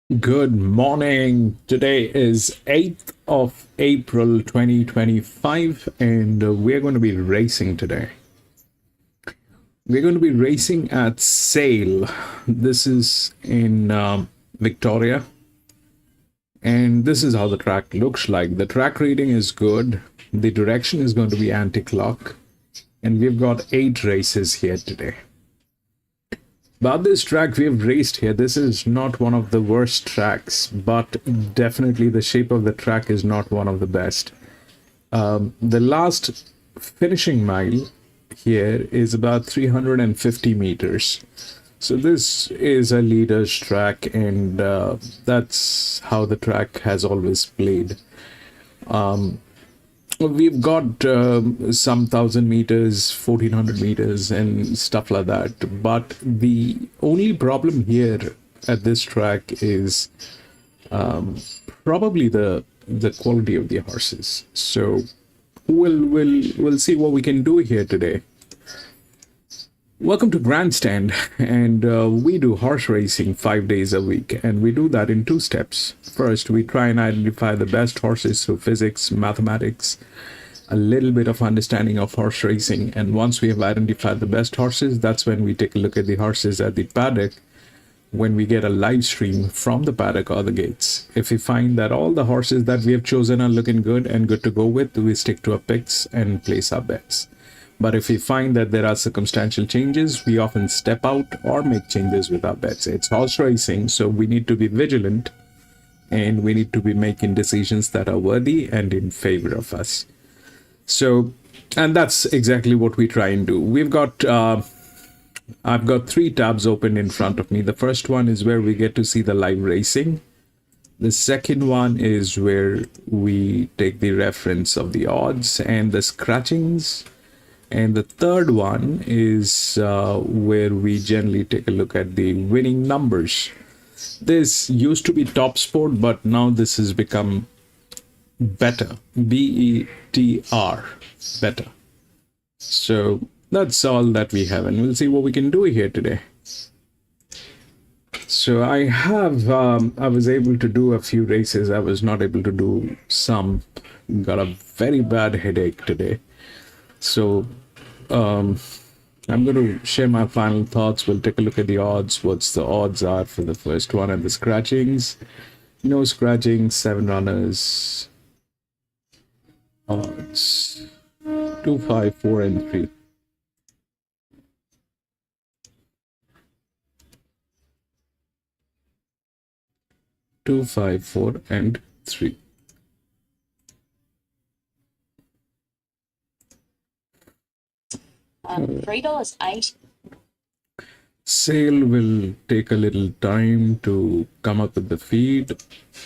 Good morning. Today is 8th of April 2025, and we're going to be racing today. We're going to be racing at Sale. This is in Victoria, and this is how the track looks like. The track rating is good. The direction is going to be anti-clock, and we've got 8 races here today. But this track we've raced here, this is not one of the worst tracks, but definitely the shape of the track is not one of the best. The last finishing mile here is about 350 meters. So this is a leader's track, and that's how the track has always played. We've got some 1,000 meters, 1,400 meters, and stuff like that. But the only problem here at this track is probably the quality of the horses. So we'll see what we can do here today. Welcome to Grandstand, and we do horse racing 5 days a week, and we do that in 2 steps. First, we try and identify the best horses through physics, mathematics, a little bit of understanding of horse racing, and once we have identified the best horses, that's when we take a look at the horses at the paddock when we get a live stream from the paddock or the gates. If we find that all the horses that we have chosen are looking good and good to go with, we stick to our picks and place our bets. But if we find that there are circumstantial changes, we often step out or make changes with our bets. It's horse racing, so we need to be vigilant and we need to be making decisions that are worthy and in favor of us. So, and that's exactly what we try and do. I've got 3 tabs open in front of me. The first one is where we get to see the live racing. The second one is where we take the reference of the odds and the scratchings. And the third one is where we generally take a look at the winning numbers. This used to be Top Sport, but now this has become bettor, bettor, bettor. So that's all that we have, and we'll see what we can do here today. So I was able to do a few races. I was not able to do some. Got a very bad headache today. So I'm going to share my final thoughts. We'll take a look at the odds, what's the odds are for the first one, and the scratchings. No scratching, 7 runners. Odds 2, 5, 4, and 3. Two, 5, 4, and 3. $3.80. Sale will take a little time to come up with the feed.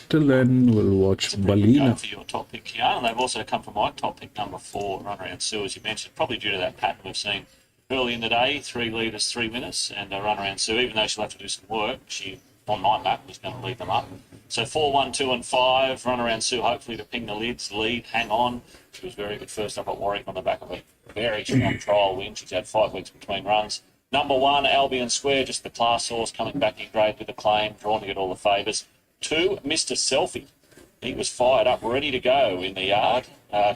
Till then, we'll watch Balina. For your top pick here, and they've also come from my top pick, number 4, Run Around Sue, as you mentioned, probably due to that pattern we've seen early in the day, 3 leaders, 3 winners, and Run Around Sue, even though she'll have to do some work, she, on my map, was going to lead them up. So 4, 1, 2, and 5, Run Around Sue, hopefully to ping the lids, lead, hang on. She was very good first up at Warwick on the back of a very strong trial win. She's had 5 weeks between runs. Number 1, Albion Square, just the class horse coming back in grade with a claim, drawn to get all the favours. 2, Mr. Selfie. He was fired up, ready to go in the yard,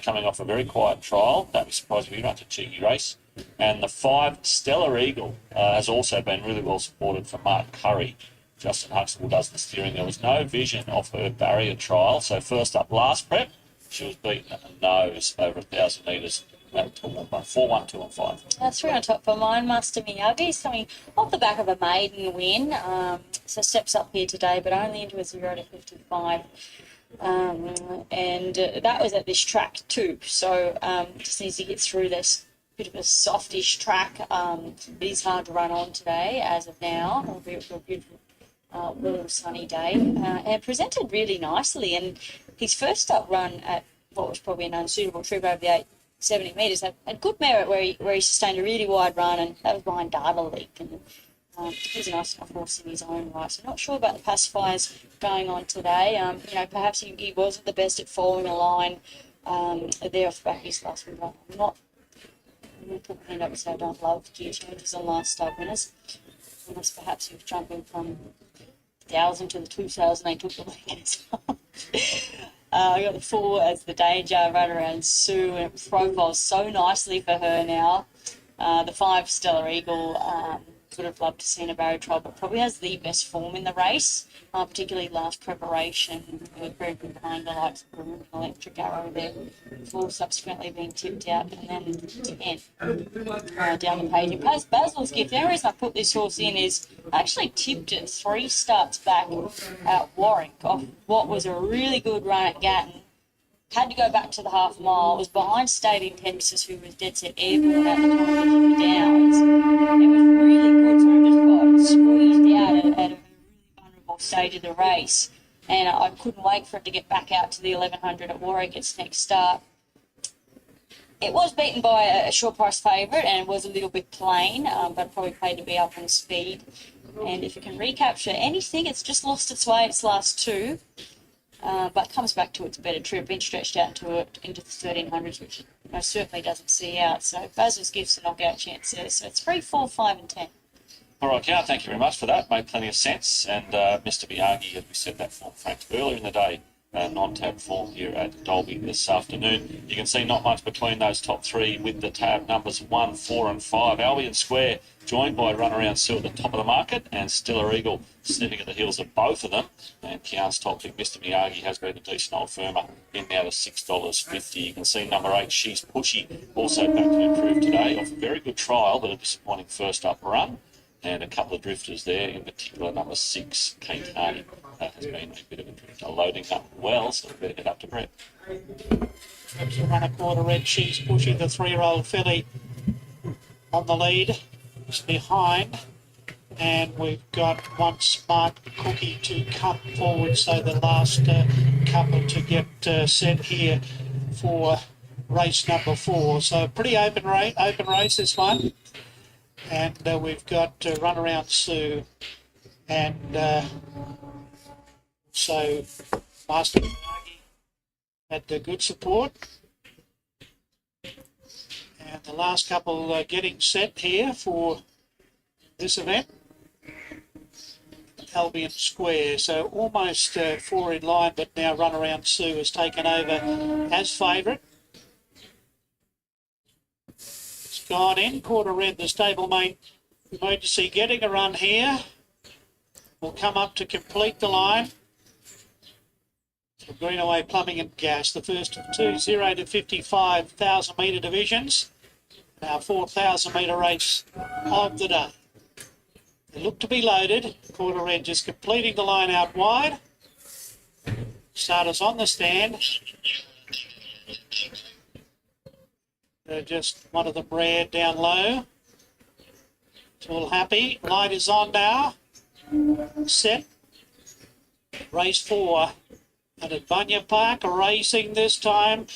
coming off a very quiet trial. Don't be surprised if he runs a cheeky race. And the 5, Stellar Eagle, has also been really well supported from Mark Curry. Justin Huxtable does the steering. There was no vision of her barrier trial. So first up, last prep, she was beaten at the nose over 1,000 metres. 4, 1, 2, and 5. 3 on top for mine. Master Miyagi. He's coming off the back of a maiden win. So steps up here today, but only into a 0 to 55. And that was at this track too. So just needs to get through this bit of a softish track. It is hard to run on today as of now. It'll be a beautiful warm sunny day. And presented really nicely. And his first up run at what was probably an unsuitable trip over the 70 metres had good merit where he sustained a really wide run, and that was behind Data Leak. And he's a nice enough horse in his own right. So not sure about the pacifiers going on today. Perhaps he wasn't the best at following a line there off the back of his last win. I'm not going to put my hand up and say I don't love gear changes on last start winners, unless perhaps you're jumping from 1,000 to the 2,000, they took the lead as well. I got the 4 as the danger, run around Sue, and it profiles so nicely for her now. The 5 Stellar Eagle, would have loved to see in a barrier trial, but probably has the best form in the race, particularly last preparation. Very good behind the likes of Broom and Electric Arrow there, before subsequently being tipped out, and then 10 down the page. And Basil's Gift, the only reason I put this horse in is I actually tipped it 3 starts back at Warwick off what was a really good run at Gatton. Had to go back to the half mile. It was behind State in Texas, who was dead set airborne at the time of the downs. It was really good, so it just got squeezed out at a really vulnerable stage of the race. And I couldn't wait for it to get back out to the 1100 at Warwick, its next start. It was beaten by a short price favourite and it was a little bit plain, but probably paid to be up on speed. And if it can recapture anything, it's just lost its way its last 2. But comes back to its better trip, been stretched out into the 1300s, which most certainly doesn't see out. So Basil's Gift's a knockout chance there. So it's 3, 4, 5 and 10. All right, Cal, thank you very much for that. Made plenty of sense. And Mr. Miyagi, as we said, that form franked earlier in the day, non-tab form here at Dolby this afternoon. You can see not much between those top 3 with the tab numbers 1, 4 and 5. Albion Square joined by Runaround Sue at the top of the market, and Stellar Eagle sniffing at the heels of both of them. And Kian's top pick, Mr. Miyagi, has been a decent old firmer in now to $6.50. You can see number 8, She's Pushy, also back to improve today off a very good trial, but a disappointing first up run. And a couple of drifters there, in particular number 6, Kate Hardy, has been a bit of a drifter, loading up well, so we better get up to Brett. Perhaps a 1/4 red, She's Pushy, the 3-year-old filly on the lead. It's behind, and we've got One Smart Cookie to come forward, so the last couple to get set here for race number 4. So pretty open race this one. And we've got Runaround Sue and so Master Miyagi had good support. And the last couple getting set here for this event. Albion Square, so almost 4 in line, but now Runaround Sue has taken over as favourite. Gone in, 1/4 red, the stablemate Emergency getting a run here. Will come up to complete the line. Greenaway Plumbing and Gas, the first of 2 0 to 55,000 metre divisions. Our 4,000 metre race of the day. They look to be loaded. 1/4 red just completing the line out wide. Starters on the stand. Just one of them red down low. It's all happy. Light is on now. Set. Race 4. And at Bunya Park, racing this time,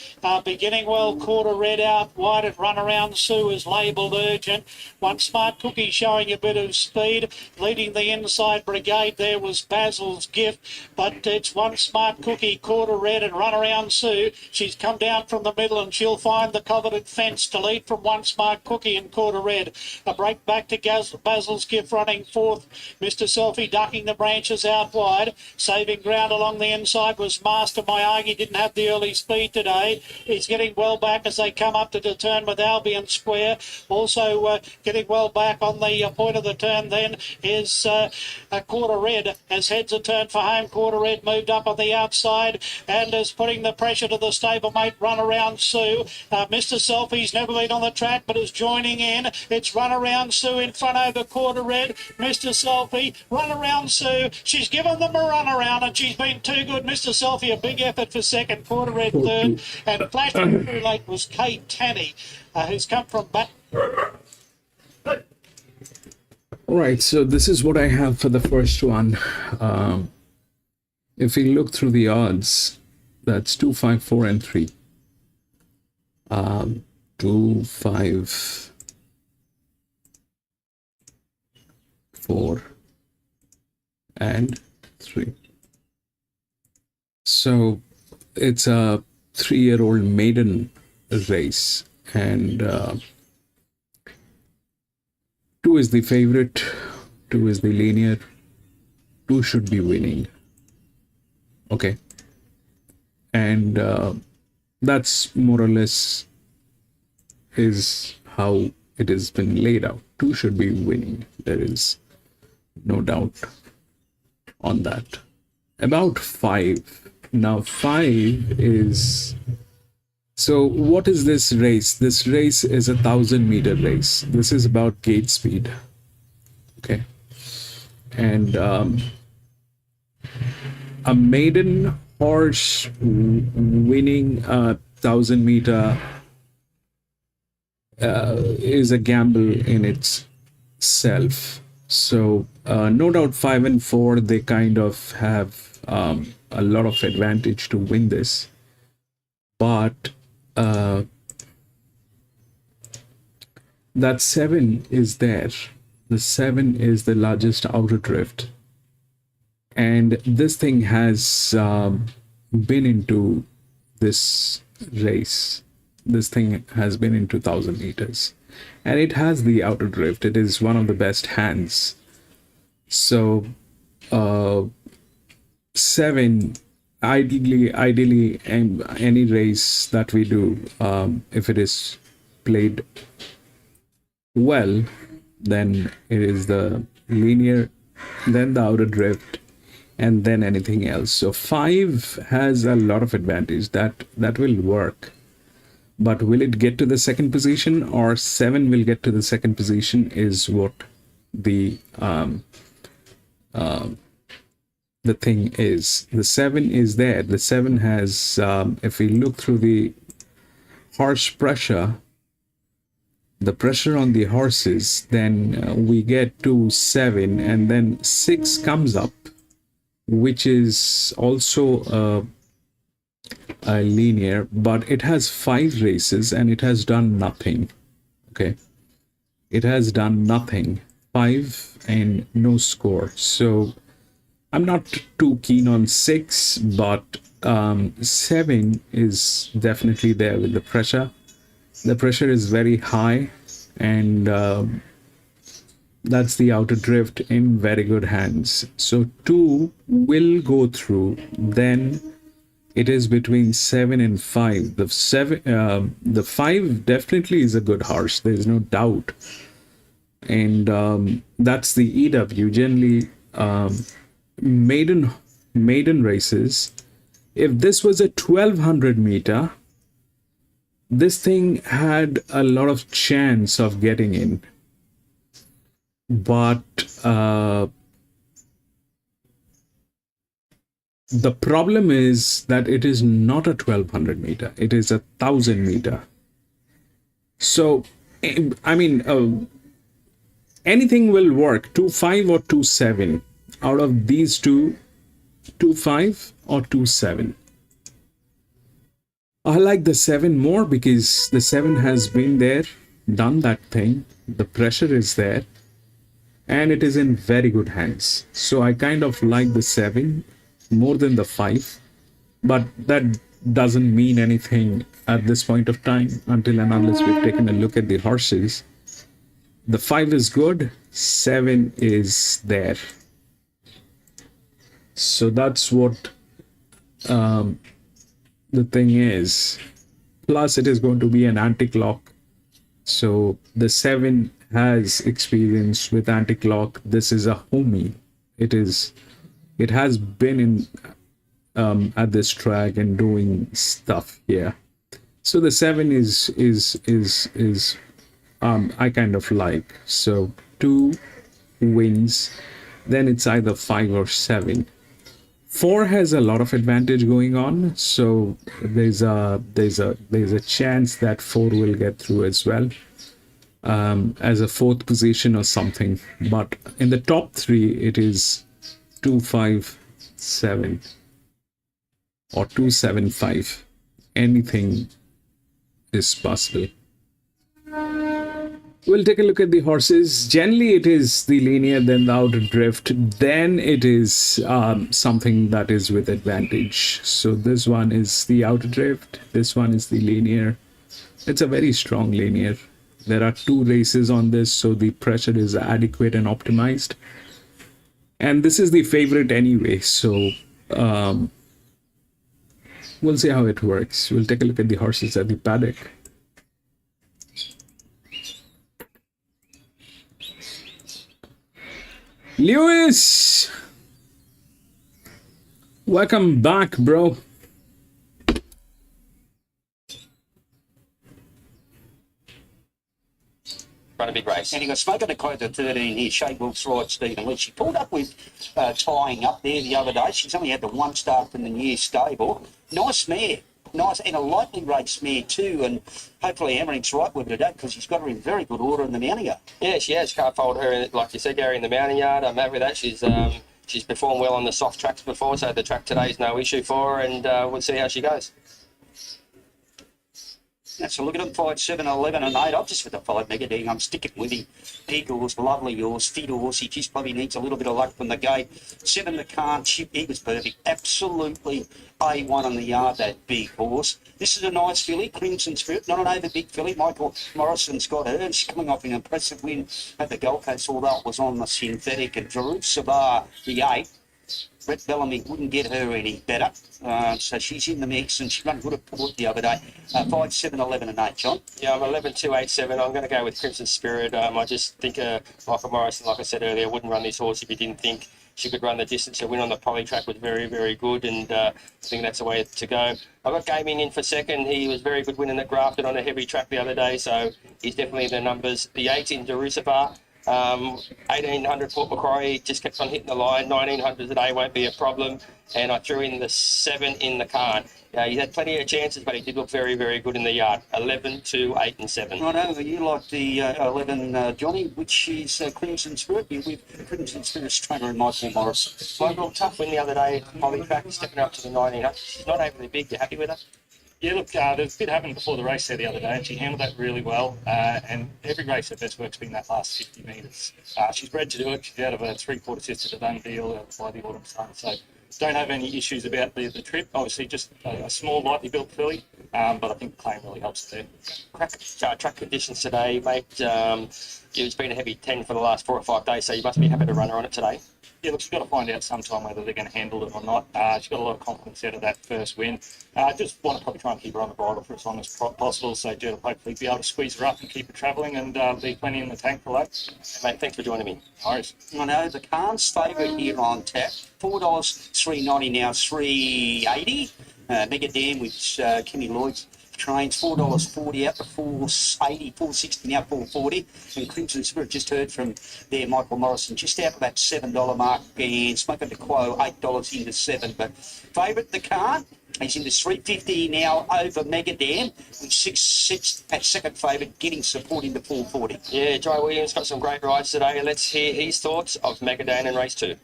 beginning well, 1/4 red out wide and Runaround Sue is labelled urgent. One Smart Cookie showing a bit of speed, leading the inside brigade. There was Basil's Gift, but it's One Smart Cookie, 1/4 red and Runaround Sue. She's come down from the middle and she'll find the coveted fence to lead from One Smart Cookie and 1/4 red. A break back to Basil's Gift running 4th. Mr. Selfie ducking the branches out wide, saving ground along the inside was Master Miyagi. Didn't have the early speed today. He's getting well back as they come up to the turn with Albion Square. Also getting well back on the point of the turn then is a 1/4 red as heads a turn for home. 1/4 red moved up on the outside and is putting the pressure to the stablemate Runaround Sue. Mr. Selfie's never been on the track but is joining in. It's Runaround Sue in front over 1/4 red. Mr. Selfie, Runaround Sue. She's given them a run around and she's been too good. Mr. Selfie, a big effort for second, 1/4 red third, and flashing through late was Kate Tanny, who's come from back. All right, so this is what I have for the first one. If we look through the odds, that's 2, 5, 4, and 3. 2, 5, 4, and 3. So it's a 3-year-old maiden race, and 2 is the favorite, 2 is the linear, 2 should be winning. Okay. And that's more or less is how it has been laid out. 2 should be winning. There is no doubt on that. About 5. Now 5 is... So what is this race? This race is a 1,000-meter race. This is about gate speed. Okay. And a maiden horse winning a 1,000-meter is a gamble in itself. So no doubt 5 and 4, they kind of have a lot of advantage to win this. But that 7 is there. The 7 is the largest outer drift. And this thing has been into this race. This thing has been into 1,000 meters. And it has the outer drift. It is one of the best hands. So 7, ideally any race that we do, if it is played well, then it is the linear, then the outer drift, and then anything else. So 5 has a lot of advantage. That will work. But will it get to the second position, or 7 will get to the second position, is what the thing is. The 7 is there. The 7 has, if we look through the horse pressure, the pressure on the horses, then we get to 7, and then 6 comes up, which is also a linear, but it has 5 races and it has done nothing. Okay, it has done nothing. 5 and no score. So I'm not too keen on 6, but 7 is definitely there with the pressure. The pressure is very high, and that's the outer drift in very good hands. So 2 will go through. Then it is between 7 and 5. The 5 definitely is a good horse. There is no doubt. And that's the EW. Generally, maiden races. If this was a 1,200 meter, this thing had a lot of chance of getting in. But the problem is that it is not a 1,200 meter. It is a 1,000 meter. So, I mean, anything will work. 2.5 or 2.7. Out of these two, 2.5 or 2.7. I like the 7 more because the 7 has been there, done that thing. The pressure is there, and it is in very good hands. So I kind of like the 7 more than the 5, but that doesn't mean anything at this point of time until and unless we've taken a look at the horses. The 5 is good, 7 is there. So that's what the thing is. Plus it is going to be an anti-clock. So the 7 has experience with anti-clock. This is a homie. It has been in at this track and doing stuff here. So the 7 is I kind of like. So 2 wins, then it's either 5 or 7. 4 has a lot of advantage going on, so there's a chance that 4 will get through as well, as a 4th position or something. But in the top 3, it is 2, 5, 7 or 2, 7, 5. Anything is possible. We'll take a look at the horses. Generally, it is the linear, then the outer drift, then it is something that is with advantage. So this one is the outer drift, this one is the linear. It's a very strong linear. There are 2 races on this, so the pressure is adequate and optimized. And this is the favorite anyway, so we'll see how it works. We'll take a look at the horses at the paddock. Lewis! Welcome back, bro. Run a big race. And he got spoken to quote the 13 here, Shade Wilkes right, Stephen Lee. She pulled up with tying up there the other day. She's only had the one start from the new stable. Nice mare. Nice, and a lightly raced mare too, and hopefully Emmerich's right with her today because he's got her in very good order in the mounting yard. Yeah, she has. Can't fault her, like you said, Gary, in the mounting yard. I'm happy with that. She's performed well on the soft tracks before, so the track today is no issue for her, and we'll see how she goes. So look at him, 5, 7, 11 and 8. I'm just with the 5 Megadine. I'm sticking with him. Big horse, lovely horse, fit horse. He just probably needs a little bit of luck from the gate. 7 the can't chip. He was perfect. Absolutely A1 on the yard, that big horse. This is a nice filly, Crimson Spirit. Not an over big filly. Michael Morrison's got her. She's coming off an impressive win at the Gold Coast, although it was on the synthetic. And Jerusalem, the 8. Brett Bellamy wouldn't get her any better. So she's in the mix, and she ran good at Port the other day. 5, 7, 11 and 8, John. Yeah, I'm 11, 2, 8, 7. I'm going to go with Crimson Spirit. I just think Michael Morrison, like I said earlier, wouldn't run this horse if he didn't think she could run the distance. Her win on the poly track was very, very good, and I think that's the way to go. I've got Gaming in for second. He was very good winning at Grafton on a heavy track the other day, so he's definitely in the numbers. The 8 in Jerusalem. 1800 Port Macquarie just kept on hitting the line. 1900 today won't be a problem. And I threw in the 7 in the card. He had plenty of chances, but he did look very, very good in the yard. 11, 2, 8 and 7. Right over, you like the 11, Johnny, which is Crimson Spirit. You're with Crimson Spirit's trainer and Michael Morris. Michael, tough win the other day. Poly track, stepping up to the 1900. She's not overly big. You happy with her? Yeah, look, there was a bit happened before the race there the other day, and she handled that really well. And every race, her best work's been that last 50 metres. She's bred to do it. She's out of a 3/4 assist at a done deal by the autumn sun. So don't have any issues about the trip. Obviously, just a small, lightly built filly, but I think the claim really helps there. Track conditions today, mate. It's been a heavy 10 for the last 4 or 5 days, so you must be happy to run her on it today. Yeah, look, she's got to find out sometime whether they're going to handle it or not. She's got a lot of confidence out of that first win. Just want to probably try and keep her on the bridle for as long as possible, so Jed will hopefully be able to squeeze her up and keep her travelling and leave plenty in the tank for late. Mate, thanks for joining me. No worries. I know the Khan's favourite here on tap. $4, $3.90 now, $3.80. Mega Dam with Kenny Lloyd's trains, $4.40 out to $4.80, $4.60 now, $4.40. And Crimson Spirit just heard from there, Michael Morrison, just out of that $7 mark, and Smoking to Quo, $8 into 7. But favourite, the Khan, he's into $3.50 now over Mega Dam, with 6 sits at second favourite, getting support into $4.40. Yeah, Joe Williams got some great rides today. Let's hear his thoughts of Magadan in race 2.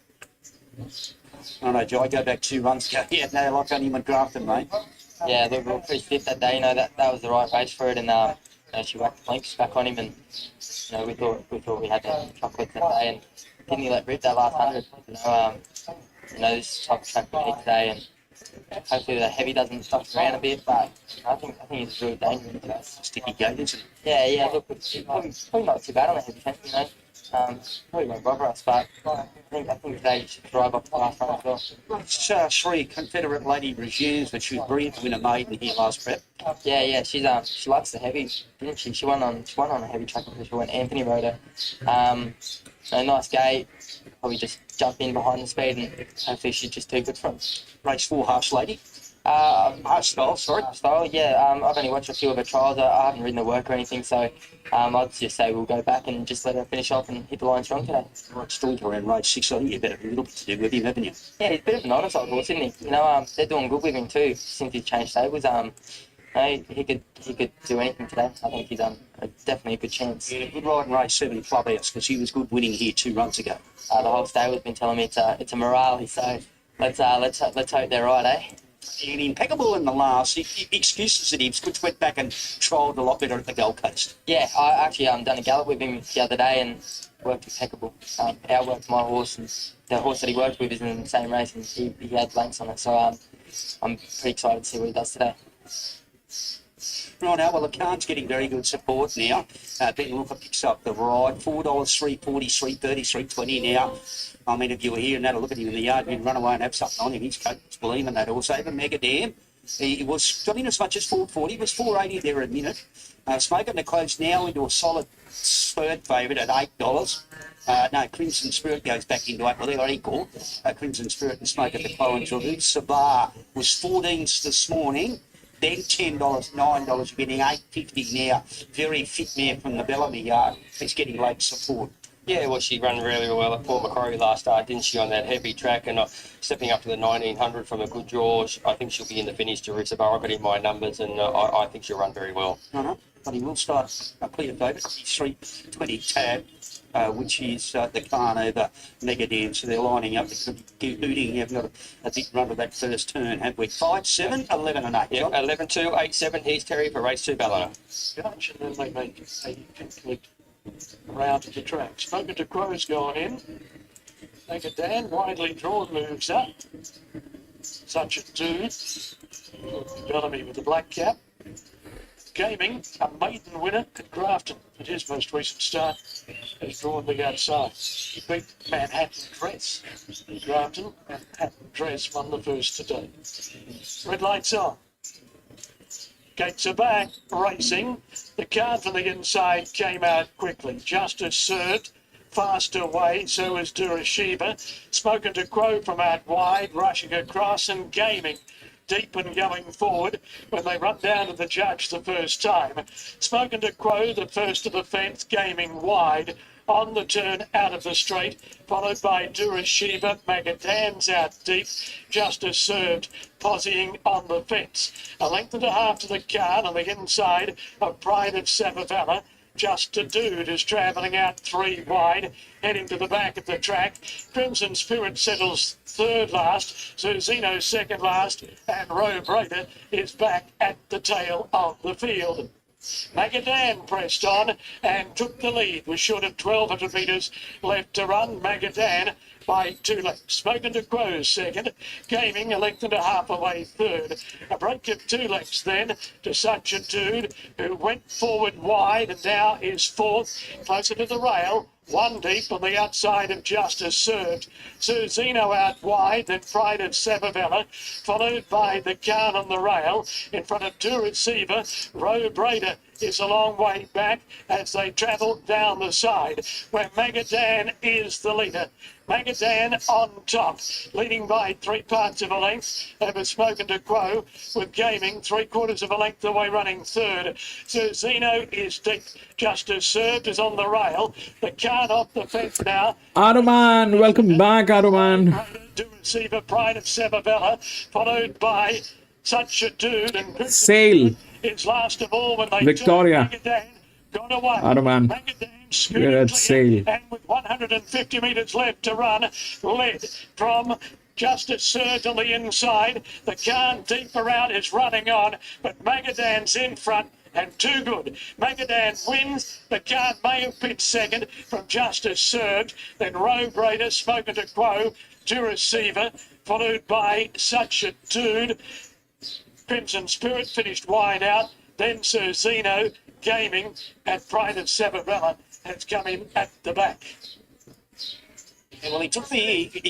I know, Joe, I go back 2 runs ago. Yeah, no, like only McGrafton, mate. Yeah, look, we were pretty fit that day. That was the right race for it, and she whacked the links back on him, and we thought we had the chocolate that day, and didn't he let rip that last 100? This is the type of track we need today, and hopefully the heavy doesn't stop us around a bit, but I think it's really dangerous today. Sticky gate, isn't it? Yeah. Look, it's probably not too bad on the heavy fence, Probably won't bother us, but I think today you should drive off the last run as well. It's Sri Confederate Lady Regimes, but she was brilliant to win a maiden here last prep. Yeah, she likes the heavy, didn't she? She won on a heavy track before when Anthony rode her. Nice gate. Probably just jump in behind the speed, and hopefully she's just too good for him. Race 4, Harsh Lady. Harsh style, yeah. I've only watched a few of her trials. I haven't ridden the work or anything, so I'd just say we'll go back and just let her finish off and hit the line strong today. Still around race 6, I think you've got a little bit to do with him, haven't you? Yeah, he's a bit of an honest old horse, isn't he? They're doing good with him too since he's changed stables. He could do anything today. I think he's definitely a good chance. Yeah, good ride in race 7 Clubhouse, because he was good winning here 2 runs ago. The whole stable's been telling me it's a morale, so let's hope they're right, eh? And impeccable in the last. Excuses at him, which went back and trialled a lot better at the Gold Coast. Yeah, I actually done a gallop with him the other day and worked impeccable. Outworked my horse, and the horse that he worked with is in the same race, and he had blanks on it. So I'm pretty excited to see what he does today. Right now, well, the car's getting very good support now. Ben Looker picks up the ride. $4, $3.40, $3.30, $3.20 now. I mean, if you were here and had a look at him in the yard, you'd run away and have something on him. His coach believing that also. Even Mega Dam, he was got in as much as $4.40. It was $4.80 there a minute. Smoking the close now into a solid third favourite at $8. No, Crimson Spirit goes back into it. Well, they're equal. Crimson Spirit and Smoke at the Clone Tribute. Sabar was 14s this morning. Then $10, $9, you're getting $8.50 now. Very fit mare from the Bellamy yard. It's getting late support. Yeah, well, she ran really well at Port Macquarie last start, didn't she, on that heavy track? And stepping up to the 1900 from a good draw, I think she'll be in the finish to Ritzabar. I've got in my numbers, and I think she'll run very well. But he will start a clear favourite. He's 320 tab, which is the Khan over Mega Dam. So they're lining up. They're going to be booting. You've got a big run of that first turn, have we? 5, 7, 11 and 8. Yeah, 11, 2, 8, 7. Here's Terry for race 2, Ballina. Gosh, and then they make a complete round of the track. Spoken to Crow's going in. Make a Dan, widely drawn, moves up. Such a dude. Bellamy with the black cap. Gaming, a maiden winner at Grafton at his most recent start, has drawn the outside. He beat Manhattan Dress in Grafton, and Manhattan Dress won the first today. Red lights on. Gates are back, racing. The card from the inside came out quickly. Justice served, fast away, so was Durashiva. Spoken to Crow from out wide, rushing across and gaming. Deep and going forward when they run down to the judge the first time. Spoken to Crow, the first of the fence, gaming wide. On the turn out of the straight, followed by Durashiva. Magadan's out deep. Justice served, posing on the fence. A length and a half to the card on the inside of Pride of Savavella. Just a Dude is travelling out 3 wide, heading to the back of the track. Crimson Spirit settles third last, Zuzino second last, and Robe Raider is back at the tail of the field. Magadan pressed on and took the lead, was short of 1,200 metres left to run. Magadan by 2 lengths. Spoken to Crow second, Gaming a length and a half away third. A break of 2 lengths then to Such a Dude, who went forward wide and now is fourth, closer to the rail. 1 deep on the outside of Justice served. Zuzino out wide, then Pride of Savavella, followed by the Khan on the rail. In front of two receiver, Robe Raider is a long way back as they travel down the side, where Magadan is the leader. Magadan on top, leading by 3 parts of a length over Spoken to Crow, with Gaming 3/4 of a length away running third. Zuzino is deep. Justice served is on the rail. The card off the fence now. Aruman, welcome back, Aruman. To receiver Pride of Savavella, followed by Such a Dude and Sail. It's last of all when they Victoria. Magadan gone away. Aruman. Magadan We're at scooting Sail. and with 150 metres left to run, led from Justice Surge on the inside. The Khan deeper out is running on, but Magadan's in front. And too good. Magadan wins. The card may have pitched second from Justice Served. Then Robe Raider, Spoken to Quo, to receiver, followed by Such a Dude. Crimson Spirit finished wide out. Then Sir Zeno, Gaming, and Pride of Savavella has come in at the back. Yeah, well, he took he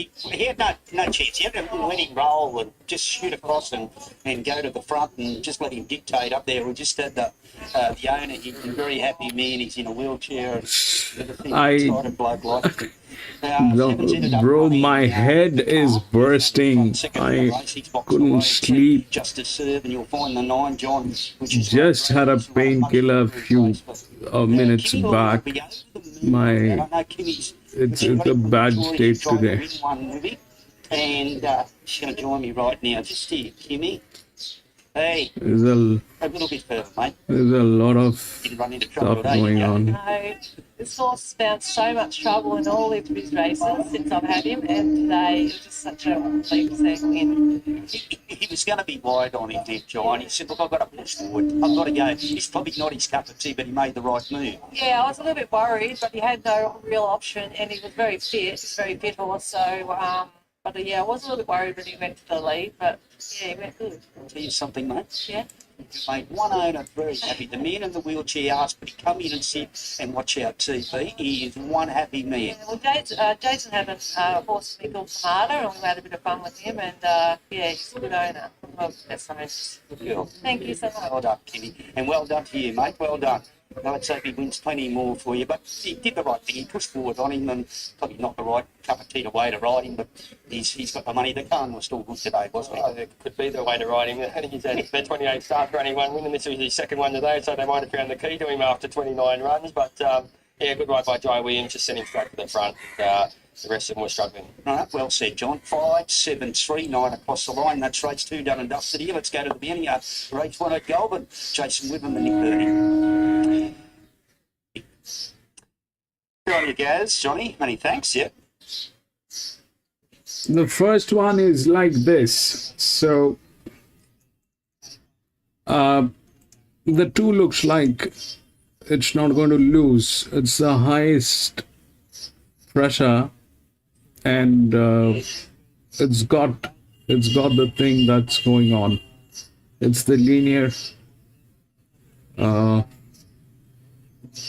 had no chance. He had to let him roll and just shoot across and go to the front and just let him dictate up there. We just had the owner. He's a very happy man. He's in a wheelchair. And bloke like Bro, my head is bursting. I couldn't sleep. Justice Serve, and you'll find the 9 John, which is Just had a painkiller a few minutes back. It's a bad state today. And she's going to join me right now. Just here, Kimmy. Hey, There's a little bit further, mate. a lot of Didn't run into trouble stuff today, going did you? on. No, this horse has found so much trouble in all of his races since I've had him, and today it was just such a complete second win. He was going to be wide on him there, John. He said, look, I've got to push forward. I've got to go. He's probably not his cup of tea, but he made the right move. Yeah, I was a little bit worried, but he had no real option, and he was very fit. He's a very fit horse, so But yeah, I was a little bit worried when he went to the lead, but yeah, he went good. I'll tell you something, mate. Yeah. Mate, one owner very happy. The man in the wheelchair asked me to come in and sit and watch our TV. He is one happy man. Yeah, well, Jason had a horse we called Tomato, and we had a bit of fun with him, and yeah, he's a good owner. Well, that's nice. Good girl. Thank you so much. Well done, Kenny. And well done to you, mate. Well done. Let's hope he wins plenty more for you. But he did the right thing. He pushed forward on him and probably not the right cup of tea to way to ride him, but he's got the money. The car was still good today, wasn't he? Oh, it could be the way to ride him. I think he's had their 28 starts for only one win, and this was his second one today, so they might have found the key to him after 29 runs. But yeah, good ride by Jai Williams, just sent him straight to the front. The rest of them were struggling. All right, well said, John. 5, 7, 3, 9 across the line. That's race 2 done and dusted here. Let's go to the beginning of race 1 at Goulburn. Jason Whitman and Nick Birdie. Good on you, Gaz. Johnny, many thanks. Yep. The first one is like this. So the 2 looks like it's not going to lose. It's the highest pressure, and it's got the thing that's going on. It's the linear.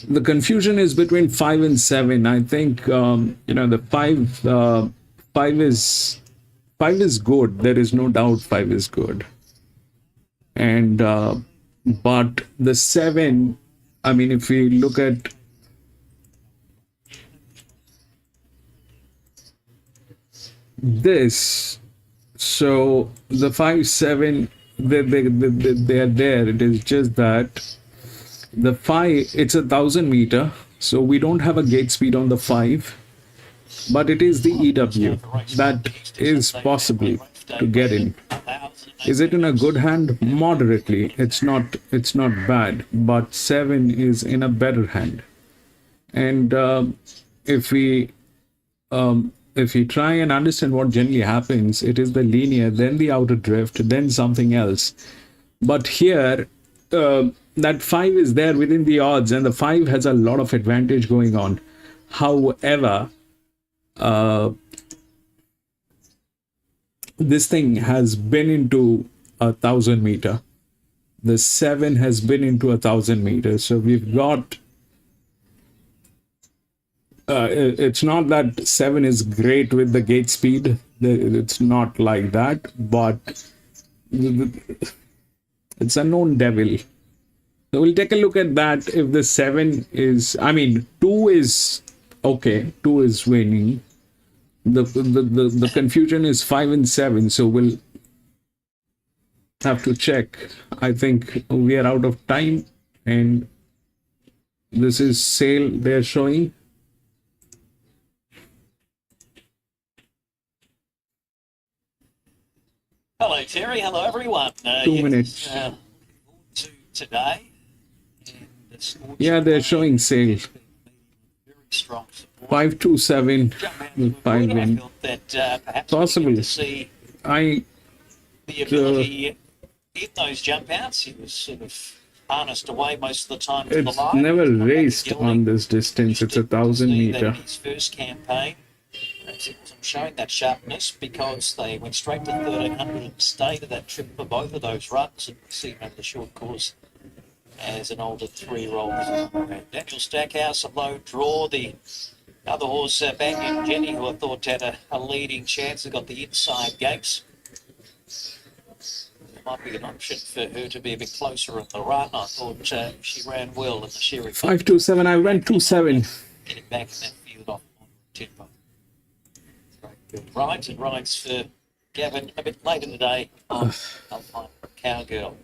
The confusion is between 5 and 7. I think the 5 is good. There is no doubt 5 is good. And but the 7, I mean, if we look at this, so the 5, 7, they are there. It is just that the 5, it's 1,000 meter, so we don't have a gate speed on the 5, but it is the EW that is possible to get in. Is it in a good hand? Moderately. It's not bad, but 7 is in a better hand. And if we try and understand what generally happens, it is the linear, then the outer drift, then something else. But here, that 5 is there within the odds, and the 5 has a lot of advantage going on. However, this thing has been into 1,000 meter. The 7 has been into 1,000 meters. So we've got. It's not that 7 is great with the gate speed. It's not like that, but it's a known devil. So we'll take a look at that. If the 7 is, 2 is okay. 2 is winning. The confusion is 5 and 7. So we'll have to check. I think we are out of time, and this is sale they're showing. Hello, Terry. Hello, everyone. 2 minutes. Today. Yeah, they're showing sale. Very strong support. 527 with 5 win. Perhaps Possible. to see I the ability in those jump outs. He was sort of harnessed away most of the time to the it's line. never raced on this distance. It's 1,000 meter. His first campaign, perhaps it wasn't showing that sharpness because they went straight to 1,300 and stayed at that trip for both of those runs, and see him over the short course as an older 3-year-old. Daniel Stackhouse, a low draw. The other horse, Banyan Jenny, who I thought had a leading chance, has got the inside gates. There might be an option for her to be a bit closer in the run. I thought she ran well in the Sherry. 527. I went 27. Getting back in that field off on tempo. Rides and rides for Gavin a bit late in the day on Alpine Cowgirl.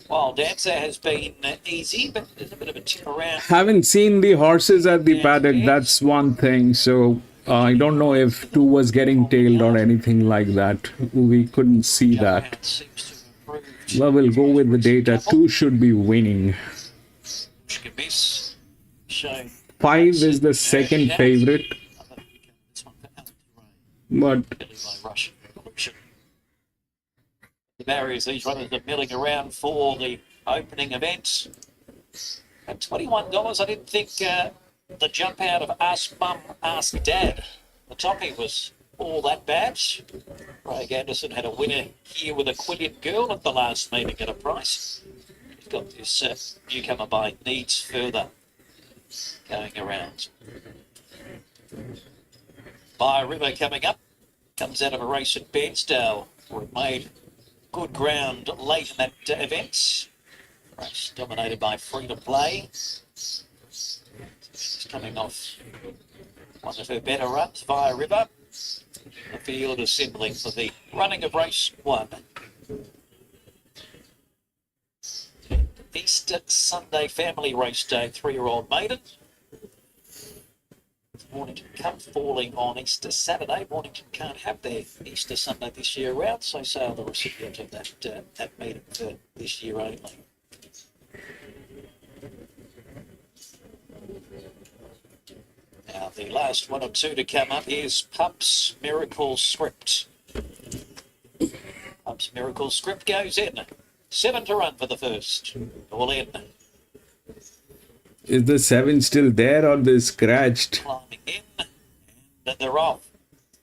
Wild Dancer has been easy, but there's a bit of a tip around. Haven't seen the horses at the paddock. That's one thing. So I don't know if 2 was getting tailed or anything like that. We couldn't see that. Seems to have improved. Well, we'll go with the data. 2 should be winning. Showing 5 is the second favorite, but the barriers these runners are milling around for the opening events. At $21, I didn't think the jump out of Ask Mum, Ask Dad. The toppy was all that bad. Craig Anderson had a winner here with a Quillian Girl at the last meeting at a price. He's got this newcomer by Needs Further going around. By River coming up, comes out of a race at Bairnsdale, where it made good ground late in that event. Race dominated by Free to Play. She's coming off one of her better runs, Via River. The field assembling for the running of race 1. Easter Sunday Family Race Day, 3-year-old maiden. Mornington Cup falling on Easter Saturday. Mornington can't have their Easter Sunday this year around, so Sale the recipient of that meeting for this year only. Now the last one or two to come up is Pup's Miracle Script. Pup's Miracle Script goes in. 7 to run for the first. All in. Is the 7 still there or they scratched? Climbing in, and they're off.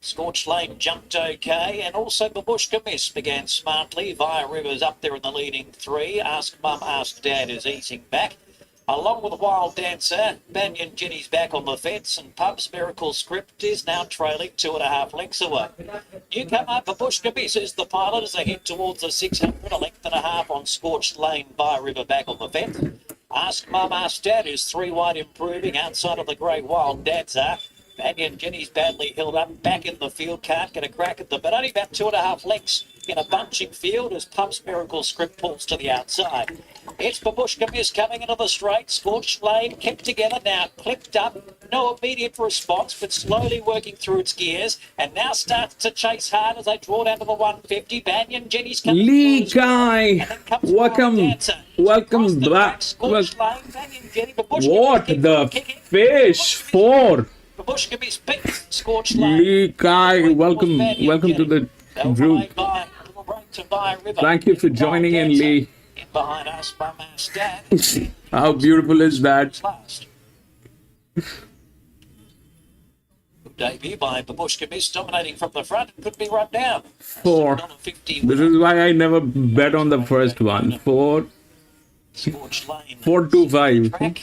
Scorched Lane jumped okay, and also Babushka Miss began smartly. Via Rivers up there in the leading 3. Ask Mum, Ask Dad is easing back. Along with Wild Dancer, Banyan Jenny's back on the fence, and Pub's Miracle Script is now trailing 2.5 lengths away. Newcomer Babushka Miss is the pilot as they head towards the 600, a length and a half on Scorched Lane. Via River back on the fence. Ask Mum, Ask Dad is 3 wide improving outside of the grey Wild Dancer. Banyan Jenny's badly held up back in the field, can't get a crack at them, but only about 2.5 lengths in a bunching field as Pub's Miracle Script pulls to the outside. It's Babushka Miss coming into the straight. Scorched Lane kept together now, clipped up, no immediate response, but slowly working through its gears, and now starts to chase hard as they draw down to the 150. Banyan Jenny's coming Lee through as well, Guy, and then comes welcome, Wild Dancer. welcome back. Scorched Lane, Banyan Jenny, Babushka What Miss the kicking. fish for? Babushka Miss beats Scorched Lane. Lee Guy, welcome to the group. Thank you for joining in, Lee. In behind us, Mum, Ask Dad. How beautiful is that? Last. Good debut by Babushka Miss, dominating from the front. Could be run down. 4. $7.50 This is why I never bet on the first one. 4, Scorched Lane. 4 to 5. Track.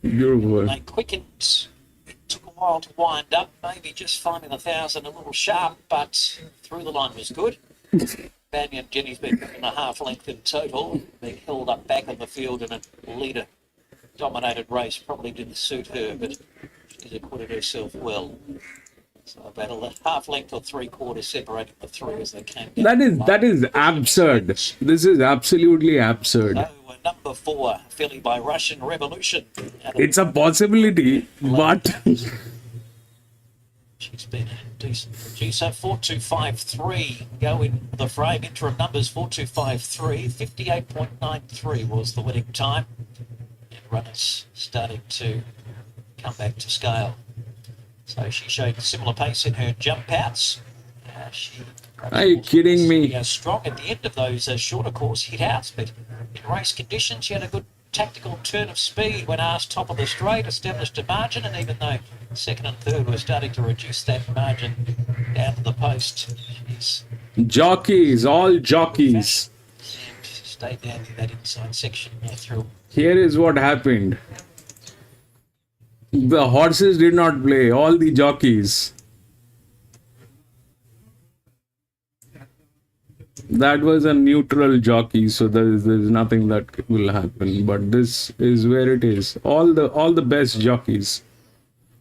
Beautiful. They quickened. It took a while to wind up. Maybe just finding 1,000 a little sharp, but through the line was good. Banyan Jenny's been 1.5 length in total, being held up back on the field in a leader-dominated race. Probably didn't suit her, but she's acquitted herself well. So about a half length or 3/4 separating the 3 as they came down. That is absurd. This is absolutely absurd. So, number 4, filly by Russian Revolution. It's a possibility, but She's been a decent producer. 4253 go in the frame. Interim numbers 4253. 58.93 was the winning time. And runners starting to come back to scale. So she showed similar pace in her jump outs. Are you kidding me? Strong at the end of those shorter course hit outs, but in race conditions she had a good tactical turn of speed when asked top of the straight, established a margin, and even though second and third were starting to reduce that margin down to the post, she's jockeys, all jockeys. stayed down in that inside section through. Here is what happened. The horses did not play, all the jockeys. That was a neutral jockey, so there's nothing that will happen. But this is where it is. All the best jockeys.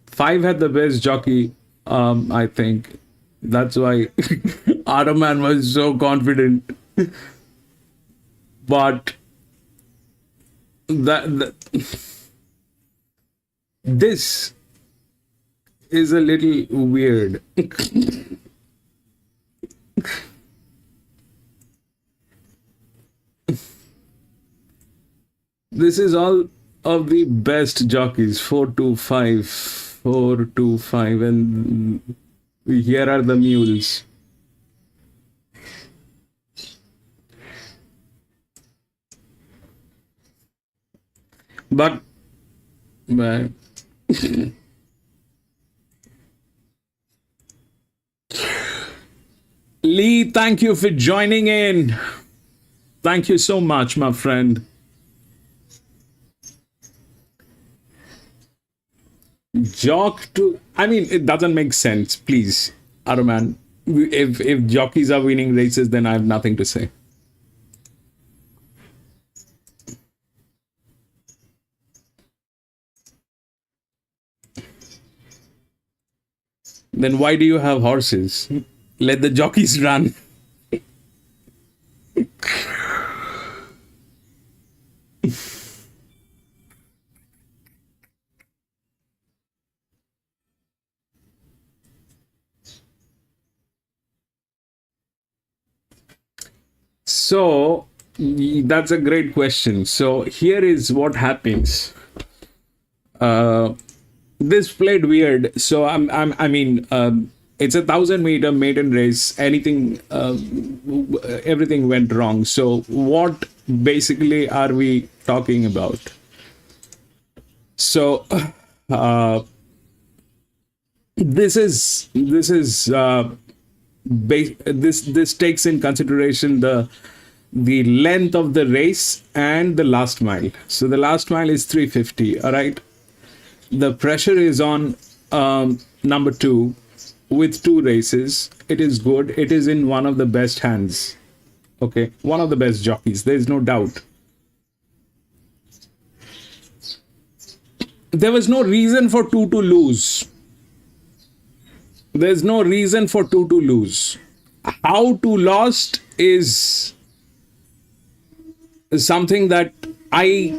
5 had the best jockey, I think. That's why Ottoman was so confident. But this is a little weird. This is all of the best jockeys, 425, 425, and here are the mules. But Lee, thank you for joining in. Thank you so much, my friend. Jock to, I mean, it doesn't make sense. Please, Araman. If jockeys are winning races, then I have nothing to say. Then why do you have horses? Let the jockeys run. So that's a great question. So here is what happens. This played weird. So I mean, it's a 1,000-meter maiden race. Everything went wrong. So what basically are we talking about? So this takes in consideration the length of the race and the last mile. So the last mile is 350. All right. The pressure is on number 2 with 2 races. It is good. It is in one of the best hands. Okay, one of the best jockeys. There is no doubt. There was no reason for 2 to lose. There's no reason for 2 to lose. How 2 lost is something that I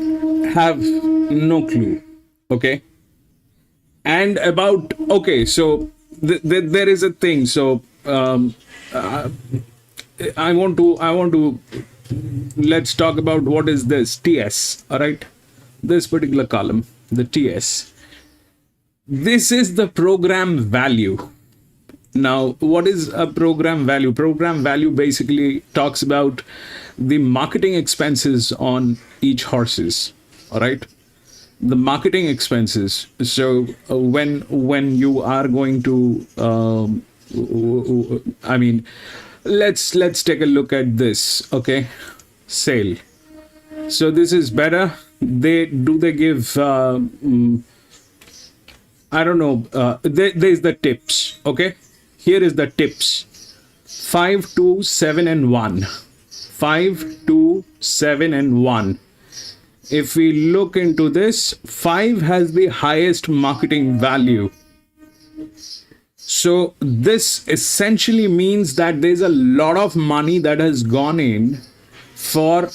have no clue. Okay. And about, okay, so there is a thing. So I want to let's talk about what is this TS. All right, this particular column, the TS. This is the program value. Now, what is a program value? Program value basically talks about the marketing expenses on each horses. All right. The marketing expenses. So when you are going to, I mean, let's take a look at this. Okay, sale. So this is better. They give. I don't know. There's the tips. Okay, here is the tips. 5, 2, 7, and 1. 5, 2, 7, and 1. If we look into this, 5 has the highest marketing value. So this essentially means that there's a lot of money that has gone in for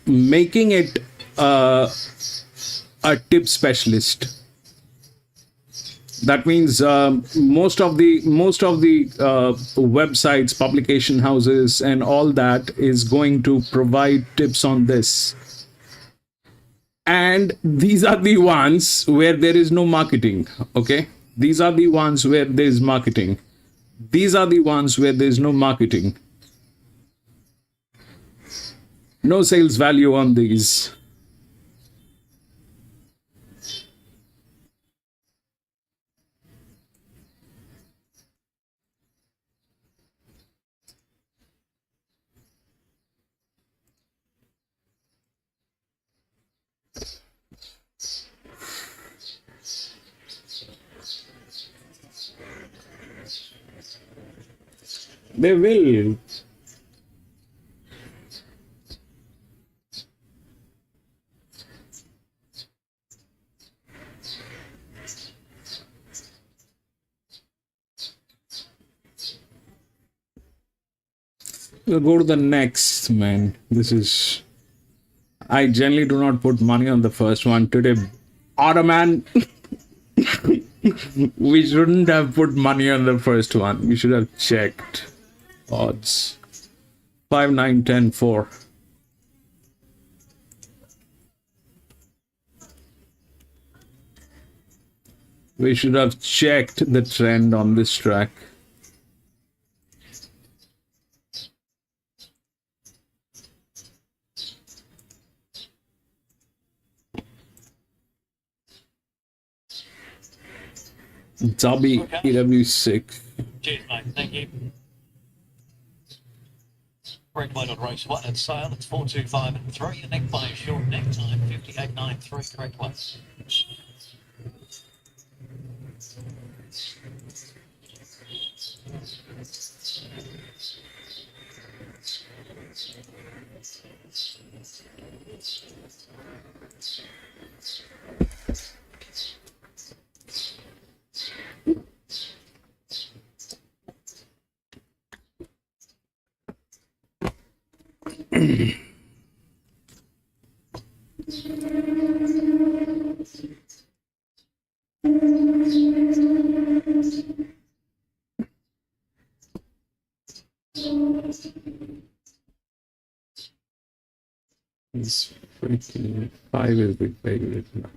making it a tip specialist. That means most of the websites, publication houses, and all that is going to provide tips on this. And these are the ones where there is no marketing. Okay, these are the ones where there is marketing. These are the ones where there is no marketing. No sales value on these. They will. We'll go to the next, man. This is... I generally do not put money on the first one. Today, Ottoman... We shouldn't have put money on the first one. We should have checked. Odds 5, 9, 10, 4. We should have checked the trend on this track. Zabi Okay. EW6. Cheers, mate. Thank you. Red white on race 1 at sale. It's 4.25 and 3. The neck by a short neck time 58.93. Correct one. It's freaking 5 is the favorite now.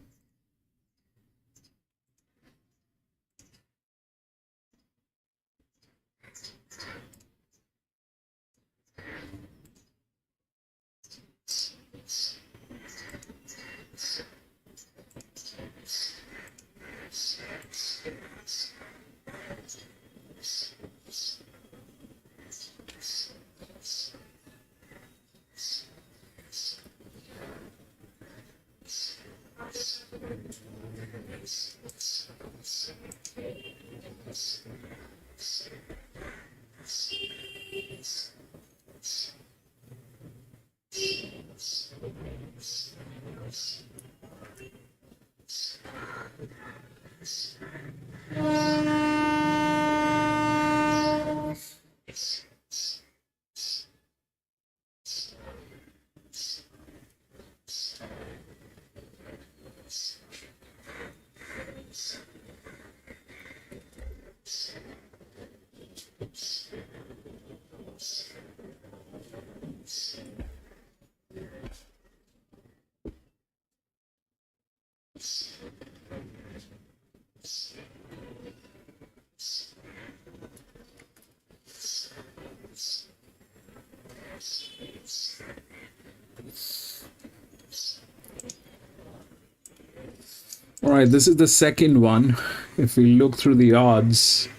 All right, this is the second one. If we look through the odds,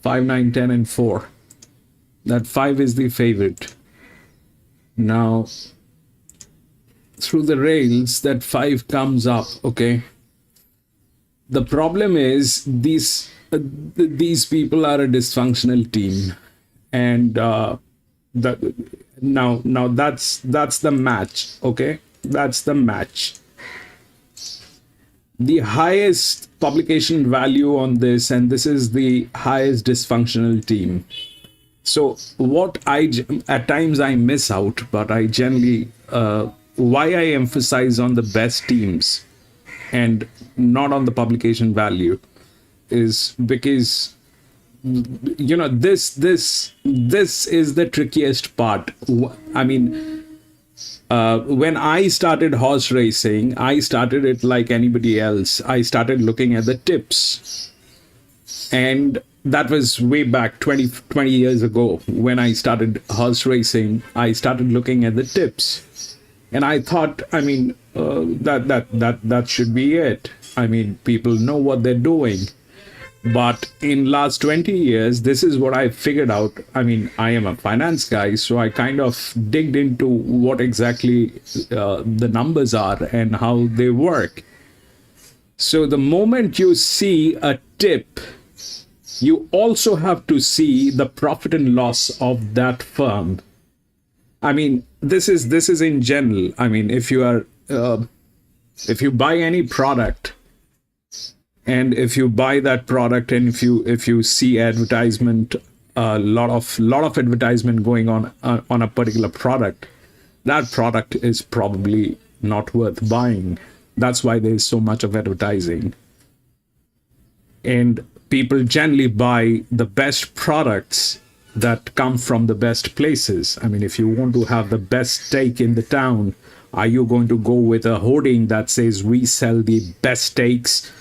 5, 9, 10, and 4. That 5 is the favorite. Now, through the rails, that 5 comes up, okay? The problem is these people are a dysfunctional team. And now that's the match, okay? That's the match. The highest publication value on this, and this is the highest dysfunctional team. So what at times I miss out, but I generally, why I emphasize on the best teams and not on the publication value is because, you know, this is the trickiest part. I mean, when I started horse racing, I started it like anybody else. I started looking at the tips. And that was way back 20 years ago. When I started horse racing, I started looking at the tips. And I thought, I mean, that should be it. I mean, people know what they're doing. But in last 20 years, this is what I figured out. I mean, I am a finance guy, so I kind of digged into what exactly the numbers are and how they work. So the moment you see a tip, you also have to see the profit and loss of that firm. I mean, this is in general. I mean, if you buy any product, and if you buy that product, and if you see advertisement, a lot of advertisement going on a particular product, that product is probably not worth buying. That's why there is so much of advertising. And people generally buy the best products that come from the best places. I mean, if you want to have the best steak in the town, are you going to go with a hoarding that says we sell the best steaks?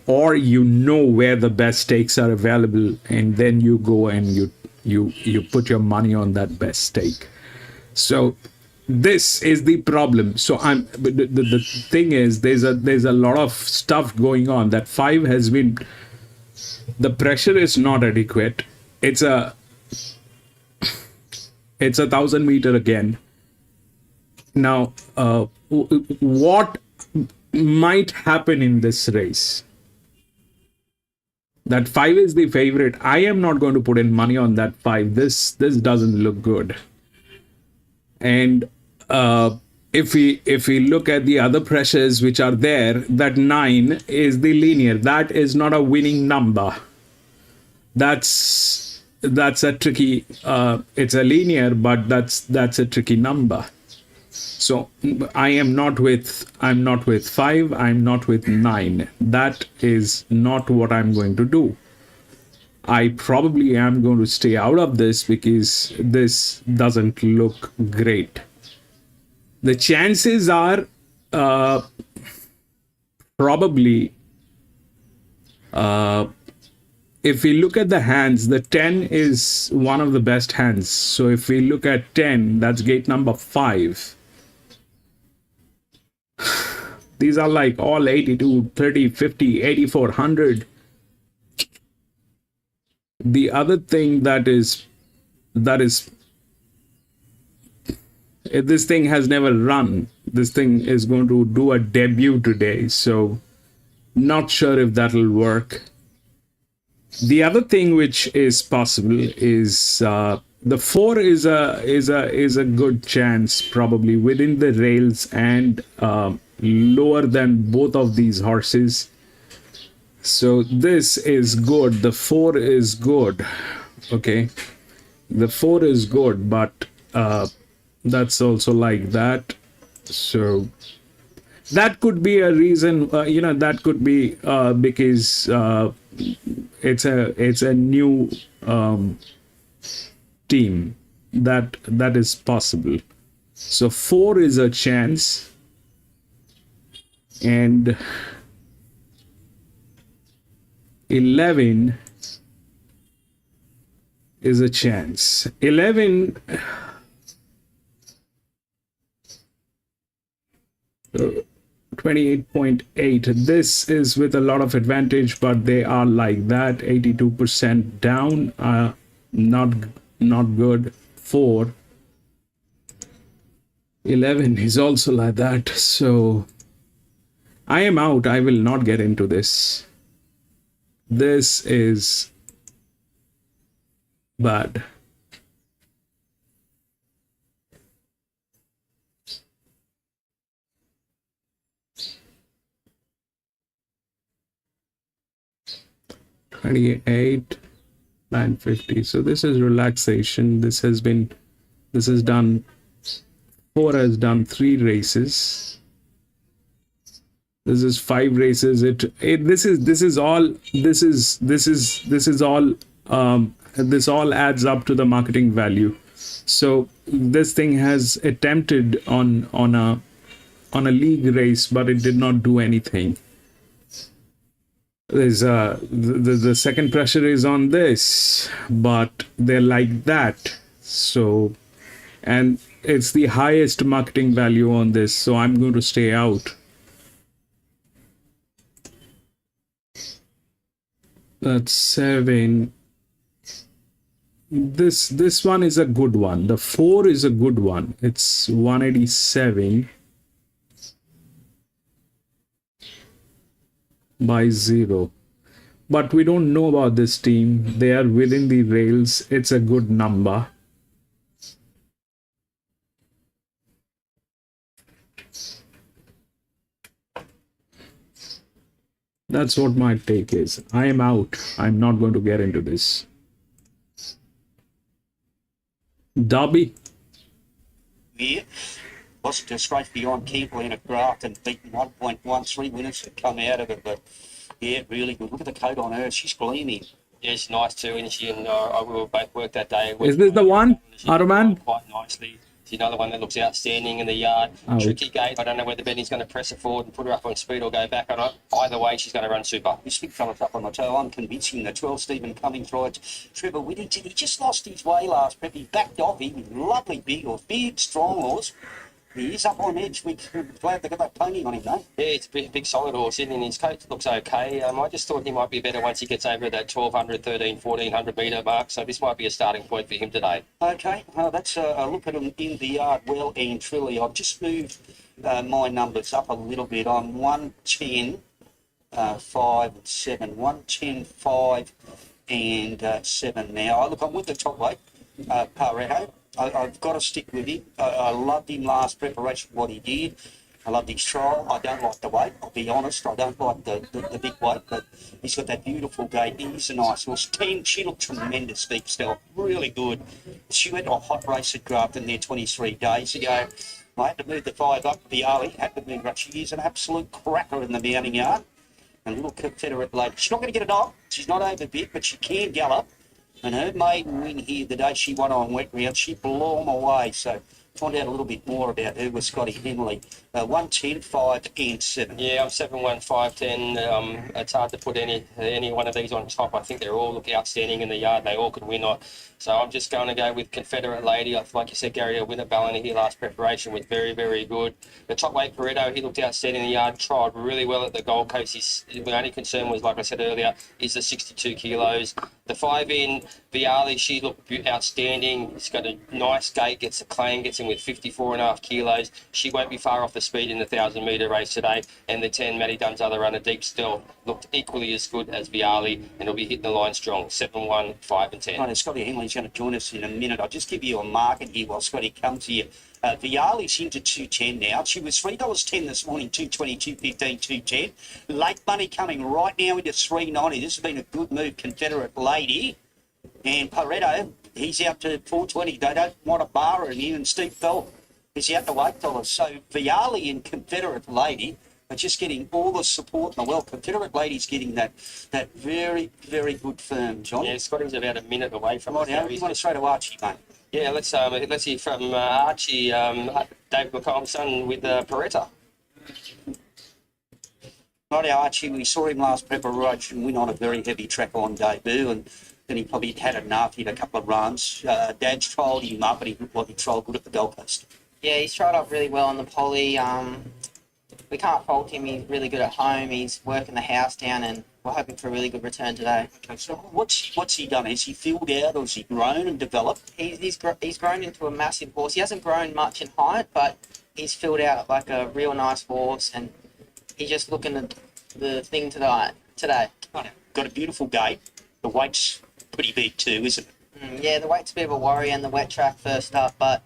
Or you know where the best steaks are available, and then you go and you put your money on that best steak. So this is the problem. So the thing is, there's a lot of stuff going on. That 5 has been, the pressure is not adequate. It's It's 1,000 meter again. Now, what might happen in this race? That 5 is the favorite. I am not going to put in money on that 5. This doesn't look good. And if we look at the other pressures which are there, that 9 is the linear. That is not a winning number. That's a tricky. It's a linear, but that's a tricky number. So I'm not with 5. I'm not with 9. That is not what I'm going to do. I probably am going to stay out of this because this doesn't look great. The chances are probably if we look at the hands, the 10 is one of the best hands. So if we look at 10, that's gate number 5. These are like all 82, 30, 50, 84, 100. The other thing that is this thing has never run. This thing is going to do a debut today, so not sure if that'll work. The other thing which is possible is the 4 is a good chance, probably within the rails and lower than both of these horses. So this is good. The 4 is good. Okay, the 4 is good, but that's also like that. So that could be a reason. That could be because it's a new team. That is possible. So 4 is a chance, and 11 is a chance. 11 28.8. This is with a lot of advantage, but they are like that. 82% down. Not good. 4. 11 is also like that. So I am out. I will not get into this. This is bad. $28, $9.50. So this is relaxation. This has done 4 has done 3 races. This is 5 races. This all adds up to the marketing value. So this thing has attempted on a league race, but it did not do anything. There's the second pressure is on this, but they're like that. So, and it's the highest marketing value on this, so I'm going to stay out. That's 7. This one is a good one. The 4 is a good one. It's 187 by 0. But we don't know about this team. They are within the rails. It's a good number. That's what my take is. I am out. I'm not going to get into this. Derby. Yeah. Lost to straight beyond Keepley at Graft and beaten 1.13 winners to come out of it. But yeah, really good. Look at the coat on her. She's gleaming. Yeah, she's nice too, and she and I will both work that day. Is this the one, Arman? Quite nicely. She's another one that looks outstanding in the yard. Out. Tricky gate. I don't know whether Benny's going to press her forward and put her up on speed or go back on it. Either way, she's going to run super. This big fella's up on the toe. I'm convincing the 12 Stephen coming through it. Trevor Whittington, he just lost his way last prep. He backed off. He was lovely big horse, big strong horse. He is up on edge. We're glad they got that pony on him, though. Yeah, it's a big solid horse, isn't he? And his coat looks okay. I just thought he might be better once he gets over that 1,200, 1,400 metre mark. So this might be a starting point for him today. Okay, that's a look at him in the yard, well and truly. I've just moved my numbers up a little bit on 110, 5 and 7. 110, 5 and 7 now. Look, I'm with the top weight, Pareto. I've got to stick with him. I loved him last preparation, what he did. I loved his trial. I don't like the weight, I'll be honest. I don't like the big weight, but he's got that beautiful gait. He's a nice horse. 10, she looked tremendous, Deep Stealth. Really good. She went to a hot race at Grafton there 23 days ago. I had to move the 5 up. The early had to move up. She is an absolute cracker in the mounting yard. And little Confederate lady. She's not going to get a dog. She's not overbit, but she can gallop. And her maiden win here the day she won on wet ground, she blew them away. So find out a little bit more about her with Scotty Henley. 110, 5 and 7. Yeah, I'm 7-1, 5-10. It's hard to put any one of these on top. I think they're all look outstanding in the yard. They all could win on. So I'm just going to go with Confederate Lady. Like you said, Gary, a winner Ballina here last preparation was very, very good. The top weight Pareto, he looked outstanding in the yard, tried really well at the Gold Coast. The only concern was, like I said earlier, is the 62 kilos. The 5 in Viali, she looked outstanding. She's got a nice gait, gets a claim, gets in with 54.5 kilos. She won't be far off the speed in the 1,000-metre race today. And the 10, Matty Dunn's other runner, Deep Stealth, looked equally as good as Viali, and he'll be hitting the line strong. 7-1, 5 and 10. Right, Scotty Henley's going to join us in a minute. I'll just give you a market here while Scotty comes here. Viali's into 210 now. She was $3.10 this morning, 220, 215, 210. Late money coming right now into 390. This has been a good move, Confederate Lady. And Pareto, he's out to 420. They don't want a bar in here, and Steve Fell is out to $8. So Viali and Confederate Lady are just getting all the support in the world. Confederate Lady's getting that very, very good firm, John. Yeah, Scotty's about a minute away from Right us. now, you want to throw to Archie, mate? Yeah, let's hear from Archie, David McCollum's son with Pareto. Right, Archie, we saw him last preparation win on a very heavy track on debut, and then he probably had enough. He had a couple of runs. Dad's trialled him up, and he looked like he trialled good at the Gold Coast. Yeah, he's tried up really well on the poly. We can't fault him. He's really good at home. He's working the house down, and we're hoping for a really good return today. Okay, so what's he done? Has he filled out, or has he grown and developed? He's grown into a massive horse. He hasn't grown much in height, but he's filled out like a real nice horse, and he's just looking at the thing today. Got a beautiful gait. The weight's pretty big too, isn't it? Yeah, the weight's a bit of a worry and the wet track first up, but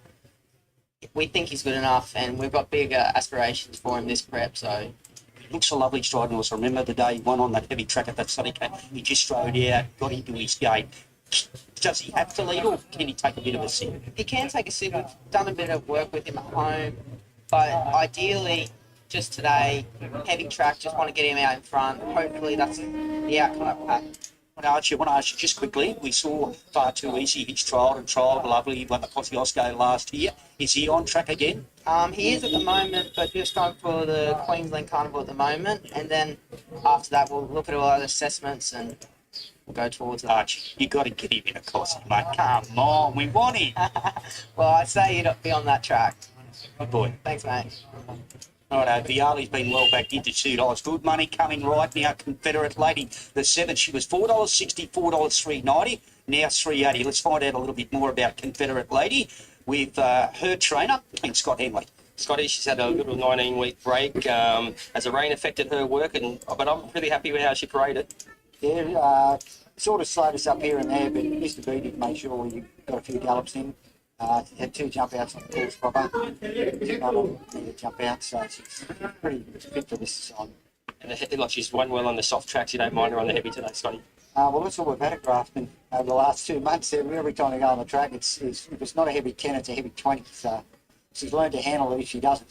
we think he's good enough, and we've got big aspirations for him this prep. So Looks a lovely striding horse. I remember the day he won on that heavy track at that Sunny Cape. He just strode out, got into his gate. Does he have to lead, or can he take a bit of a sit? he can take a sip. We've done a bit of work with him at home, but ideally, just today, heavy track. Just want to get him out in front. Hopefully, that's the outcome of that. Archie, I want to ask you just quickly. We saw Far Too Easy. He's trialled lovely. He won the Kosciuszko last year. Is he on track again? He is at the moment, but just going for the Queensland Carnival at the moment, and then after that, we'll look at all our assessments and we'll go towards that. Archie, you got to get him in a Kosci, mate. Come on, we want him. Well, I'd say you'd be on that track. Good boy. Thanks, mate. Righto, Viali's been well back into $2. Good money coming right now. Confederate Lady, the 7, she was $4.60, $3.90, now $3.80. Let's find out a little bit more about Confederate Lady with her trainer, and Scott Henley. Scotty, she's had a little 19-week break. Has the rain affected her work? But I'm pretty happy with how she paraded. Yeah, sort of slowed us up here and there, but Mr. B did make sure we got a few gallops in. Had 2 jump outs on the course proper. Another needed jump out, so she's pretty fit for this on. And like she's won well on the soft tracks. You don't mind her on the heavy today, Scotty? Well, that's what we've had at Grafton over the last 2 months. Every time we go on the track, if it's not a heavy 10, it's a heavy 20. So she's learned to handle it if she doesn't.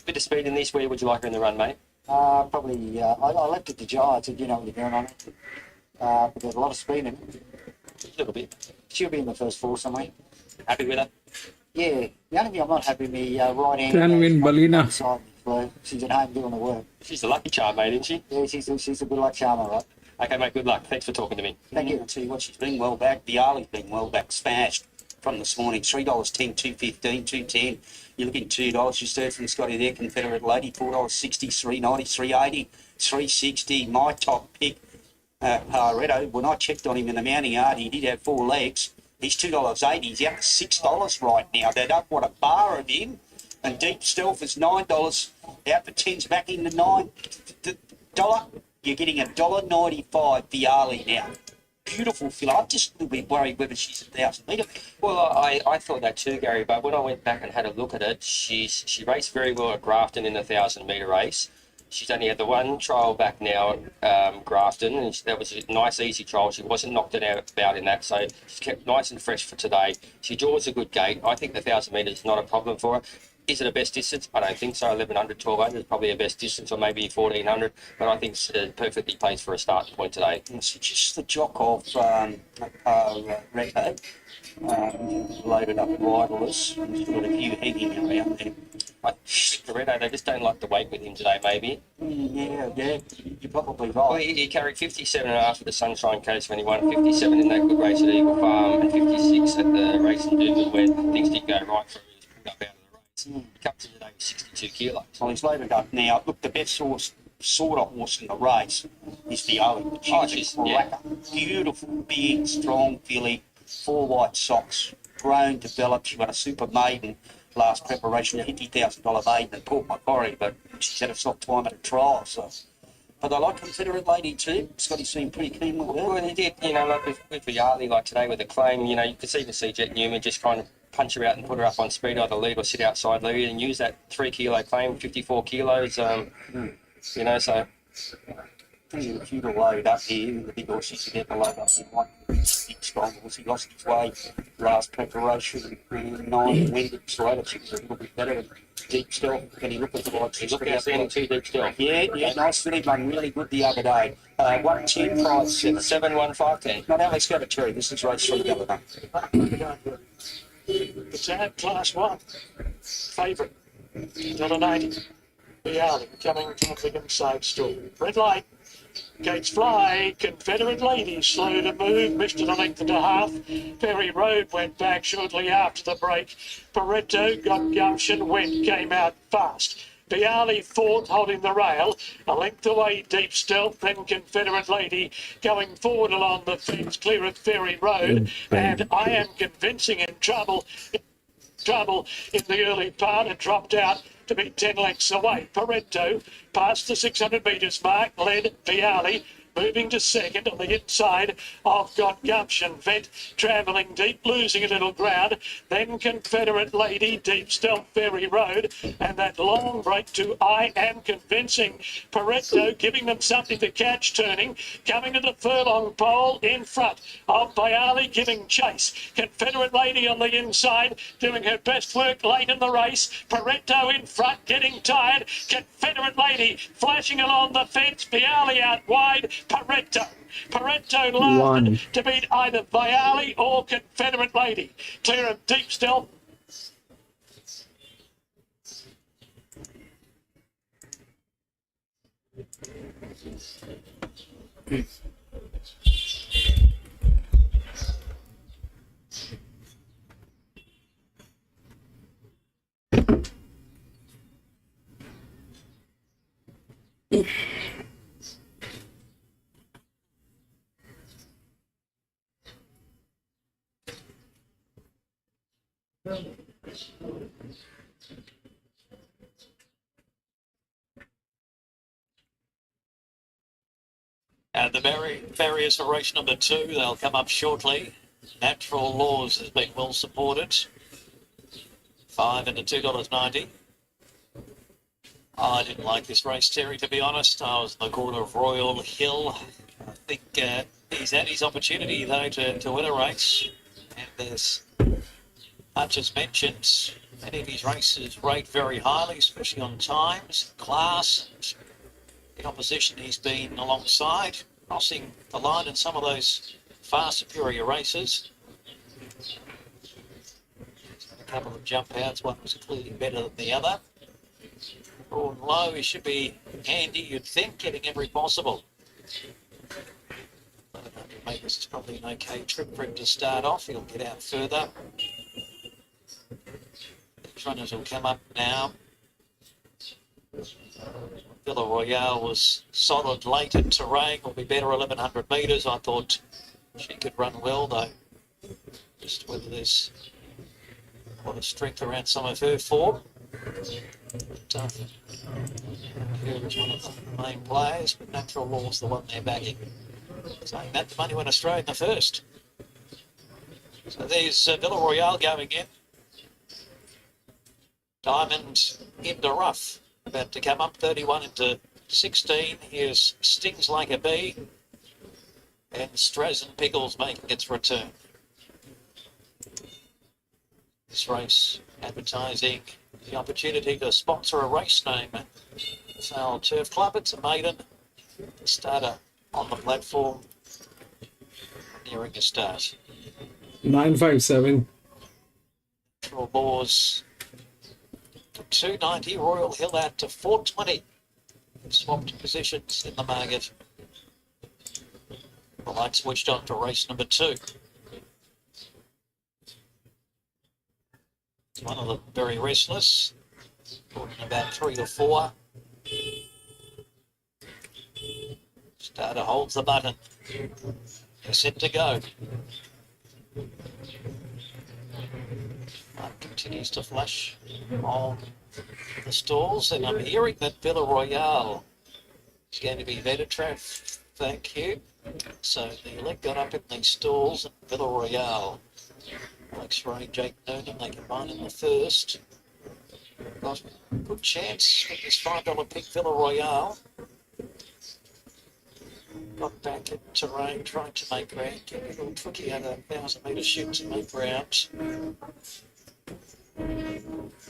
Bit of speed in this. Where would you like her in the run, mate? Probably, I left it to Jai. I said, you know what you're doing on it. But there's a lot of speed in it. A little bit. She'll be in the first 4 somewhere. Happy with her? Yeah, the only thing I'm not happy with me right hand. Can win Balina. She's at home doing the work. She's the lucky charm, mate, isn't she? Yeah, she's a good luck charmer, right? Okay, mate, good luck. Thanks for talking to me. Thank you. I'll tell you what, she's been well back. Viali's been well back, smashed. from this morning. $3.10, $2.15, $2.10. You're looking $2. Your Sturgeon Scotty there, Confederate Lady, $4.60, $3.90, $3.80, $3.60. My top pick, Pareto, when I checked on him in the mounting yard, he did have 4 legs. He's $2.80. He's out to $6 right now. They don't want a bar of him. And Deep Stealth is $9. Out for 10's back into $9. You're getting $1.95 Viali now. Beautiful filler. I'm just a little bit worried whether she's 1,000 metre. Well, I thought that too, Gary, but when I went back and had a look at it, she raced very well at Grafton in the 1,000 metre race. She's only had the one trial back now at Grafton, and that was a nice, easy trial. She wasn't knocked about in that, so she's kept nice and fresh for today. She draws a good gate. I think the 1,000 metres is not a problem for her. Is it a best distance? I don't think so. 1,100, 1,200 is probably a best distance, or maybe 1,400, but I think it's perfectly placed for a starting point today. It's just the jock of Reco. Loaded up riderless. He's got a few hanging around there. I think Loretto, they just don't like the weight with him today, maybe. Yeah, you're probably right. Well, he carried 57.5 for the Sunshine Coast when he won 57 in that good race at Eagle Farm and 56 at the race in Doomben where things didn't go right for him. He was pulled up out of the race. He comes in today with 62 kilos. Well, he's loaded up now. Look, the best sort of horse in the race is the Owen. She's beautiful, big, strong filly, 4 white socks, grown, developed. She won a super maiden last preparation, $50,000 maiden at Port Macquarie, but she's had a soft time at a trial. So, but I like Confederate Lady too. Scotty seemed pretty keen with her. Well, he did, like with Viali, like today with the claim, you could even see Jet Newman just kind of punch her out and put her up on speed, either lead or sit outside lead, and use that 3 kilo claim, 54 kilos, so. Pretty few to load up here. The big horses to get the load up in one big strong horse. He lost his way last preparation and 9 winded, so that she was a little bit better. Deep Stealth, can he look at the lights? He's looking at the Deep Stealth. Yeah, nice filly, one really good the other day. 110 price, 7-1-5-10. Not Alex Gavateri, this is race 3 the other day. It's at Class 1. Favourite. $1.90. Viali coming from a big inside stall. Red light. Gates fly. Confederate Lady slow to move. Missed it a length and a half. Ferry Road went back shortly after the break. Pareto got gumption. Came out fast. Viali fought, holding the rail. A length away, Deep Stealth, then Confederate Lady going forward along the fence, clear of Ferry Road. And I Am Convincing in trouble in the early part and dropped out to be 10 lengths away. Pareto past the 600 metres mark, led Viali. Moving to second on the inside of Got Gumption. Vent travelling deep, losing a little ground. Then Confederate Lady, Deep Stealth, Ferry Road. And that long break to I Am Convincing. Pareto giving them something to catch, turning. Coming to the furlong pole in front of Viali giving chase. Confederate Lady on the inside, doing her best work late in the race. Pareto in front, getting tired. Confederate Lady flashing along the fence. Viali out wide. Pareto loved to beat either Viali or Confederate Lady. Clear of Deep Stealth. And the barriers for race number 2, they'll come up shortly. Natural Laws has been well supported. 5 into $2.90. I didn't like this race, Terry, to be honest. I was in the corner of Royal Hill. I think he's had his opportunity, though, to win a race. And there's, I've just mentioned, many of his races rate very highly, especially on times, class, and the opposition he's been alongside, crossing the line in some of those far superior races. A couple of jump outs, one was clearly better than the other. Broad and low, he should be handy, you'd think, getting every possible. 1100 metres is probably an okay trip for him to start off. He'll get out further. These runners will come up now. Villa Royale was solid late in terrain, will be better 1100 metres. I thought she could run well though. Just whether there's a lot of strength around some of her form. But, here is one of the main players, but Natural Law's the one they're backing. Saying that the money went astray in the first. So there's Villa Royale going in. Diamond into rough, about to come up 31 into 16. Here's Stings Like a Bee, and Strazen Pickles making its return. This race advertising the opportunity to sponsor a race name at Sale Turf Club. It's a maiden starter on the platform, nearing a start. 957. Natural Laws to 290, Royal Hill out to 420. Swapped positions in the market. The light switched on to race number 2. It's one of the very restless, talking about 3 to 4. Starter holds the button. They're set to go. Light continues to flash on the stalls, and I'm hearing that Villa Royale is going to be better track. Thank you. So the elect got up in these stalls, and Villa Royale, Alex Ray, Jake Noonan, they combine in the first. Got a good chance with this $5 pick, Villa Royale. Got back in terrain, trying to make ground. Get a little tricky at a 1,000-metre shoot to make ground.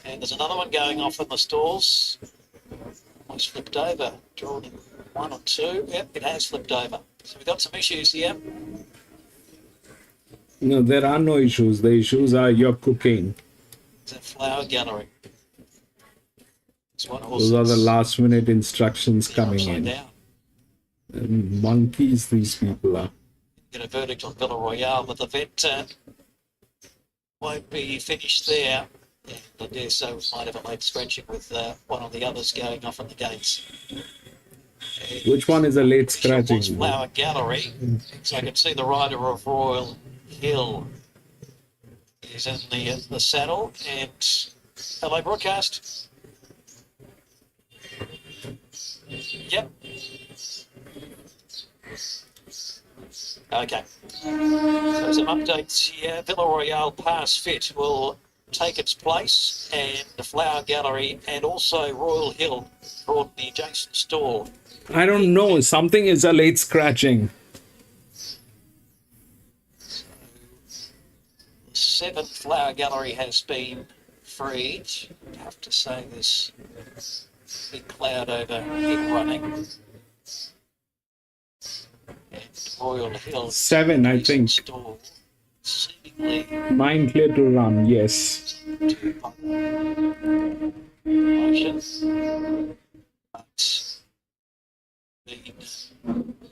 And there's another one going off in the stalls. Almost flipped over. Drawn in 1 or 2. Yep, it has flipped over. So we've got some issues here. No, there are no issues. The issues are your cooking. It's a flower gallery. Those are the last minute instructions coming in. Down. And monkeys these people are. Get a verdict on Villa Royale, but the vet won't be finished there. And I dare say we might have a late scratching with one of the others going off in the gates. Which one is a late scratching? Flower Gallery. So I can see the rider of Royal Hill is in the saddle. And hello, broadcast. Yep. Okay. So some updates here. Villa Royale Pass Fit will take its place, and the Flower Gallery and also Royal Hill brought the adjacent stall. I don't know. Something is a late scratching. The 7th Flower Gallery has been freed. I'd have to say this big cloud over it running. And Royal Hill 7, I think. Stall, seemingly 9 clear to run, yes. Motion. But being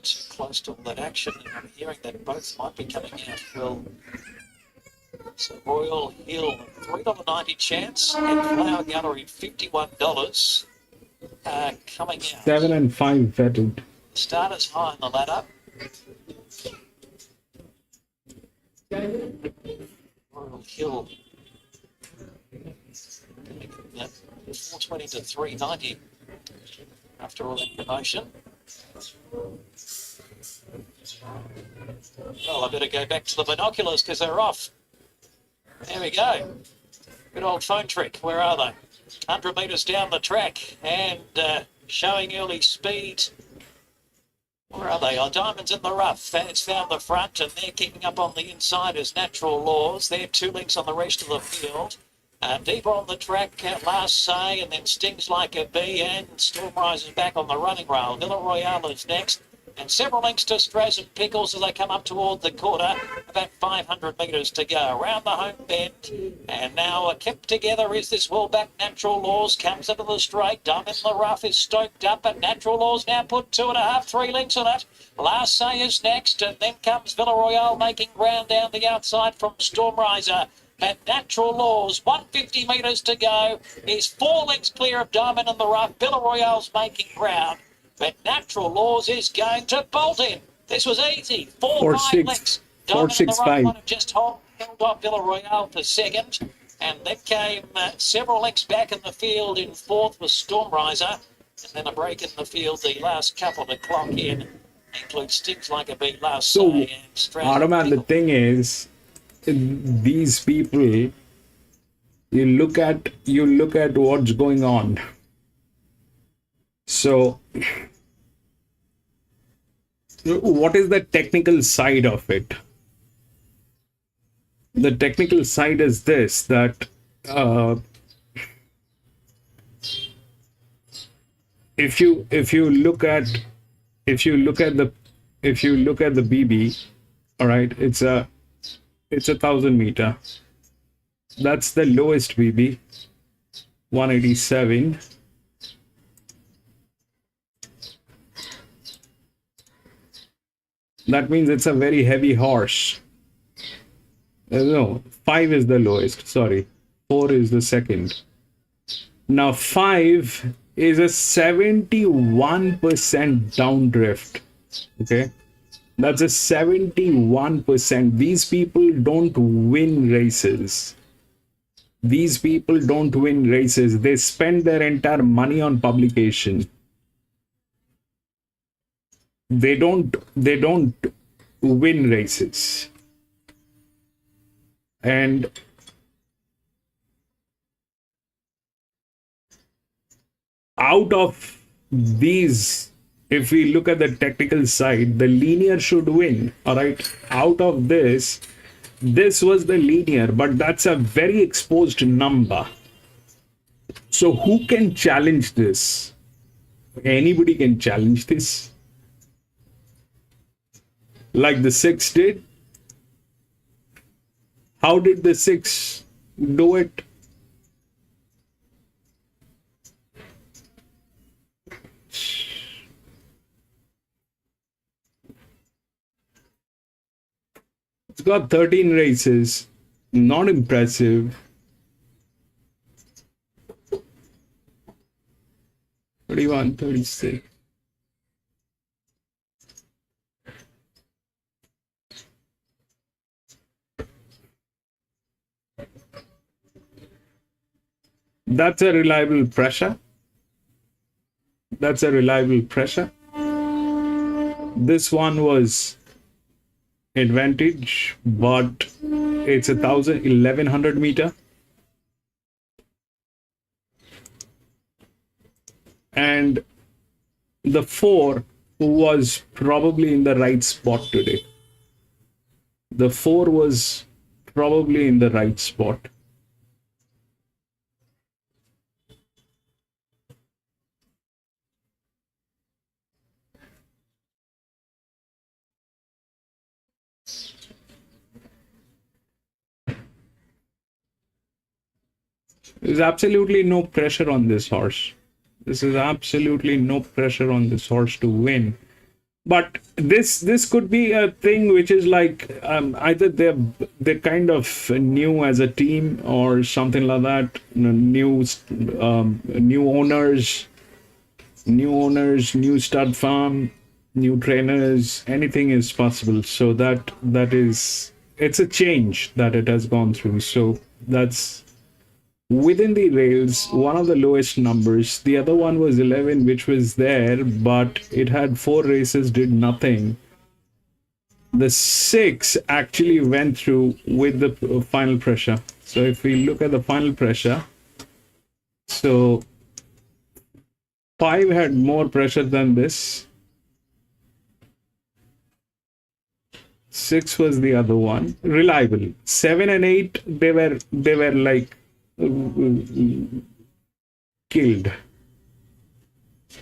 too close to all that action, and I'm hearing that both might be coming out well. So Royal Hill, $3.90 chance, and Flower Gallery, $51 coming out. 7 and 5 vetted. Starters high on the ladder. Royal Hill. 420 to 390 after all that promotion. Well, I better go back to the binoculars because they're off. There we go. Good old phone trick. Where are they? 100 metres down the track and showing early speed. Where are they? Oh, Diamonds in the rough. It's found the front, and they're kicking up on the inside as Natural Laws. They're 2 lengths on the rest of the field. Deep on the track, Last Say, and then Stings Like a Bee, and Storm rises back on the running rail. Villa Royale is next. and several lengths to Straz and Pickles as they come up toward the quarter. About 500 metres to go around the home bend. And now kept together is this well back Natural Laws. Comes into the straight. Diamond in the rough is stoked up, but Natural Laws now put 2.5, 3 lengths on it. Last Say is next, and then comes Villaroyale making ground down the outside from Stormriser. At Natural Laws, 150 metres to go, is 4 lengths clear of Diamond in the rough. Villaroyale's making ground, but Natural Laws is going to bolt in. This was easy, 4-5 lengths. Diamond in the rough one just held off Villaroyale for second, and then came several lengths back in the field. In fourth was Stormriser, and then a break in the field. The last couple to clock in include Stings Like a Beat, Last Say, and Straz. Automan, the thing is, these people, you look at what's going on. So what is the technical side of it? The technical side is this, that if you look at the BB, all right, it's a 1,000 meter. That's the lowest BB, 187. That means it's a very heavy horse. No, 5 is the lowest. Sorry, 4 is the second. Now 5 is a 71% down drift. Okay. That's a 71%. These people don't win races. These people don't win races. They spend their entire money on publication. They don't win races. And out of these, if we look at the technical side, the linear should win. All right. Out of this was the linear, but that's a very exposed number. So who can challenge this? Anybody can challenge this. Like the 6 did. How did the 6 do it? It's got 13 races, not impressive. 31, 36. That's a reliable pressure. That's a reliable pressure. This one was advantage, but it's 1,100 meter. And the 4 was probably in the right spot today. The 4 was probably in the right spot. There's absolutely no pressure on this horse. This is absolutely no pressure on this horse to win. But this could be a thing which is like either they're kind of new as a team or something like that. New owners, new stud farm, new trainers. Anything is possible. So it's a change that it has gone through. So that's within the rails, one of the lowest numbers. The other one was 11, which was there, but it had 4 races, did nothing. The 6 actually went through with the final pressure. So if we look at the final pressure, so 5 had more pressure than this. 6 was the other one. Reliable. 7 and 8, they were like killed.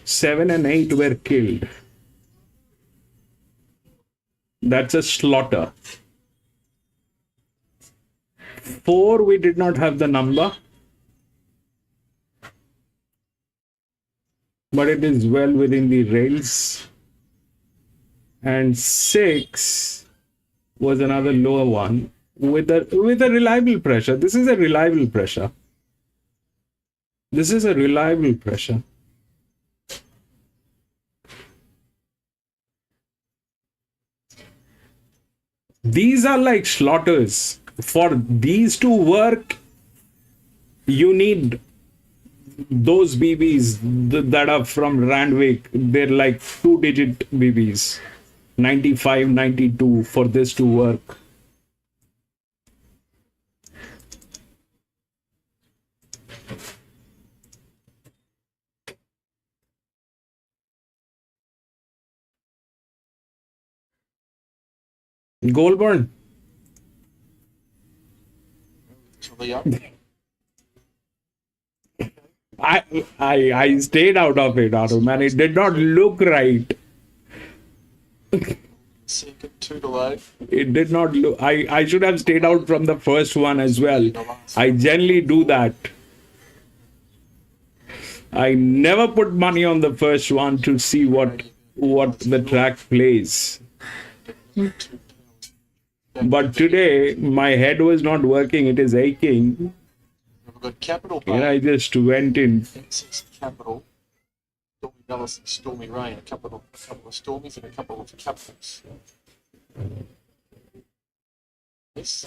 7 and 8 were killed. That's a slaughter. 4, we did not have the number, but it is well within the rails. And 6 was another lower one with a reliable pressure. This is a reliable pressure. This is a reliable pressure. These are like slaughters. For these to work, you need those BBs that are from Randwick. They're like 2-digit BBs, 95, 92 for this to work. Goulburn. I stayed out of it, Adam, and it did not look right. Second, 2 to load. It did not look. I should have stayed out from the first one as well. I generally do that. I never put money on the first one to see what the track plays. But today my head was not working. It is aching. We've got Capital And Bay, I just went in. Texas Capital, Stormy Dallas and Stormy Rain. A couple of Stormies and a couple of Capitals. Yes.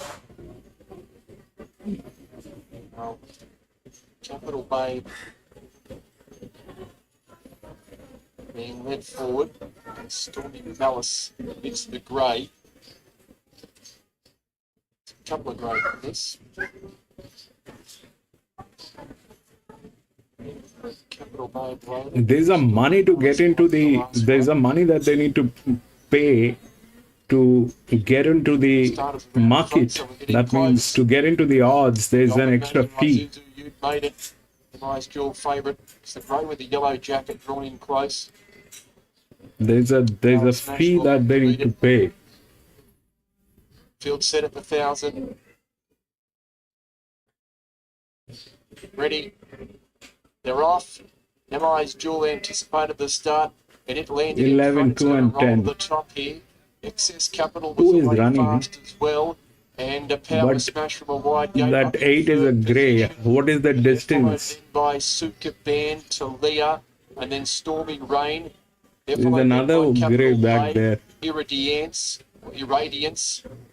Well, Capital Bay being led forward. And Stormy Dallas amidst the grey. A couple of grey in this. Capital Bay blow. There's a money to get into the. There's a money that they need to pay to get into the market. That means to get into the odds, there's an extra fee. You made it. The nice dual favourite. It's the grey with the yellow jacket drawn in close. There's a fee that they need to pay. Field set at the 1,000. Ready. They're off. MI's dual anticipated the start, and it landed 11, in front. 2 and 10. The top here. Excess Capital Who was is away running? fast as well, and a power But smash from a wide gate. That up in 8 is a third grey. position. What is the Followed distance? then by Suka Band to Leah, and then Stormy Rain. They're There's followed then another by Capital grey back Bay, there. Irradiance.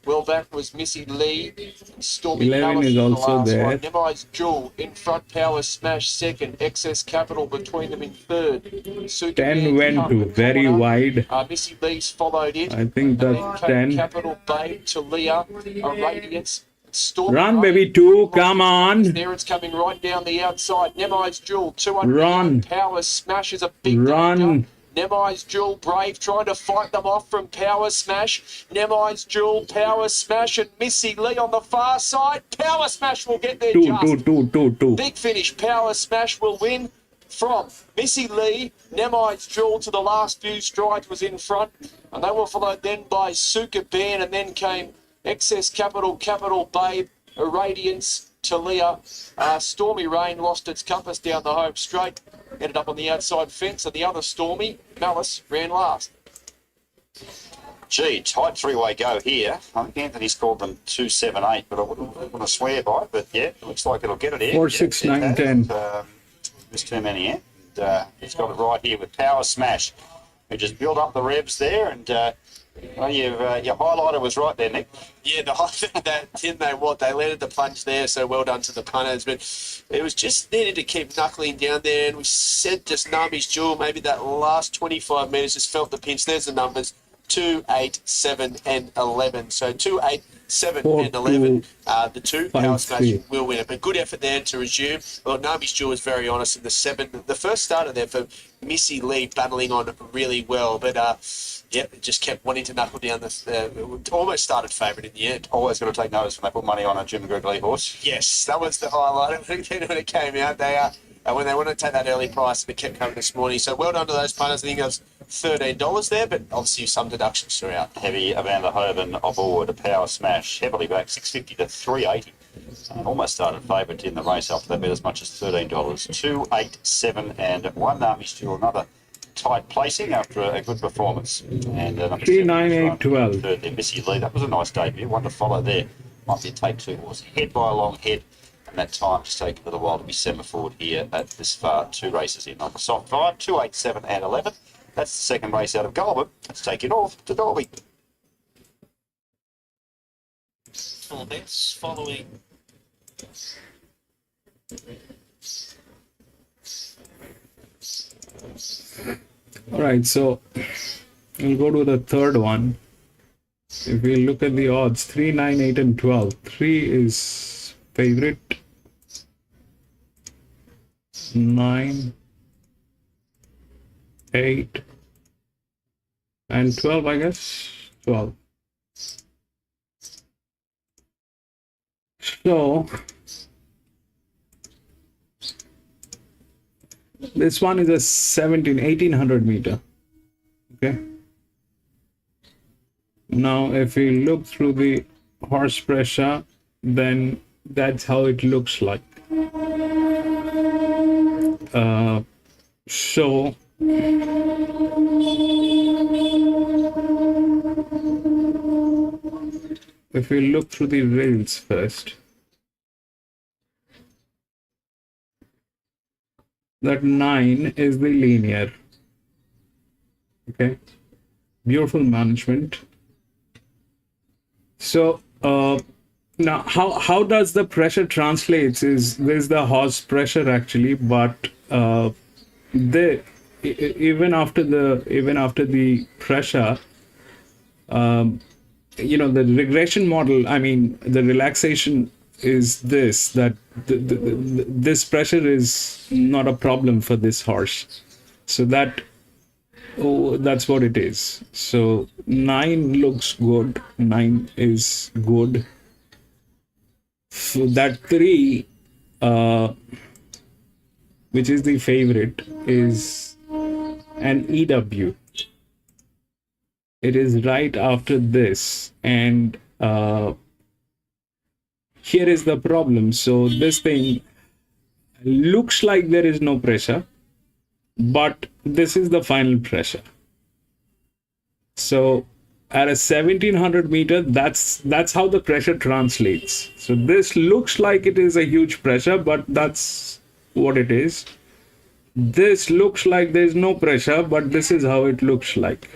Well back was Missy Lee. And Stormy 11 Dallas is the also last there. one. Nemi's Jewel in front, Power Smash second. Excess Capital between them in third. Suka 10 Band went come the very corner. wide. Missy Lee's followed it. I think And then that's came 10. Capital Bay to Leah. Irradiance. Stormy Run, Rain. baby, 2. Come on. There it's coming right down the outside. Nemi's Jewel, 200. Run. Power Smash is a big Run. danger. Nemi's Jewel Brave trying to fight them off from Power Smash. Nemi's Jewel, Power Smash, and Missy Lee on the far side. Power Smash will get there 2. just. Big finish. Power Smash will win from Missy Lee. Nemi's Jewel to the last few strides was in front. And they were followed then by Suka Ban, and then came Excess Capital, Capital Babe, Irradiance, Talia. Stormy Rain lost its compass down the home straight. Ended up on the outside fence, and the other Stormy, Malice, ran last. Gee, tight three-way go here. I think Anthony's called them 2, 7, 8, but I wouldn't want to swear by it. But yeah, it looks like it'll get it here. 4, 6, 9, 10. There's too many here. And, he's got it right here with Power Smash. We just build up the revs there, and well, your highlighter was right there, Nick. Yeah, they landed the plunge there, so well done to the punters. But it was just needed to keep knuckling down there, and we said just Nami's Jewel, maybe that last 25 metres just felt the pinch. There's the numbers, 2, 8, 7 and 11. So 2, 8, 7 4, and 11, 2, the 2, 5, Power Smash 3. will win it. But good effort there to resume. Well, Nami's Jewel was very honest in the 7. The first starter there for Missy Lee battling on really well, but it just kept wanting to knuckle down almost started favourite in the end. Always got to take notice when they put money on a Jim Gregory horse. Yes, that was the highlight. When it came out, when they wanted to take that early price, it kept coming this morning. So well done to those punters. I think it was $13 there, but obviously some deductions throughout. Heavy Amanda Hoven aboard, a power smash, heavily back, 650 to 380. Almost started favourite in the race after that, bet as much as $13. 2, 8, 7, and 1. Still another tight placing after a good performance. And number 3, 7 9, was 8, run 12. third there, Missy Lee. That was a nice debut. One to follow there. Might be a take 2 horse. Head by a long head. And that time just take a little while to be semaphore here at this far. 2 races in on the soft 5, 2, 8, 7, and 11. That's the second race out of Goulburn. Let's take it off to Dolby. For this, following All right, so we'll go to the third one. If we look at the odds, 3, 9, 8, and 12. 3 is favorite. 9, 8, and 12, I guess. 12. So this one is a 1800 meter. Okay. Now, if we look through the horse pressure, then that's how it looks like. So if we look through the rails first, that 9 is the linear. Okay, beautiful management. So now how does the pressure translates is there's the horse pressure actually, but even after the pressure, the regression model, I mean the relaxation is this, that this pressure is not a problem for this horse. So that's what it is. So 9 looks good. 9 is good. So that 3, which is the favorite, is an EW. It is right after this, and here is the problem. So this thing looks like there is no pressure, but this is the final pressure. So at a 1700 meter, that's how the pressure translates. So this looks like it is a huge pressure, but that's what it is. This looks like there is no pressure, but this is how it looks like.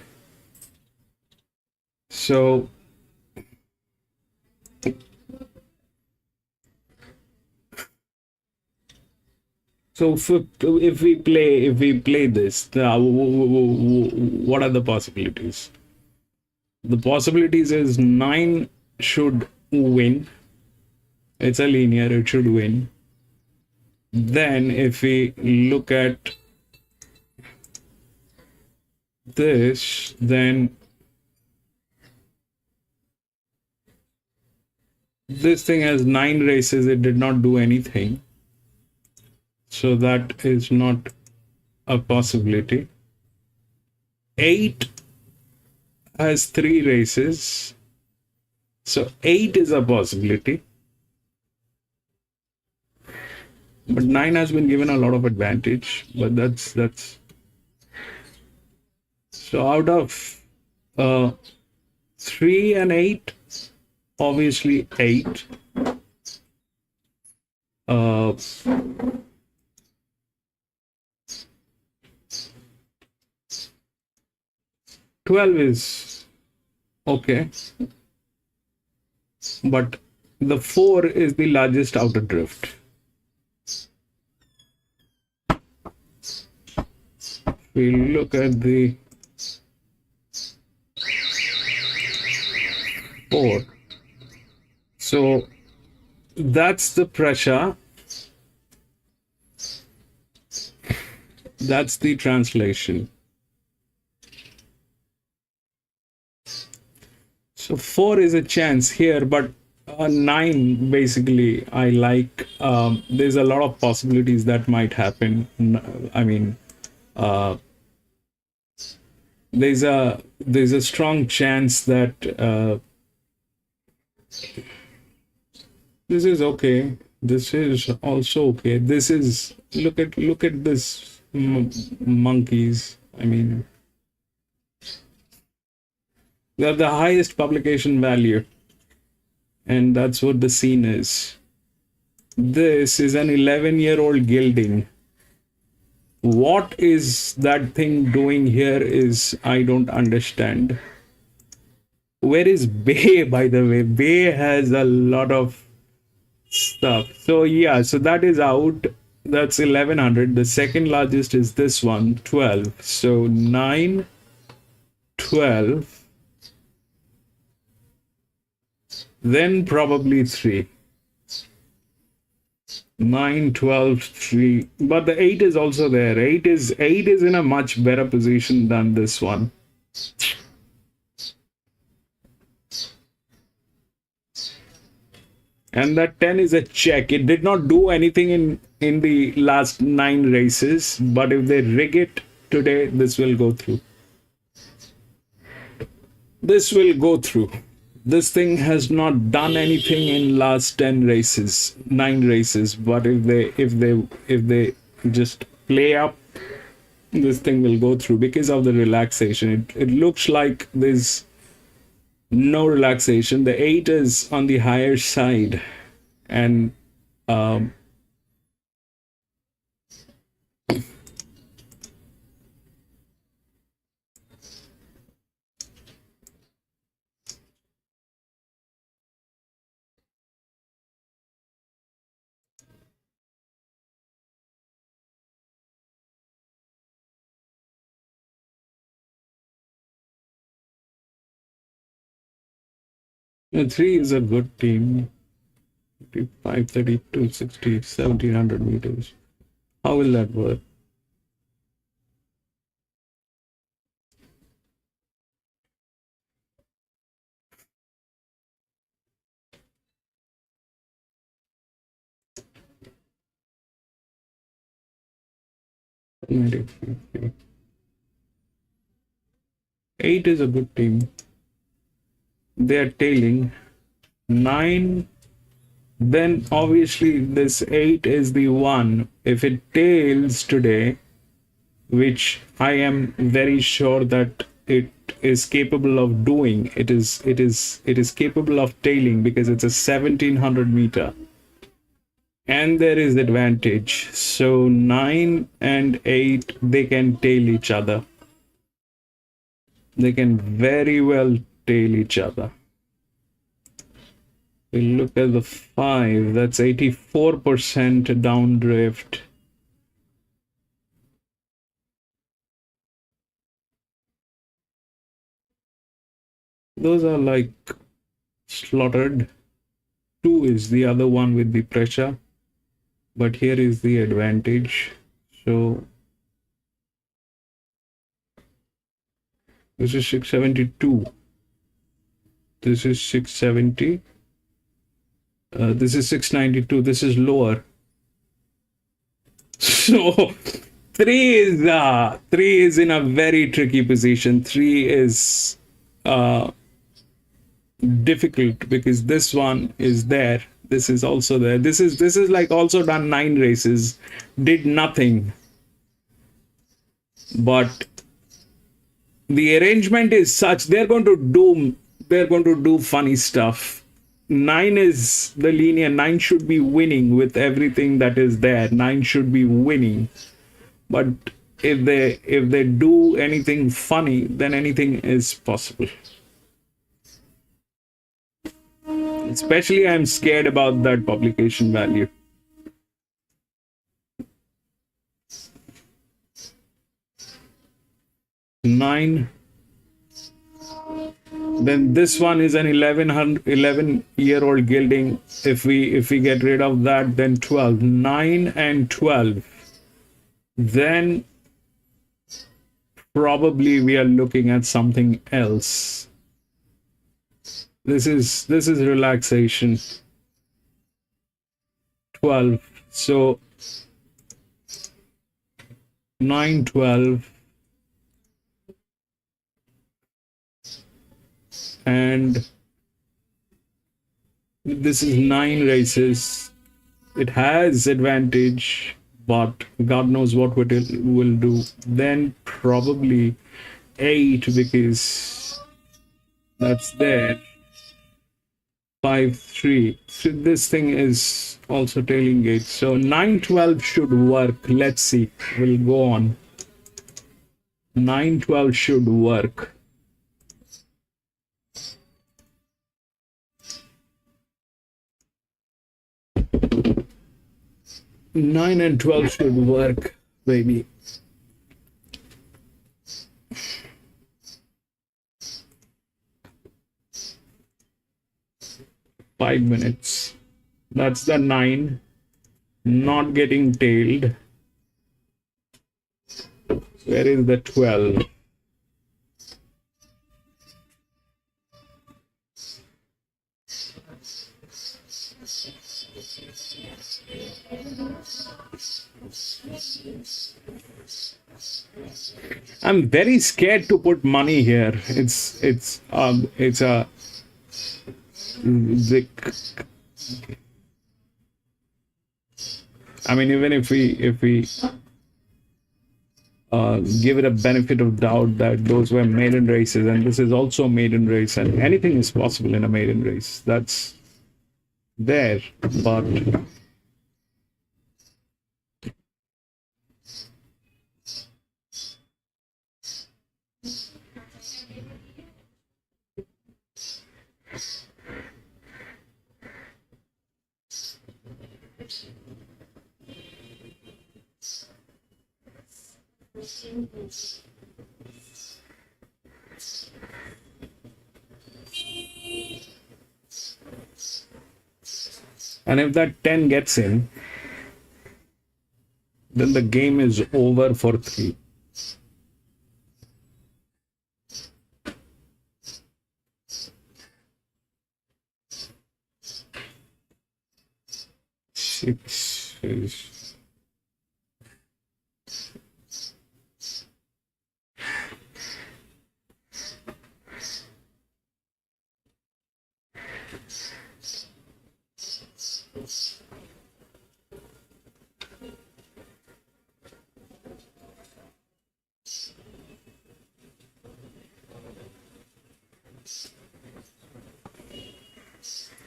So if we play this, what are the possibilities? The possibilities is 9 should win. It's a linear, it should win. Then if we look at this, then this thing has 9 races, it did not do anything. So that is not a possibility. 8 has 3 races. So 8 is a possibility. But 9 has been given a lot of advantage. But that's so out of 3 and 8, obviously 8. 12 is okay, but the 4 is the largest outer drift. We look at the 4. So that's the pressure. That's the translation. So 4 is a chance here, but 9 basically I like. There's a lot of possibilities that might happen. I mean, there's a strong chance that this is okay. This is also okay. This is look at this monkeys. I mean, they're the highest publication value, and that's what the scene is. This is an 11-year-old gelding. What is that thing doing here is I don't understand. Where is Bay, by the way? Bay has a lot of stuff. So yeah, so that is out. That's 1100. The second largest is this one, 12. So 9, 12, then probably 3. 9, 12, 3. But the 8 is also there. 8 is in a much better position than this one. And that 10 is a check. It did not do anything in the last 9 races, but if they rig it today, this will go through. This will go through. This thing has not done anything in last 10 races, 9 races, but if they just play up, this thing will go through because of the relaxation. It looks like there's no relaxation. The 8 is on the higher side, and the 3 is a good team. 532, 60, 1700 meters. How will that work? Eight is a good team. They are tailing. 9, then obviously this 8 is the one. If it tails today, which I am very sure that it is capable of doing, it is capable of tailing because it's a 1700 meter. And there is advantage. So 9 and 8, they can tail each other. They can very well tail each other. We look at the 5, that's 84% downdrift. Those are like slaughtered. 2 is the other one with the pressure. But here is the advantage. So this is 672. This is 670. This is 692. This is lower. So 3 is in a very tricky position. 3 is difficult because this one is there. This is also there. This is like also done 9 races, did nothing. But the arrangement is such they're going to do funny stuff. 9 is the linear. 9 should be winning with everything that is there. 9 should be winning. But if they do anything funny, then anything is possible. Especially I'm scared about that publication value. Nine. Then this one is an 11-year-old gelding. If we get rid of that, then 12. 9 and 12. Then probably we are looking at something else. This is relaxation. 12. So 9, 12. and this is 9 races. It has advantage, but God knows what it will do. Then probably 8 because that's there. 5-3. So this thing is also tailing gate. So 9-12 should work. Let's see. We'll go on. 9-12 should work. 9 and 12 should work, baby. Five minutes. That's the 9. Not getting tailed. Where is the 12? I'm very scared to put money here. It's a the, I mean, even if we give it a benefit of doubt that those were maiden races and this is also a maiden race and anything is possible in a maiden race, that's there, but and if that 10 gets in, then the game is over for 3. Six is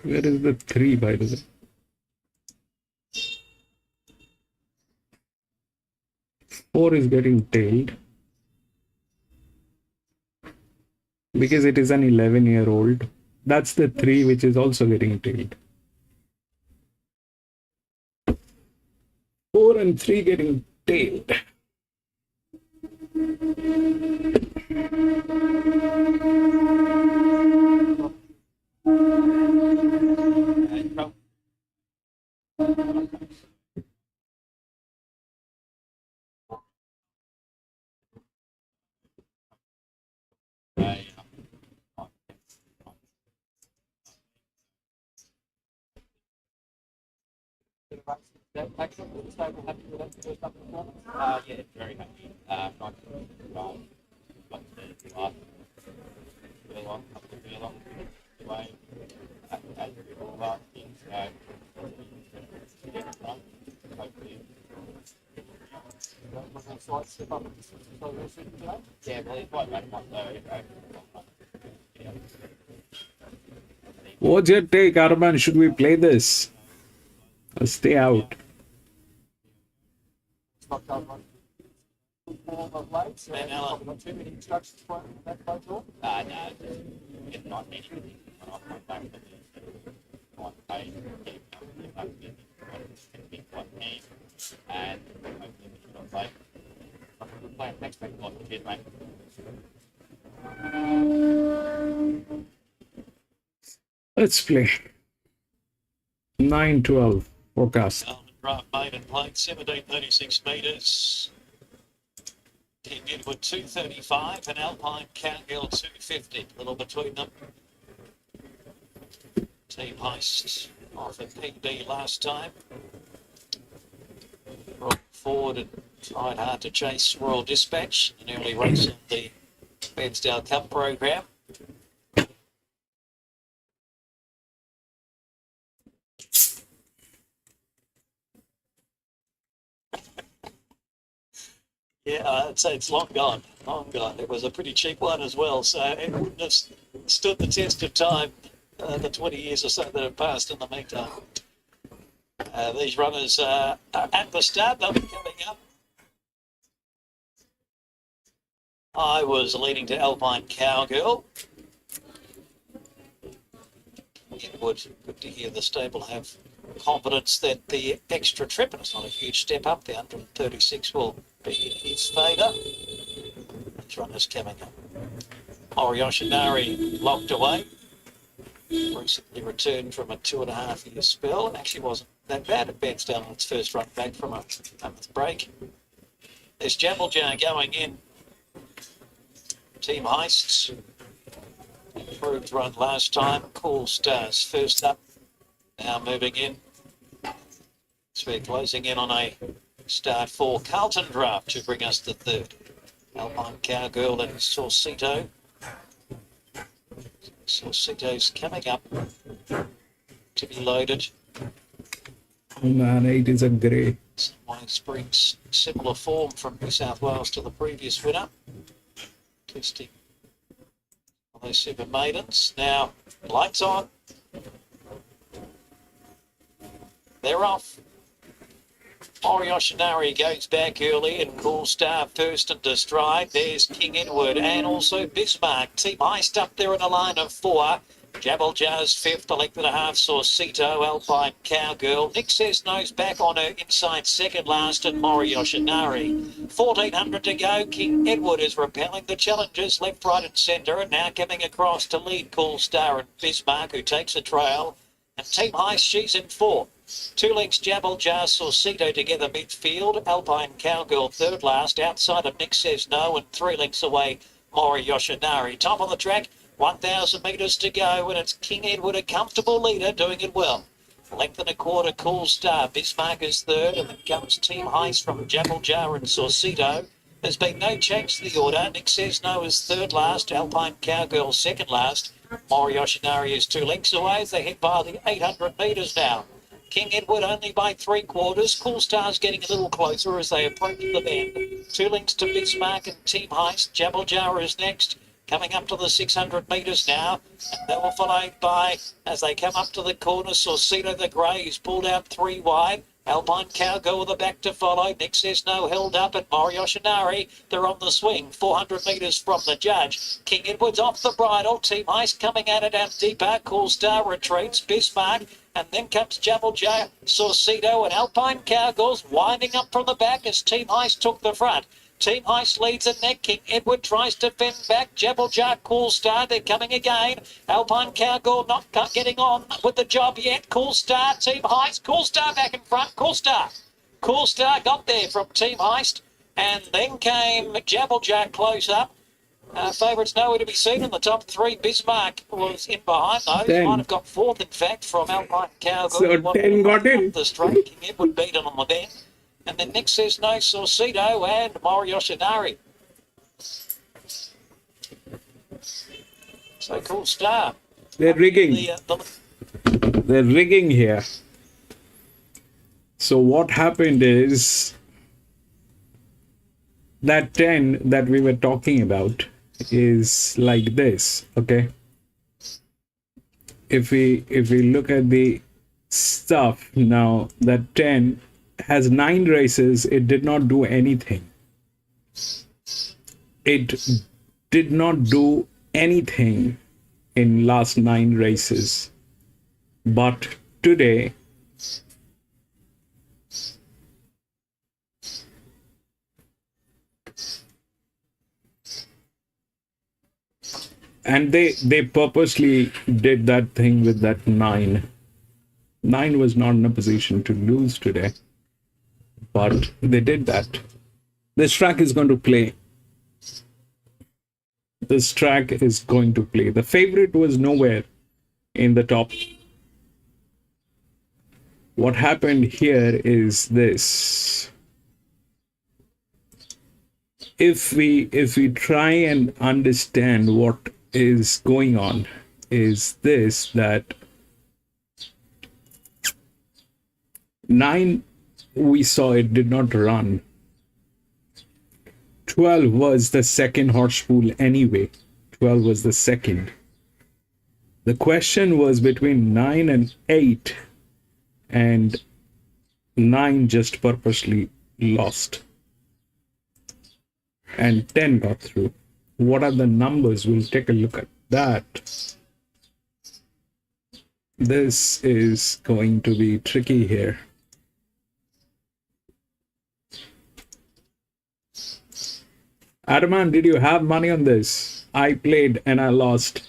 where is the 3, by the way? Four is getting tailed because it is an 11-year-old. That's the 3 which is also getting tailed. 4 and 3 getting tailed. Yeah, very happy. Not What's your take, Arman? Should we play this? Or stay out? Ben Allen. No, getting not anything. I'll come back to the one pay, one game, and hopefully we should play. We'll play next week. Cheers, mate. Let's play. 9-12 forecast. Almond Drive maiden plate, 1736 metres. Team Edward 235 and Alpine Cowgirl 250. A little between them. Team Heist off at PB last time. Brought forward and tried hard to chase Royal Dispatch, an early race in the Bedsdale Cup program. Yeah, I'd say it's long gone, long gone. It was a pretty cheap one as well, so it wouldn't have stood the test of time, the 20 years or so that have passed in the meantime. These runners are at the start, they'll be coming up. I was leading to Alpine Cowgirl. It would good to hear the stable have confidence that the extra trip, and it's not a huge step up, the 136 will be in his favour. These runners coming up. Oriyoshinari locked away. Recently returned from a 2.5 year spell. It actually wasn't that bad. It bends down on its first run back from a month break. There's Jabaljar going in. Team Heists. Improved run last time. Cool Stars first up. Now moving in. So we're closing in on a start for Carlton Draft to bring us the third. Alpine Cowgirl and Saucito. Saucito's coming up to be loaded. Oh man, 8 is a grey. Wayne brings similar form from New South Wales to the previous winner. Testing on those Super Maidens. Now, lights on. They're off. Oriyoshinari goes back early and Cool Star first into stride. There's King Edward and also Bismarck. Team Heist up there in a line of 4. Jabaljar's fifth, elected a half, Saucito, Alpine Cowgirl. Nick Says No's back on her inside second last and Oriyoshinari. 1400 to go. King Edward is repelling the challengers left, right and centre and now coming across to lead Cool Star and Bismarck, who takes a trail. And Team Heist, she's in 4. 2 lengths Jabaljar, Saucito together midfield. Alpine Cowgirl third last, outside of Nick Says No, and 3 lengths away Oriyoshinari. Top on the track, 1,000 metres to go, and it's King Edward, a comfortable leader, doing it well. Length and a quarter, Cool Star. Bismarck is third, and then comes Team Heist from Jabaljar and Saucito. There's been no change to the order. Nick Says No is third last, Alpine Cowgirl second last. Oriyoshinari is 2 lengths away. They head by the 800 metres now. King Edward only by 3/4. Cool Star's getting a little closer as they approach the bend. 2 lengths to Bismarck and Team Heist. Jabaljar is next, coming up to the 600 metres now. And they will followed by, as they come up to the corner, Saucito the Grey is pulled out 3 wide. Alpine Cowgirl with the back to follow. Nick Says No held up at Oriyoshinari. They're on the swing, 400 metres from the judge. King Edward's off the bridle. Team Heist coming at it out deeper. Cool Star retreats. Bismarck. And then comes Jabaljar, Saucito and Alpine Cowgirls winding up from the back as Team Heist took the front. Team Heist leads a neck. King Edward tries to fend back. Jabaljar, Cool Star, they're coming again. Alpine Cowgirl not getting on with the job yet. Cool Star, Team Heist. Cool Star back in front. Cool Star. Cool Star got there from Team Heist. And then came Jabaljar close up. Favourites nowhere to be seen in the top 3. Bismarck was in behind those. 10. Might have got 4th, in fact, from Alpine Cowgirl. So 10 got in. The straight. King Edward beat on the bend. And then Nick Says No, Saucito and Oriyoshinari. So Cool Star. They're rigging. They're rigging here. So what happened is that 10 that we were talking about is like this, okay? If we look at the stuff now, that 10 has 9 races. It did not do anything. It did not do anything in last 9 races. But today, and they purposely did that thing with that 9. 9 was not in a position to lose today, but they did that. This track is going to play. This track is going to play. The favorite was nowhere in the top. What happened here is this. If we try and understand what is going on, is this, that 9, we saw it did not run. 12 was the second horse pool anyway. 12 was the second. The question was between 9 and 8, and 9 just purposely lost. And 10 got through. What are the numbers? We'll take a look at that. This is going to be tricky here. Adaman, did you have money on this? I played and I lost.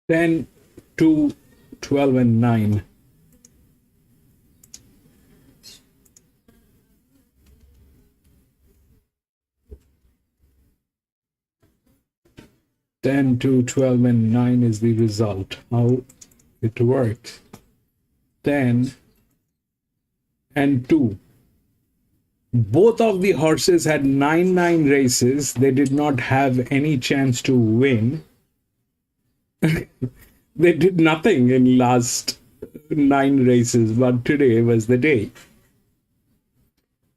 Ten, 2, 12, and 9. Ten, 2, 12, and 9 is the result. How it works. 10 and 2. Both of the horses had 9 races. They did not have any chance to win. They did nothing in last 9 races, but today was the day.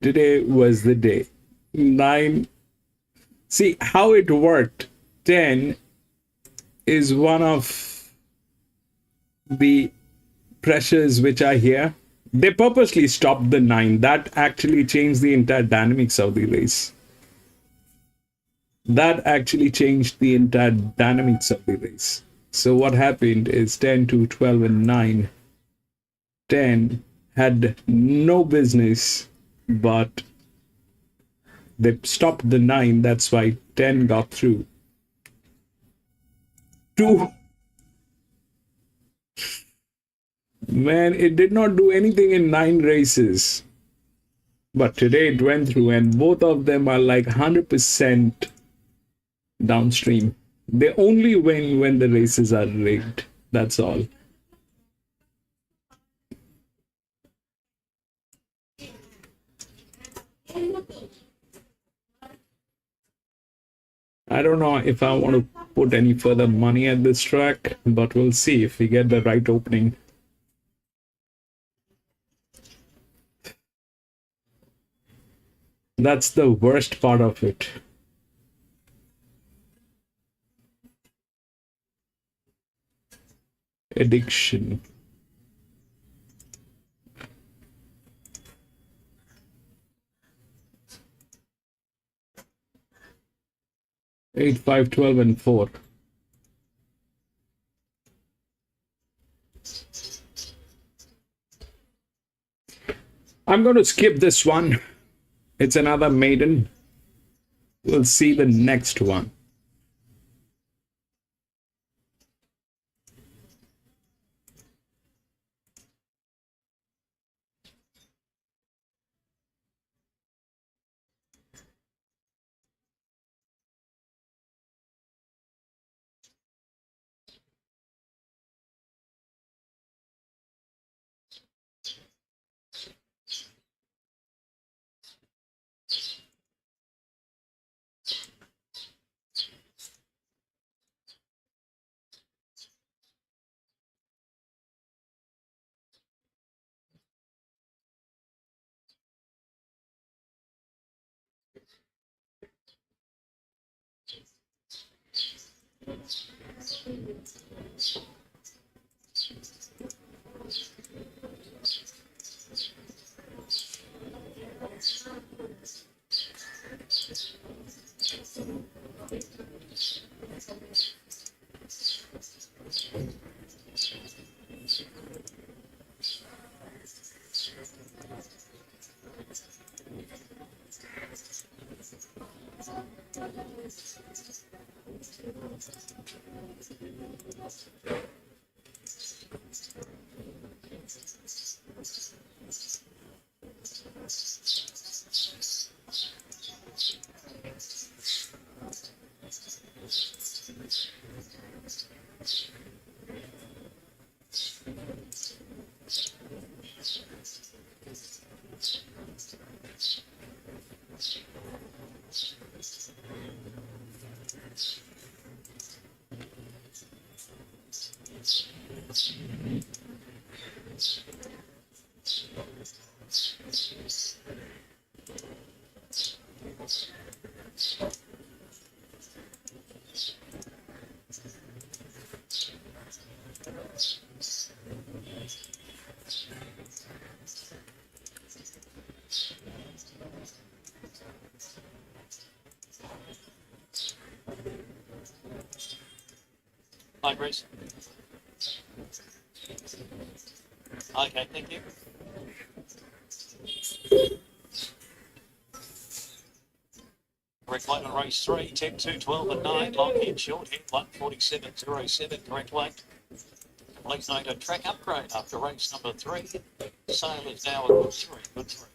Today was the day. 9. See how it worked. 10 is one of the pressures which are here. They purposely stopped the 9. That actually changed the entire dynamics of the race. That actually changed the entire dynamics of the race. So what happened is 10, 2, 12, and 9. 10 had no business, but they stopped the 9. That's why 10 got through. 2. Man, it did not do anything in 9 races. But today it went through, and both of them are like 100% downstream. They only win when the races are rigged. That's all. I don't know if I want to put any further money at this track, but we'll see if we get the right opening. That's the worst part of it. Addiction. Eight, 5, 12, and 4. I'm going to skip this one. It's another maiden. We'll see the next one. Hi, Bruce. Okay, thank you. Correct weight on race 3, 10, 2, 12 and 9. Long head, short head, 147.07. Correct weight. Complete night a track upgrade after race number 3. Sale is now a good 3. Good 3.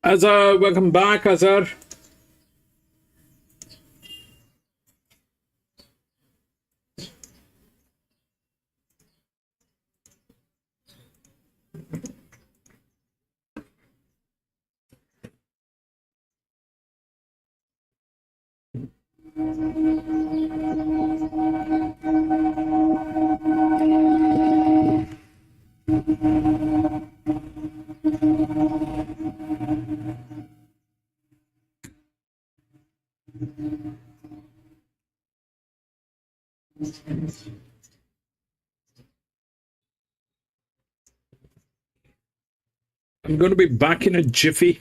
Azhar, welcome back, Azhar. I'm going to be back in a jiffy.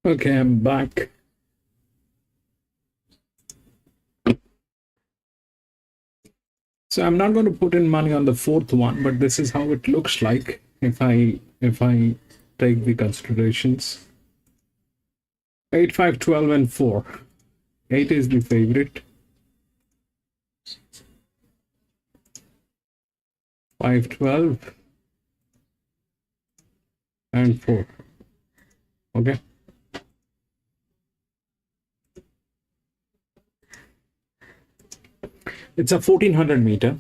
Okay, I'm back. So I'm not going to put in money on the fourth one, but this is how it looks like if I take the considerations. 8, 5, 12, and 4. 8 is the favorite. 5, 12, and 4. Okay. It's a 1400 meter.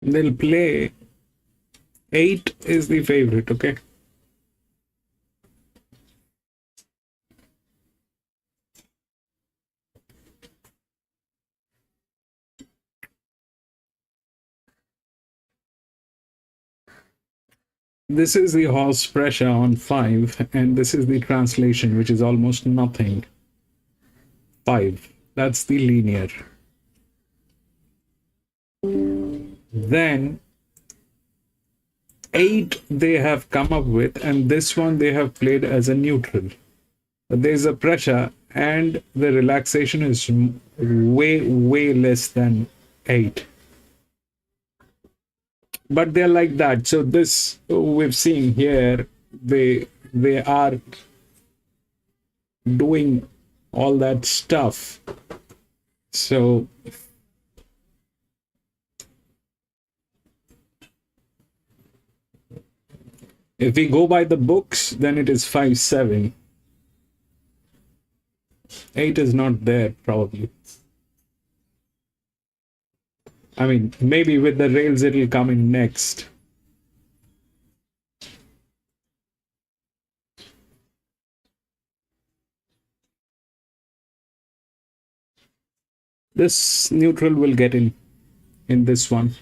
They'll play 8 is the favorite, okay? This is the horse pressure on 5, and this is the translation, which is almost nothing. 5. That's the linear. Then 8 they have come up with, and this one they have played as a neutral. But there's a pressure, and the relaxation is way less than 8. But they're like that. So this we've seen here, they are doing all that stuff. So if we go by the books, then it is 5-7. 8 is not there, probably. I mean, maybe with the rails it'll come in next. This neutral will get in this one.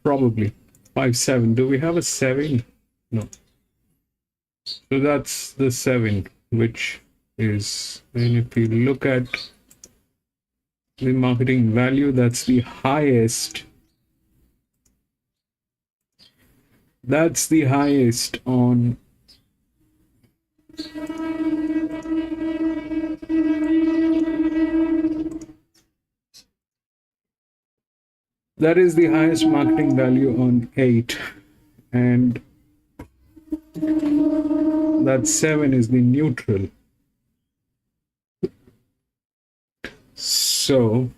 Probably. 5-7. Do we have a 7? No. So that's the 7, which is, and if we look at the marketing value, that's the highest. That's the highest on that is the highest marketing value on 8, and that 7 is the neutral. So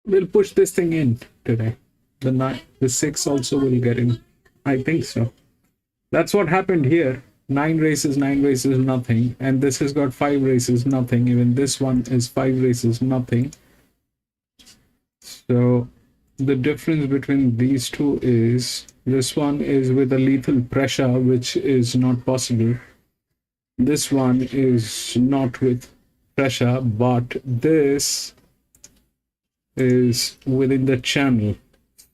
we'll push this thing in today. The 6 also will get in. I think so. That's what happened here. 9 races, nothing. And this has got 5 races, nothing. Even this one is 5 races, nothing. So the difference between these two is this one is with a lethal pressure, which is not possible. This one is not with pressure, but this is within the channel.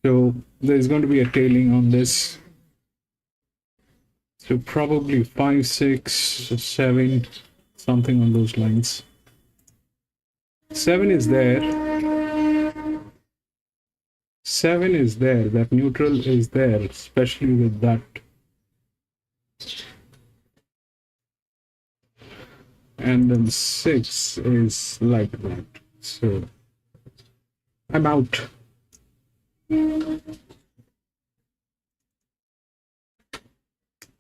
So there's going to be a tailing on this. So probably 5, 6, 7, something on those lines. 7 is there. 7 is there. That neutral is there, especially with that. And then 6 is like that. So I'm out. The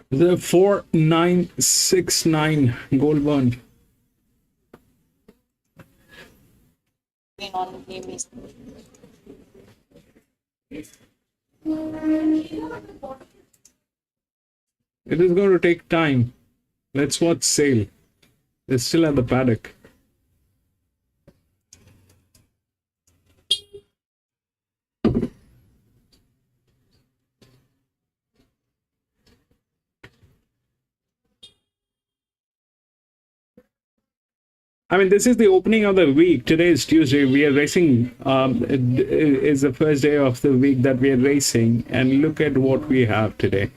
4969 Goldburn. Been on newbies. It is going to take time. Let's watch Sale. They're still at the paddock. I mean, this is the opening of the week. Today is Tuesday. We are racing. It is the first day of the week that we are racing, and look at what we have today.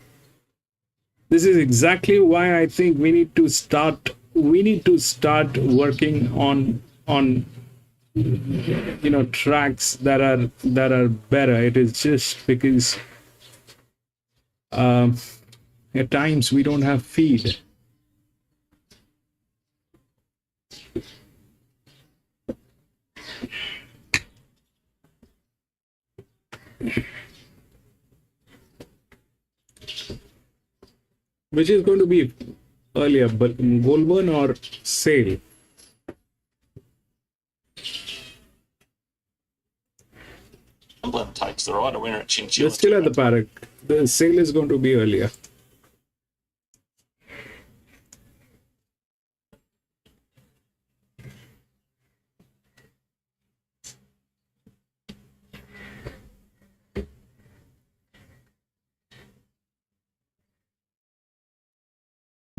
This is exactly why I think we need to start. We need to start working on tracks that are better. It is just because at times we don't have feed. Which is going to be earlier, but Goulburn or Sale? England takes the right, a winner at Chinchilla. They're still at the paddock. The Sale is going to be earlier.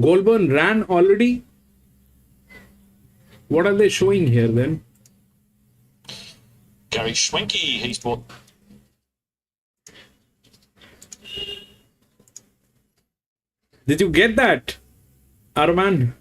Goulburn ran already? What are they showing here then? Gary Schwenke, he's bought. Did you get that, Arman?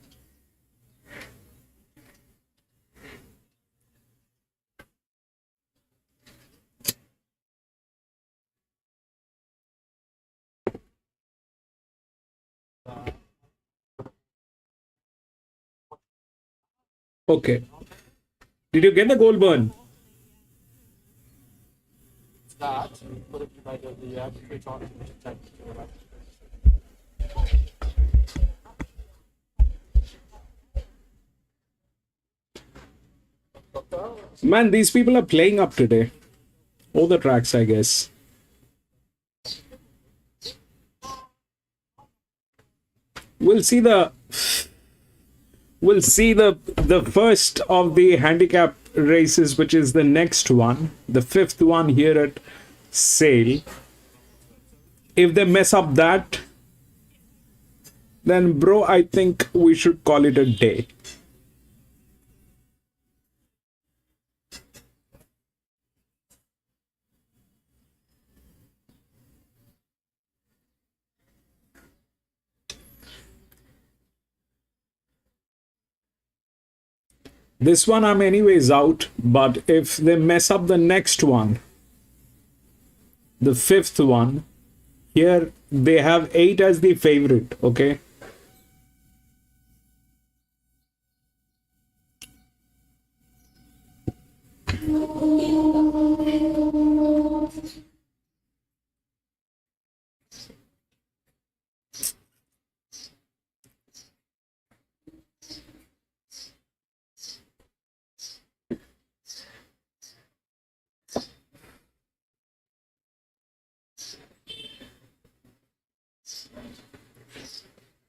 Okay. Did you get the Goulburn? Man, these people are playing up today. All the tracks, I guess. We'll see the first of the handicap races, which is the next one, the fifth one here at Sale. If they mess up that, then bro, I think we should call it a day. This one I'm anyways out, but if they mess up the next one, the fifth one, here they have 8 as the favorite, okay?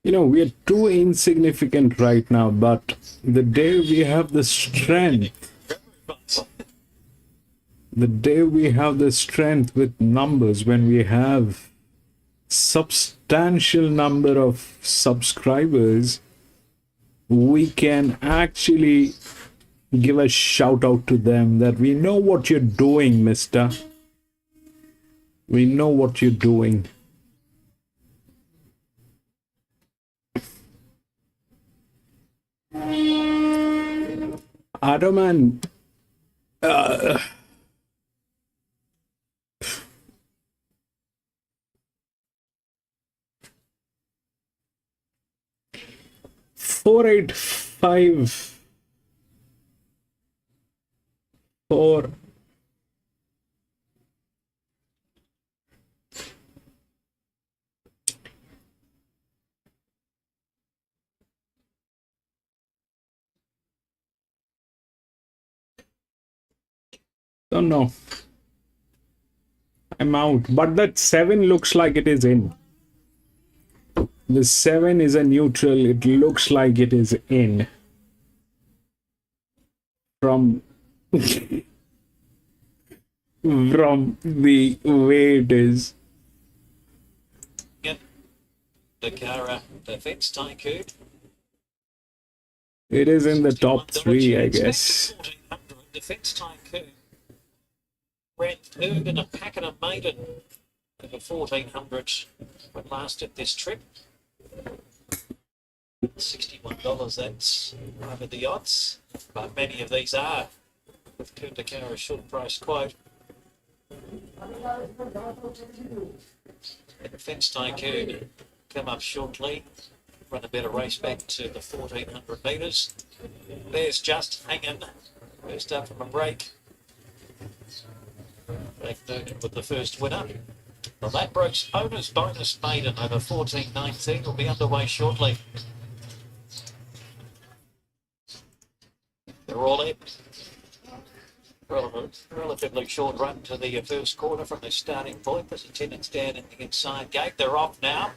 You know, we are too insignificant right now, but the day we have the strength, with numbers, when we have substantial number of subscribers, we can actually give a shout out to them that we know what you're doing, mister. We know what you're doing. Ottoman, 485 4 don't know. I'm out. But that 7 looks like it is in. The 7 is a neutral. It looks like it is in. From from the way it is. Yep. The Cara Defence Tycoon. It is in the top $61 3, I chance. guess. 1400 Defence Tycoon. Ran third in a packet of maiden over 1400 when last at this trip. $61, that's over the odds, but many of these are with Kundakara's short price quote. The Defence Tycoon come up shortly, run a better race back to the 1400 metres. There's Just Hanging, first up from a break. Back Noonan with the first winner. The Ladbrokes Owners Bonus Maiden over 14.19 will be underway shortly. They're all in. Relatively short run to the first quarter from the starting point. There's attendance down in the inside gate. They're off now.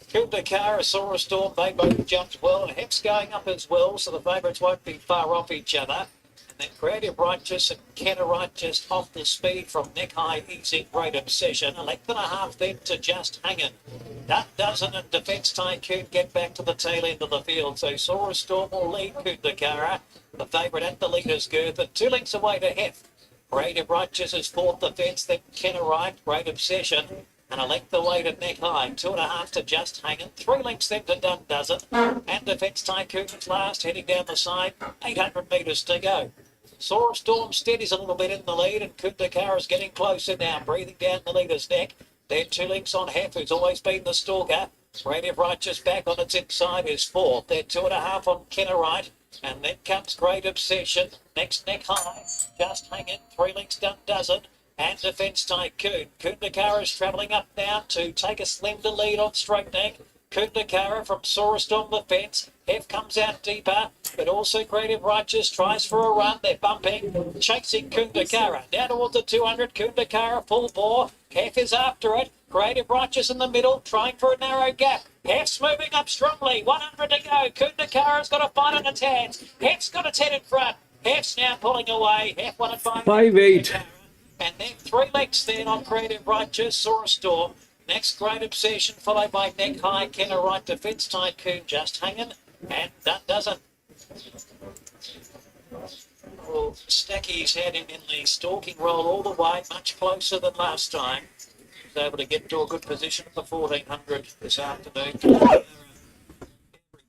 Kundakara saw a storm. They both jumped well. And Heps going up as well, so the favourites won't be far off each other. And then Creative Righteous and Kennerite just off the speed from Neck High, Easy, Great Obsession. A length and a half then to Just Hanging. That doesn't, and Defence Tycoon get back to the tail end of the field. So Saw a Storm will lead Kundakara. The favourite at the leader's girth, and 2 lengths away to Hef. Creative Righteous is fourth, the fence, then Kennerite, Great Obsession, and a length away to Neck High. 2.5 to Just Hanging, 3 lengths then to Done Dozen, and Defence Tycoon is last, heading down the side, 800 metres to go. Saw a Storm steadies a little bit in the lead, and Kundakara's getting closer now, breathing down the leader's neck. Then 2 lengths on Hef, who's always been the stalker. Creative Righteous back on its inside is fourth. They're 2.5 on Kennerite. And then comes Great Obsession. Next, Neck High. Just Hanging. 3 lengths Done Dozen. And Defence Tycoon. Kundakara's travelling up now to take a slender lead on Straight Neck. Kundakara from Saw a Storm the fence. F comes out deeper, but also Creative Righteous tries for a run. They're bumping, chasing Kundakara. Down towards the 200, Kundakara full bore. F is after it. Creative Righteous in the middle, trying for a narrow gap. Hef's moving up strongly. 100 to go. Kundakara's got a fight on its hands. Hef's got its head in front. Hef's now pulling away. Hef won it by 5-8. and then 3 lengths then on Creative Righteous. Saw a Storm. Next, Great Obsession, followed by Neck High, Kennerite, Defence Tycoon, Just Hanging, and That Doesn't. Well, Stacky's had him in the stalking role all the way, much closer than last time. He was able to get to a good position at the 1400 this afternoon. Every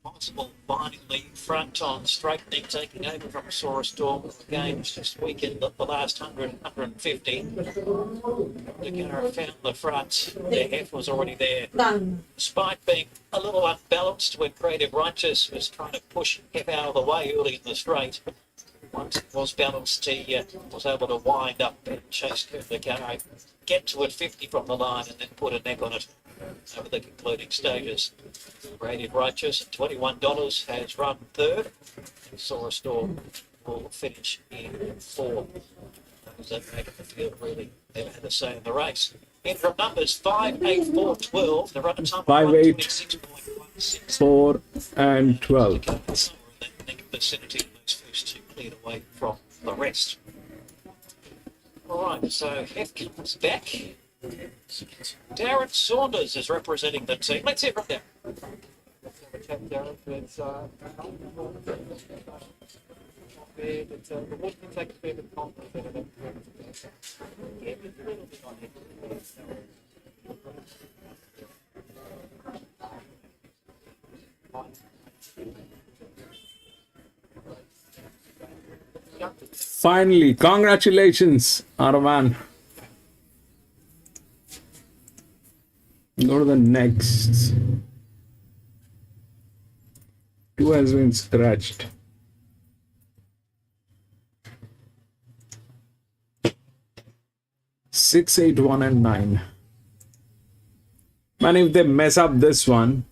possible finding the front on Straight Neck, taking over from Saw a Storm games this weekend at the last 100, 150. The Gara found the front. Their Hef was already there. Despite being a little unbalanced when Creative Righteous was trying to push Hef out of the way early in the straight. Once it was balanced, he was able to wind up and chase the Gara, get to it 50 from the line and then put a neck on it over the concluding stages. Creative Righteous at $21 has run third. Saw a Storm will finish in fourth. Those that make it the field really never had a say in the race. In from numbers 5, 8, 4, 12. The run at time 5, 8, 126.16. 4, and 12. Vicinity of those first two cleared away from the rest. All right, so Hef comes back. Darren Saunders is representing the team. Let's hear from Darren. Finally, congratulations, Arman. Go to the next. 2 has been scratched. Six, 8, 1, and 9. Man, if they mess up this one,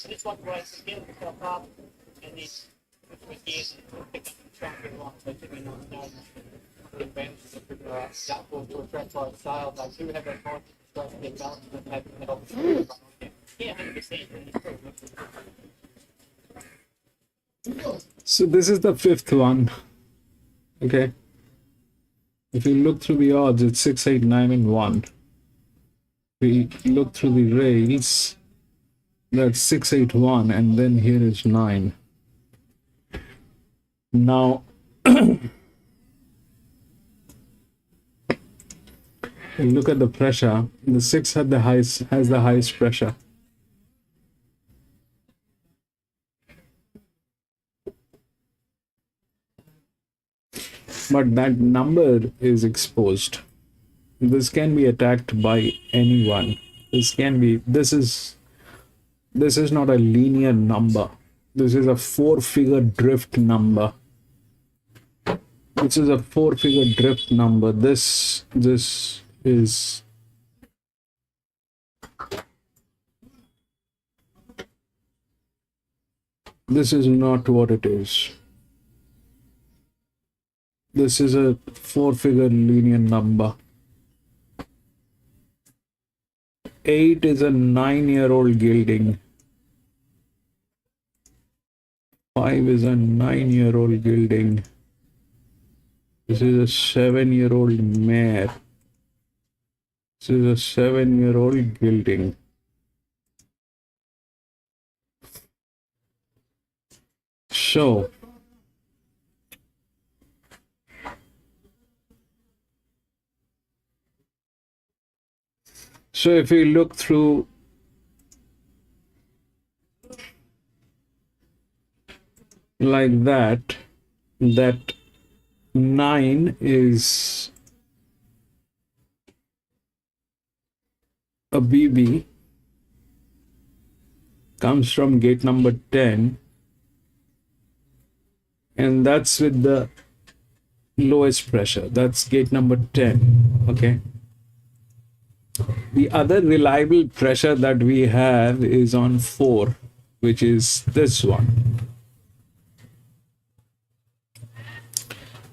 This one race again, himself up, and this with years pick up the track and lots of different events that will to attract by sale. They do have that point to get balance and have that opportunity to run on there. Yeah, 100%. So this is the fifth one. Okay. If you look through the odds, it's 6, 8, 9, and 1. We look through the rails, that's 6, 8, 1, and then here is 9. Now, you look at the pressure. The 6 has the highest pressure. But that number is exposed. This can be attacked by anyone. This is not a linear number. This is a 4-figure drift number. This is a 4-figure drift number. This is not what it is. This is a 4-figure linear number. 8 is a 9-year-old gelding. 5 is a 9-year-old gelding. This is a 7-year-old mare. This is a 7-year-old gelding. So, if we look through like that 9 is a BB, comes from gate number 10, and that's with the lowest pressure. That's gate number 10. Okay. The other reliable pressure that we have is on 4, which is this one.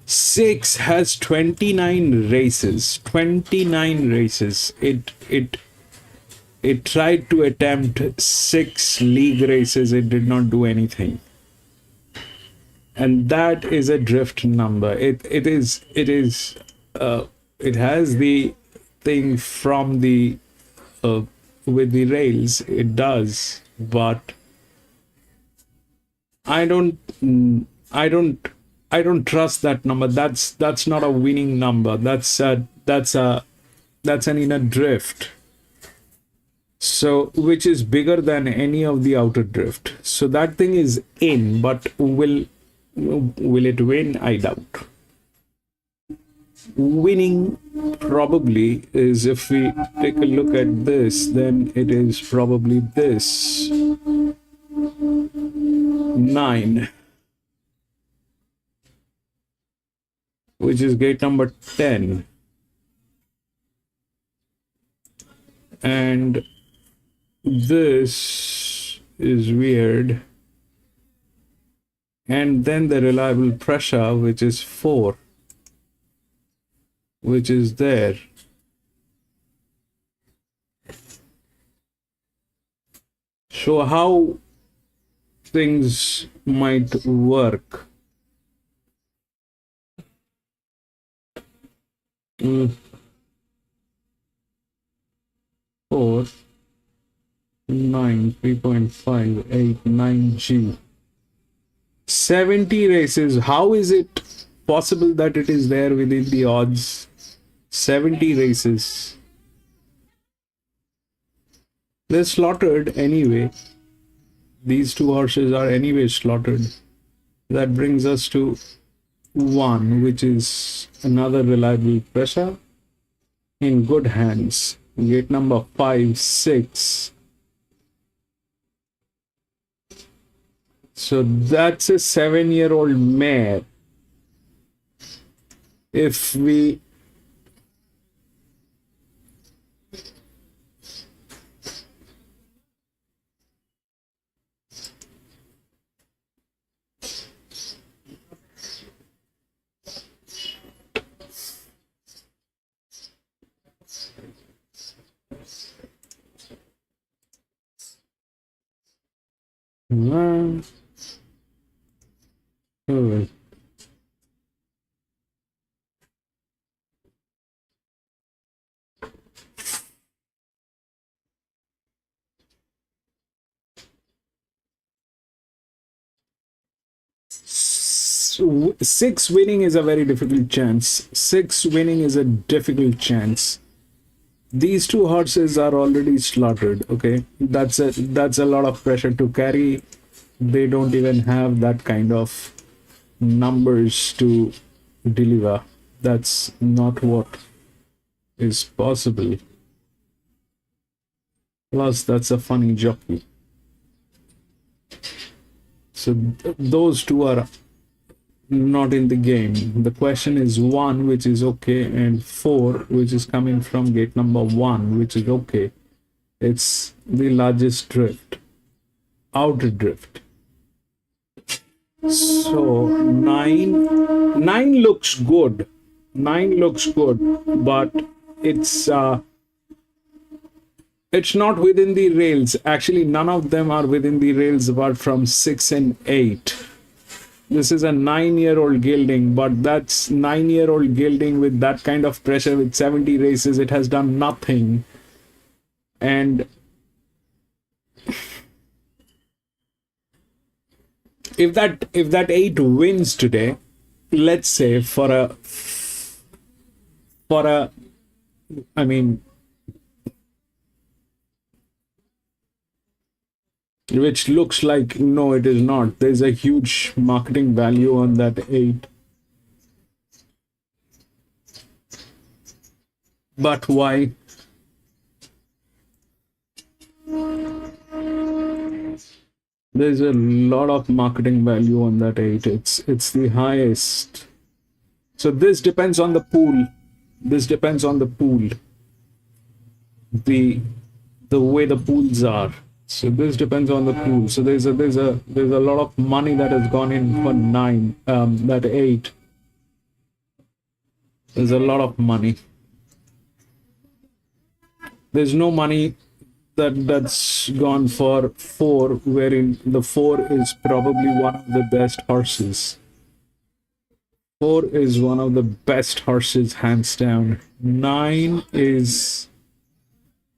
6 has 29 races. 29 races. It tried to attempt 6 league races. It did not do anything. And that is a drift number. It has the thing from the with the rails. It does, but I don't trust that number. That's not a winning number. That's an inner drift. So, which is bigger than any of the outer drift. So that thing is in, but will it win? I doubt. Winning probably is, if we take a look at this, then it is probably this 9, which is gate number 10, and this is weird, and then the reliable pressure, which is 4, which is there. So how things might work? 4, 9, 3.5, 8, 9G. 70 races. How is it possible that it is there within the odds? 70 races. They're slaughtered anyway. These two horses are anyway slaughtered. That brings us to 1, which is another reliable pressure in good hands. Gate number 5, 6. So that's a 7-year-old mare. If we oh, 6 winning is a very difficult chance. 6 winning is a difficult chance. These two horses are already slaughtered. Okay, that's a lot of pressure to carry. They don't even have that kind of numbers to deliver. That's not what is possible. Plus, that's a funny jockey. So those two are not in the game. The question is 1, which is okay, and 4, which is coming from gate number 1, which is okay. It's the largest drift, outer drift. So 9 looks good. 9 looks good, but it's not within the rails. Actually, none of them are within the rails apart from 6 and 8. This is a 9-year-old gelding, but that's 9-year-old gelding with that kind of pressure with 70 races. It has done nothing. And if that 8 wins today, let's say for a I mean, which looks like, no, it is not. There's a huge marketing value on that 8. But why? There's a lot of marketing value on that 8. It's the highest. So this depends on the pool. This depends on the pool. The way the pools are. So this depends on the pool. So there's a lot of money that has gone in for 9, that 8. There's a lot of money. There's no money that's gone for 4, wherein the 4 is probably one of the best horses. 4 is one of the best horses, hands down. 9 is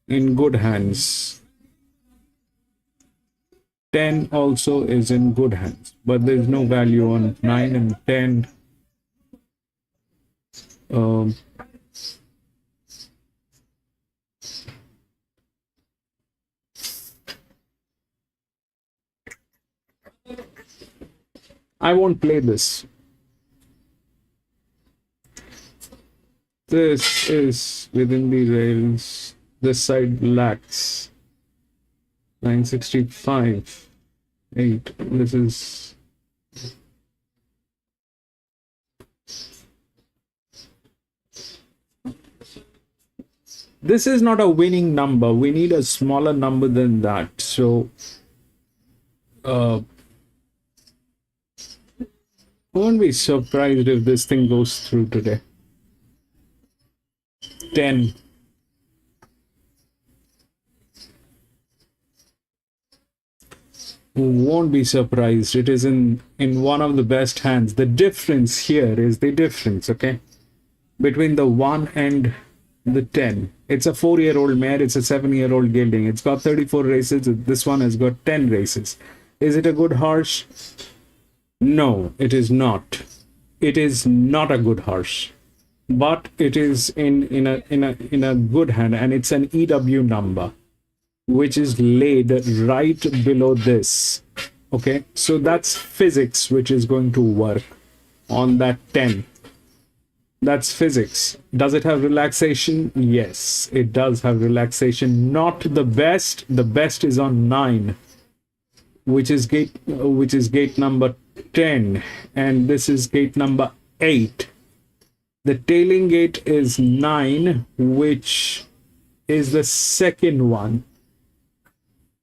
in good hands. 10 also is in good hands, but there's no value on 9 and 10. I won't play this. This is within the rails. This side lacks 965. 8. This is not a winning number. We need a smaller number than that. So I won't be surprised if this thing goes through today. 10. Won't be surprised. It is in one of the best hands. The difference here is the difference, okay, between the 1 and the 10. It's a 4-year-old mare. It's a 7-year-old gelding. It's got 34 races. This one has got 10 races. Is it a good horse? No, it is not. It is not a good horse, but it is in a good hand, and it's an EW number, which is laid right below this. Okay, so that's physics which is going to work on that 10. That's physics. Does it have relaxation? Yes, it does have relaxation. Not the best. The best is on 9, which is gate number 10, and this is gate number 8. The tailing gate is 9, which is the second one.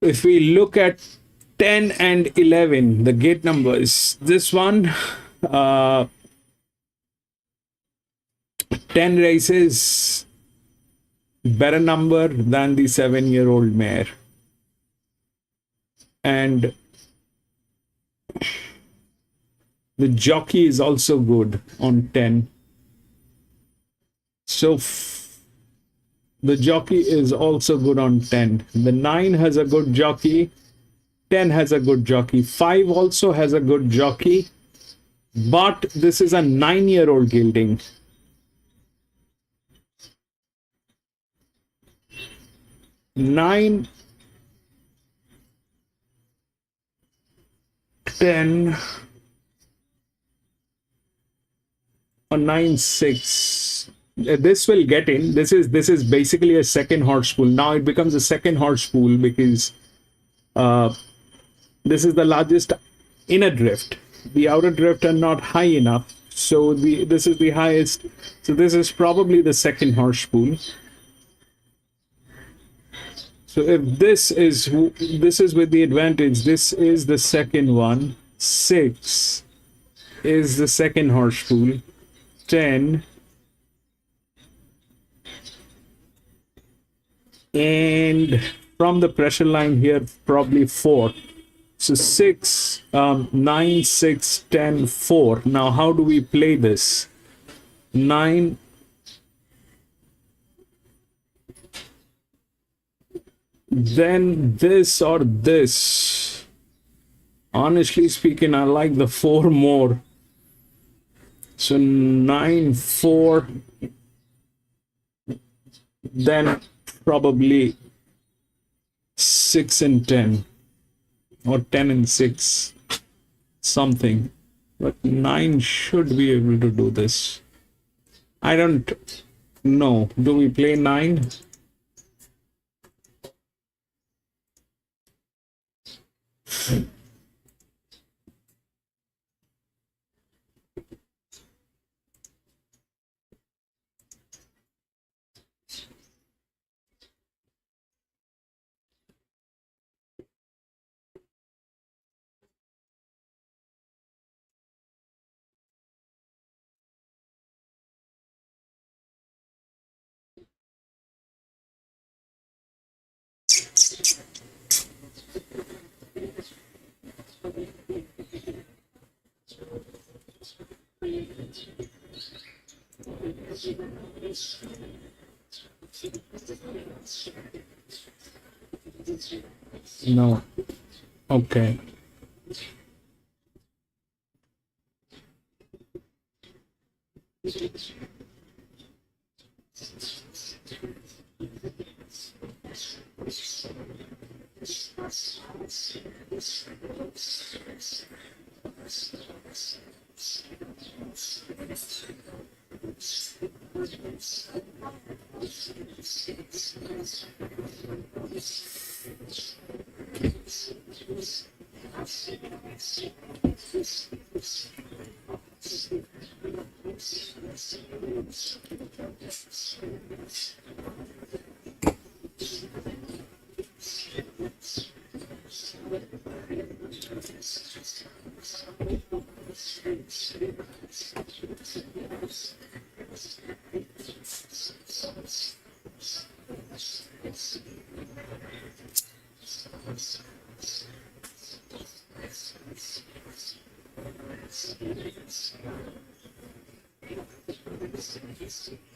If we look at 10 and 11, the gate numbers, this one, 10 races, better number than the 7-year-old mare. And the jockey is also good on 10. So the jockey is also good on 10. The 9 has a good jockey. 10 has a good jockey. 5 also has a good jockey. But this is a 9-year-old gelding. Nine, 10, or 9, 6. This will get in. This is basically a second horse pool. Now it becomes a second horse pool because this is the largest inner drift. The outer drift are not high enough. So this is the highest. So this is probably the second horse pool. So if this is with the advantage, this is the second one. 6 is the second horse pool. 10 and from the pressure line here, probably 4. So 6, 9, 6, 10, 4. Now how do we play this? 9. Then this or this. Honestly speaking, I like the 4 more. So 9, 4. Then probably 6 and 10. Or 10 and 6. Something. But 9 should be able to do this. I don't know. Do we play 9? No. Okay.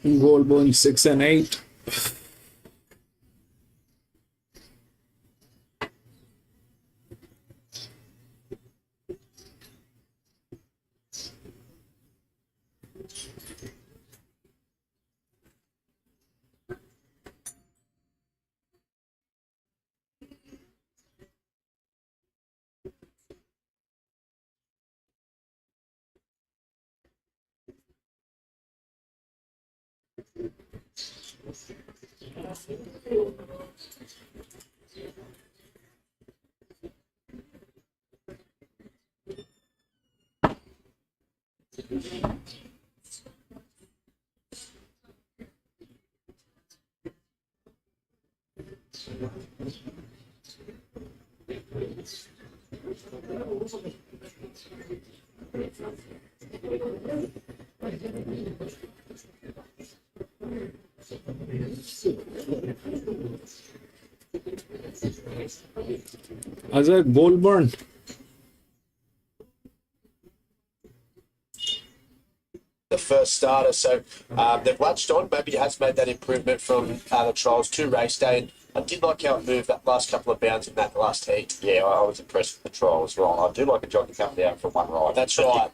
Goldbone 6 and 8. As a Goldburn. The first starter, so they've latched on. Maybe it has made that improvement from the trials to race day. And I did like how it moved that last couple of bounds in that last heat. Yeah, I was impressed with the trial as well. I do like a jockey come down from one ride. That's right.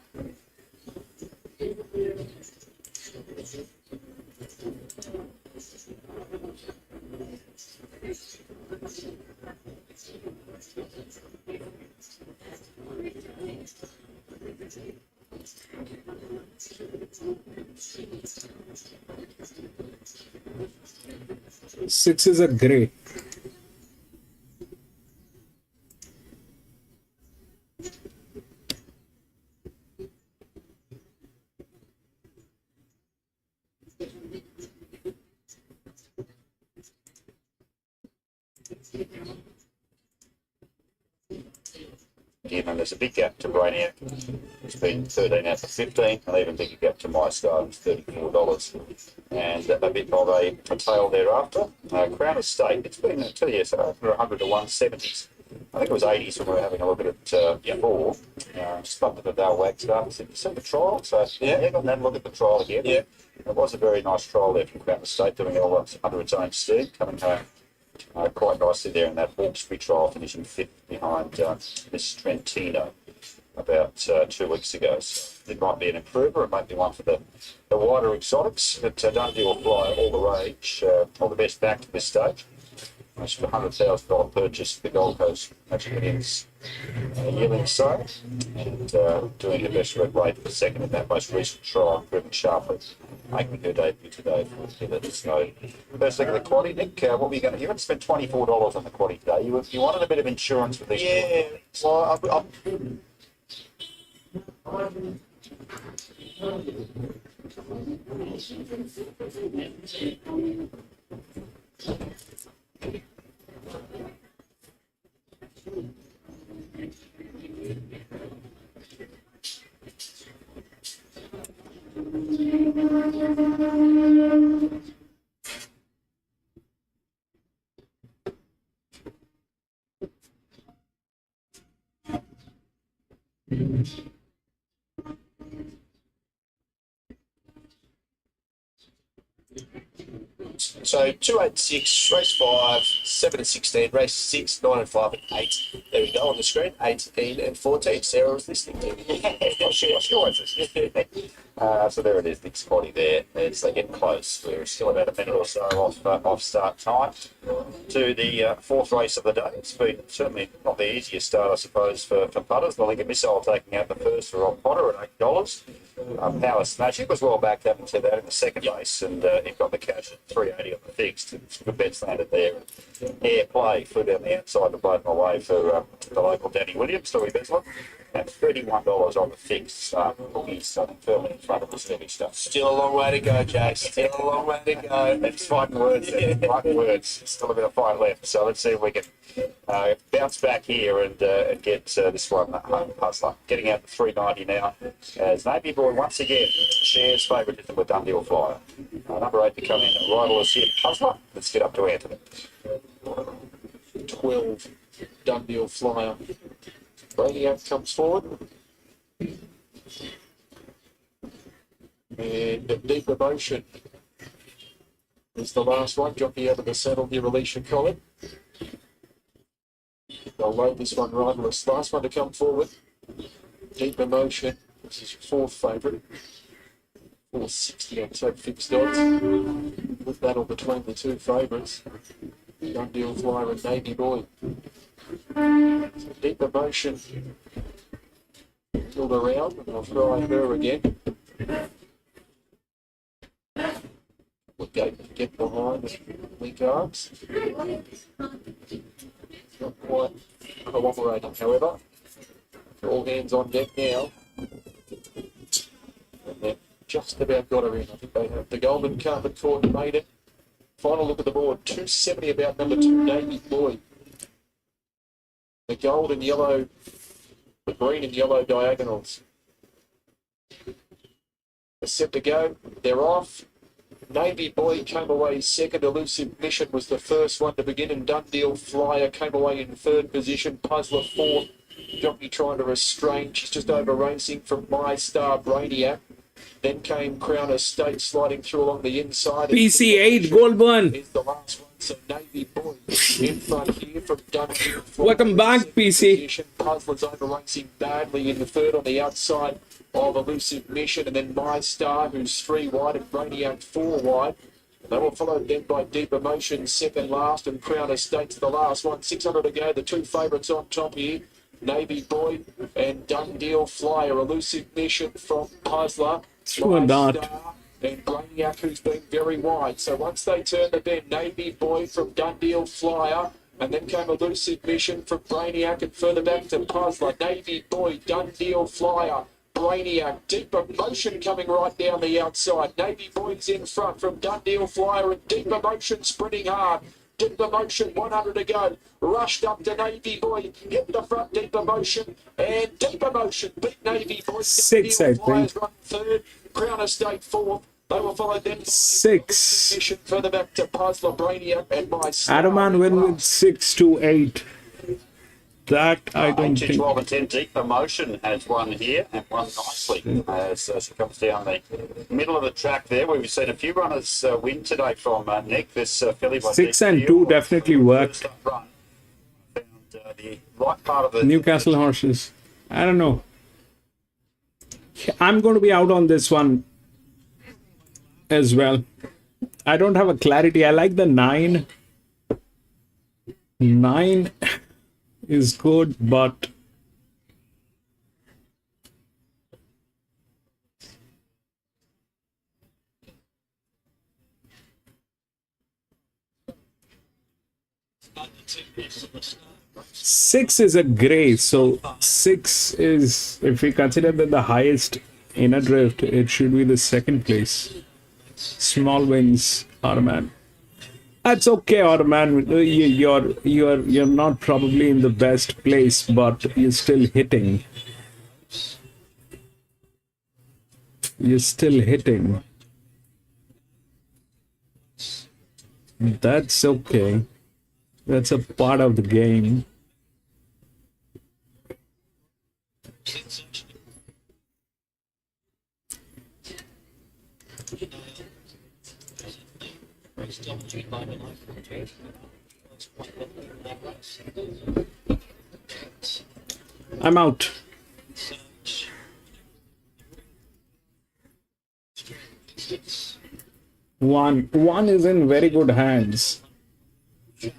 Six is a grey. Again, and there's a big gap to Brainiac. It's been 13 out of 15, and even bigger gap to My Star, it's $34. And a bit of a tail thereafter. Crown Estate, it's been 2 years, so over 100 to 170s. I think it was 80s when we were having a look at it before. Just bumped the Dale waxed up. So you see the trial? So yeah, got that look at the trial again. Yeah. It was a very nice trial there from Crown Estate, doing it all under its own steam, coming home quite nicely there in that Hawkesbury trial, finishing fifth behind Miss Trentino about 2 weeks ago. So it might be an improver. It might be one for the wider exotics, but Dundee will fly all the rage, all the best back to this stage. It's for $100,000 purchase for the Gold Coast Magic Millions yearling sale, and doing her best red rate for second in that most recent trial, driven sharply, making her debut today for the Let Us Know. First thing of the quaddy, Nick, what were you going to? You had to spend $24 on the quaddy today. You wanted a bit of insurance for this. Yeah. Well, So 286, race 5, 7 and 16, race 6, 9 and 5 and 8. There we go on the screen, 18 and 14. Sarah was listening to me. She always listening. So there it is, big spotty there as they get close. We're still about a minute or so off start time to the fourth race of the day. It's been certainly not the easiest start, I suppose, for putters. The Lincoln Missile taking out the first for Rob Potter at $8. Power Smash, it was well backed up into that in the second race, and it got the cash at $3.80 on the fixed. Good bets landed there. Air Play flew down the outside to blow them away for the local Danny Williams, Louis Beslin, and $31 on the fixed. Bookies firmly in front of the heavy stuff. Still a long way to go, Jay. Still a long way to go. It's fighting words there. Fighting words. Still a bit of fight left. So let's see if we can bounce back here and get this one home puzzler. Getting out to $3.90 now. As Navy Boy once again shares favouritism with Dundee Flyer. Number 8 to come in. Rival is here. Puzzler. Let's get up to Anthony. 12, Dundee Flyer. Brainiac comes forward. And Deep Emotion is the last one. Jockey out of the saddle here, Alicia Collin. They'll load this one riderless. Last one to come forward. Deep Emotion. This is your fourth favourite. 460 on top fixed odds. Good battle between the two favourites. Dundee Flyer and Navy Boy. So Deep Emotion pulled around, and I'll try her again. We'll get behind the link arms. Not quite cooperating, however. All hands on deck now. And they've just about got her in. I think they have. The Golden Carpet Court made it. Final look at the board. 270 about number 2, Navy Boy. The gold and yellow, the green and yellow diagonals. They're set to go. They're off. Navy Boy came away second. Elusive Mission was the first one to begin, and Dundee Flyer came away in third position. Puzzler fourth. Jockey trying to restrain. She's just over racing from My Star Brainiac. Then came Crown Estate sliding through along the inside. PC8 Goldburn. Is the last one. So Navy Boy in front here from Dundee. Welcome back, PC. Puzzler's over racing badly in the third on the outside of Elusive Mission, and then My Star, who's 3 wide, and Brainiac 4 wide. They were followed then by Deep Emotion, second last, and Crown Estate's the last one. 600 to go. The two favourites on top here. Navy Boy and Dundee Flyer. Elusive Mission from Puzzler. Through a dart. And Brainiac, who's been very wide. So once they turn the bend, Navy Boy from Dundee Flyer, and then came Elusive Mission from Brainiac, and further back to Puzzler. Navy Boy, Dundee Flyer, Brainiac, Deep Emotion coming right down the outside. Navy Boy's in front from Dundee Flyer, and Deep Emotion sprinting hard. Deep Emotion, 100 to go. Rushed up to Navy Boy. Hit the front, Deep Emotion. And Deep Emotion beat Navy Boy. 6, I think. Run third. Crown Estate fourth. They were followed then by 6. Mission further back to Puzzler, Brainiac, and My Star. Adaman win with 6 to 8. That I don't 8 to think. 12 and 10. Deep Emotion has won here and won nicely as she comes down the middle of the track there. We've seen a few runners win today from Nick. This filly by 6 and 2 definitely worked. Run. Found the right part of the Newcastle horses. I don't know. I'm going to be out on this one as well. I don't have a clarity. I like the 9. 9 is good, but six is a gray, so 6 is, if we consider that the highest in a drift, it should be the second place. Small wins, Ottoman. That's okay, Ottoman. You're not probably in the best place, but you're still hitting. You're still hitting. That's okay. That's a part of the game. I'm out. One is in very good hands.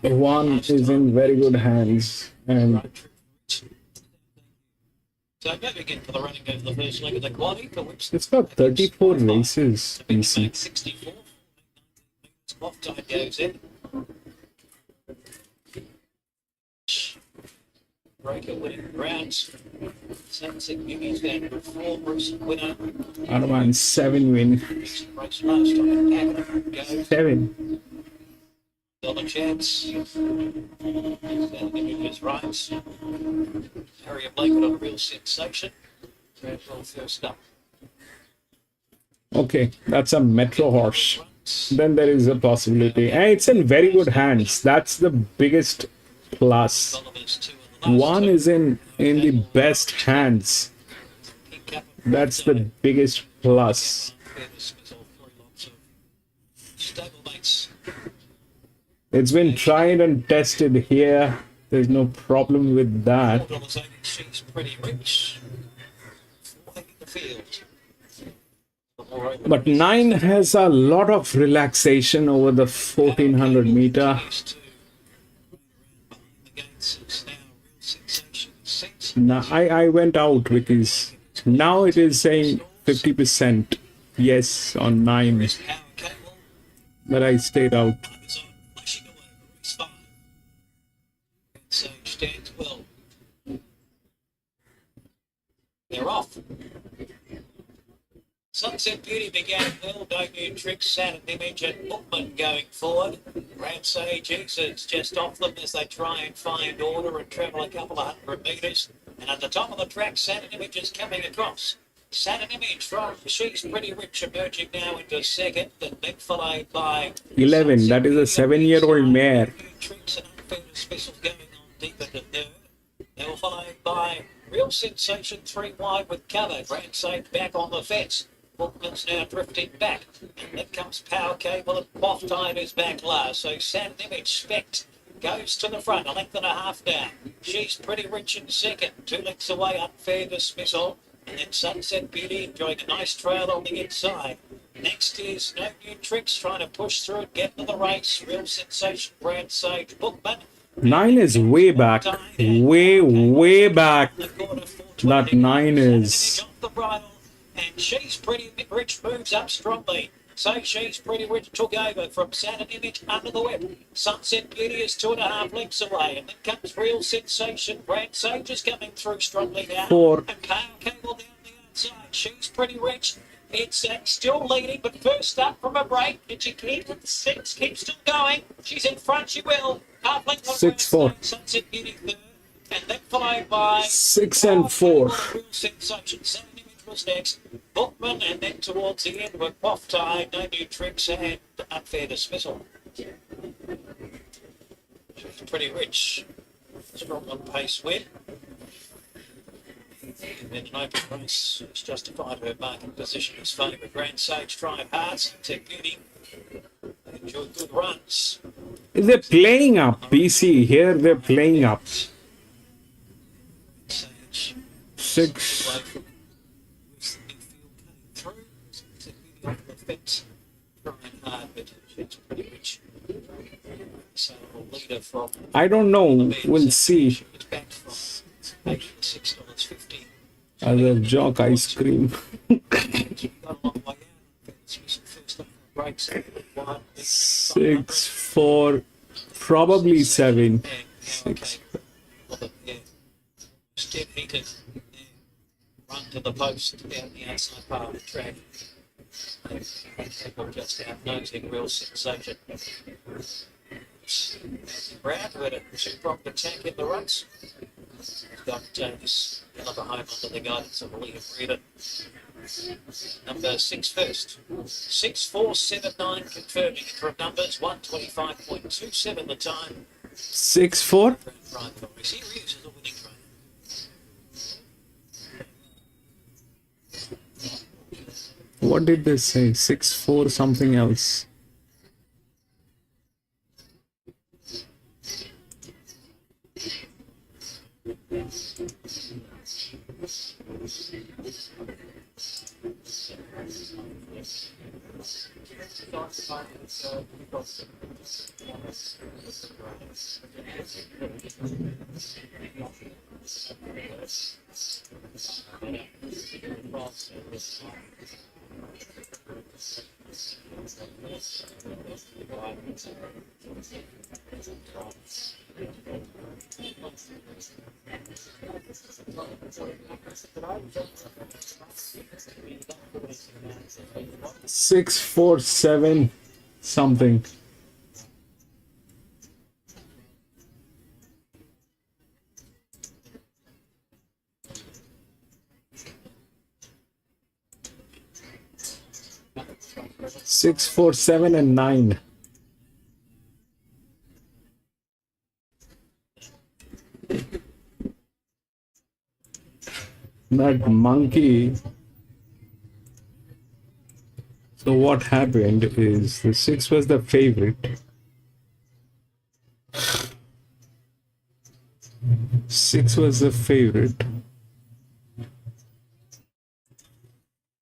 One is in very good hands, and So maybe again for the running over the first leg of the quaddy, for which it's got 34 races. BC. 64. Off time goes in. Breaker winning rounds. Sunset Beauty's going to performers winner. Arman 7 win. Race last time. Packet goes. 7. Dollar chance. Images rights. Harrier Blake got a real sensation. Well, first up. Okay, that's a metro horse. Then there is a possibility. And it's in very good hands. That's the biggest plus. Oliver's two in the last One two. is in the best hands. That's the biggest plus. Stablemates. It's been tried and tested here. There's no problem with that. $4.80. She's pretty rich. In the field. But 9 has a lot of relaxation over the 1400 meter. Now I went out because now it is saying 50% yes on 9, but I stayed out. So stands well. They're off. Sunset Beauty began well, no new tricks, sat an image and Bookman going forward. Ramsage exits just off them as they try and find order and travel a couple of 100 metres. And at the top of the track, Sat an Image is coming across. Sat an Image from She's Pretty Rich emerging now into second, and then followed by 11, that is a 7-year-old mare. New tricks and unfair dismissal going on deep into third. They were followed by Real Sensation 3 wide with cover. Grand Safe back on the fence. Bookman's now drifting back. And then comes Power Cable and Quaff Tide is back last. So Sat an Image Spect goes to the front, a length and a half down. She's Pretty Rich in second. 2 lengths away, Unfair Dismissal. And then Sunset Beauty enjoying a nice trail on the inside. Next is No New Tricks trying to push through and get to the race. Real Sensation, Grand Sage, Bookman. 9 is way back. Way back. That 9 is. The bridle, and She's Pretty Rich moves up strongly. So She's Pretty Rich took over from Sat an Image under the whip. Sunset Beauty is 2.5 lengths away, and then comes Real Sensation. Grand Sage is coming through strongly now. 4. And Power Cable down the outside. She's Pretty Rich. It's still leading, but first up from a break. Did she keep it? 6, keep still going. She's in front, she will. Half length on 6-4. Sunset Beauty third, and then followed by 6 and 4. Real Sensation. Sat an Image was next. Bookman, and then towards the end were Quaff Tide, No New Tricks, and Unfair Dismissal. She's Pretty Rich. Strong on pace win. And then an open race has justified her market position as favourite. Grand Sage tried hard, Sunset Beauty. They enjoyed good runs. They're playing up. BC here, they're playing up. Sage 6. through. Sunset Beauty over the fence. Trying hard, but she's Pretty Rich. So a leader from I don't know. We'll see. it's back from $86.50. As a jock ice cream. Got a long way out. First up the brakes. 6, 4, probably 7. 6. Still heated. Run to the post down the outside part of the track. People just out nosing Real Sensation. Brad with a 2-pronged attack in the runs. He's got this another home under the guidance of William Reader. Number 6 first. 6479 confirming it from numbers 125.27 the time. 6, 4. Here he is as a winning trainer. What did they say? 6, 4, something else. $647 something. Six, 4, 7, and 9. That monkey. So what happened is the 6 was the favorite. 6 was the favorite.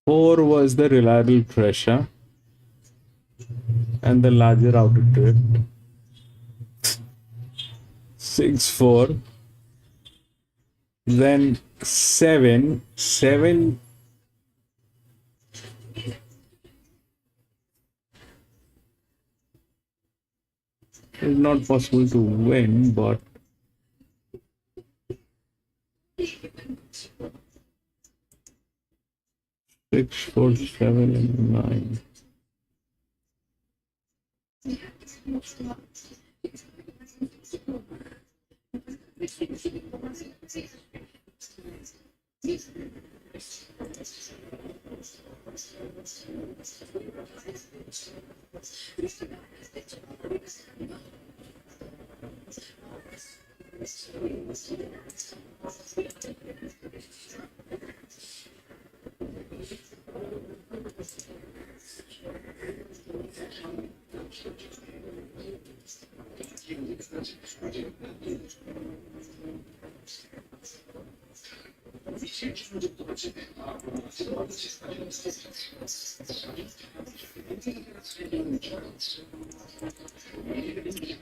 4 was the reliable pressure and the larger outer drift. 6, 4. Then 7. 7 is not possible to win, but 6, 4, 7, and 9.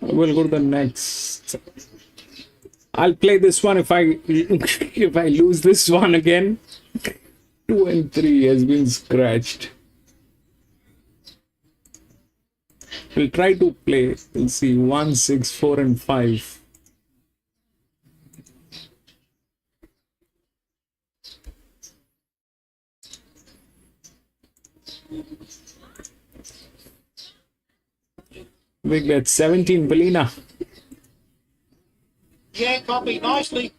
We'll go to the next. I'll play this one if I if I lose this one again. 2 and 3 has been scratched. We'll try to play. We'll see 1, 6, 4, and 5. Big bet 17, Belina. Yeah, copy nicely.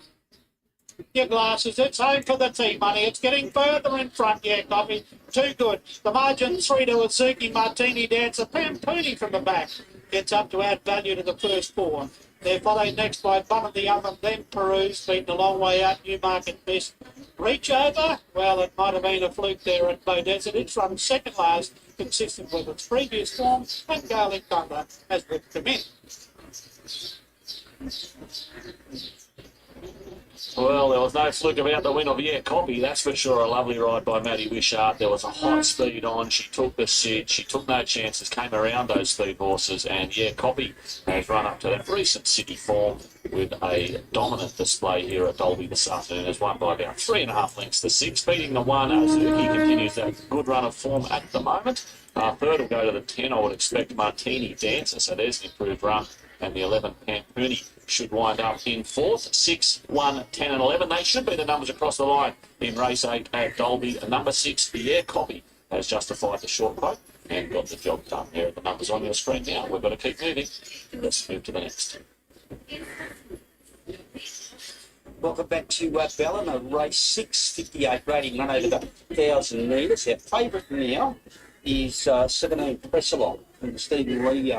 Your glasses, it's home for the team money. It's getting further in front, yeah, copy. Too good. The margin 3 to Azuki Martini Dancer. Pampooni from the back gets up to add value to the first 4. They're followed next by Bun of the Oven, then Peru's beaten a long way out. Newmarket Best. Reach over? Well, it might have been a fluke there at Bow Desert. It's run second last, consistent with its previous form, and Garlic Thunder has whipped them in. Well, there was no fluke about the win of Yeah Copy, that's for sure. A lovely ride by Maddie Wishart. There was a hot speed on. She took the sit. She took no chances, came around those speed horses, and Yeah Copy has run up to that recent city form with a dominant display here at Dalby this afternoon. Has won by about 3.5 lengths to 6, beating the 1. Azuki continues that good run of form at the moment. Third will go to the 10. I would expect Martini Dancer, so there's an improved run. And the 11, Pampooni, should wind up in 4th. 6, 1, 10 and 11. They should be the numbers across the line in race 8 at Dalby. Number 6, the Yeah Copy, has justified the short quote and got the job done. Here are the numbers on your screen now. We've got to keep moving. Let's move to the next. Welcome back to Ballina, race 6, 58 rating, run over the 1,000 metres. Our favourite now is 17 Pressalon from Stephen Lee.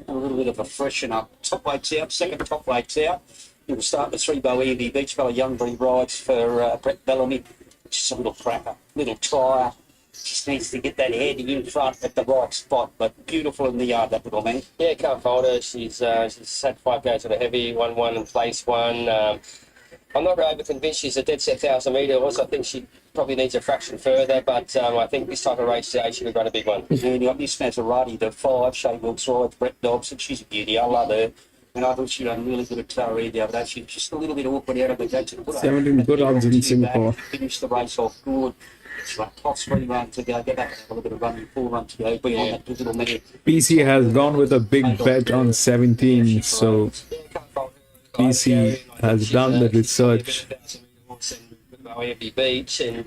A little bit of a freshen up. Top weights out, second top weights out. We'll start with 3 Bowie, Beach Valley Youngbury rides for Brett Bellamy. Just a little cracker, little tire. Just needs to get that head in front at the right spot, but beautiful in the yard, that little man. Yeah, can't fault her. She's had 5 goes at a heavy, won 1 and placed 1. I'm not over convinced she's a dead set 1,000 metre horse. I think she'd probably needs a fraction further, but I think this type of race today she could run a big one. And you got Miss Maserati, the 5, Shea Wilkes rides, Brett Dobson, she's a beauty, I love her. And I thought she ran really good at Taree the other day. She was just a little bit awkward out of the gate. 17 good odds in Singapore. Finished the race off good. It's like top 3 run to go. Get back and have a little bit of running, 4 run to go. Be on that digital minute. PC has gone with a big bet on 17, so PC has done the research. Every beach and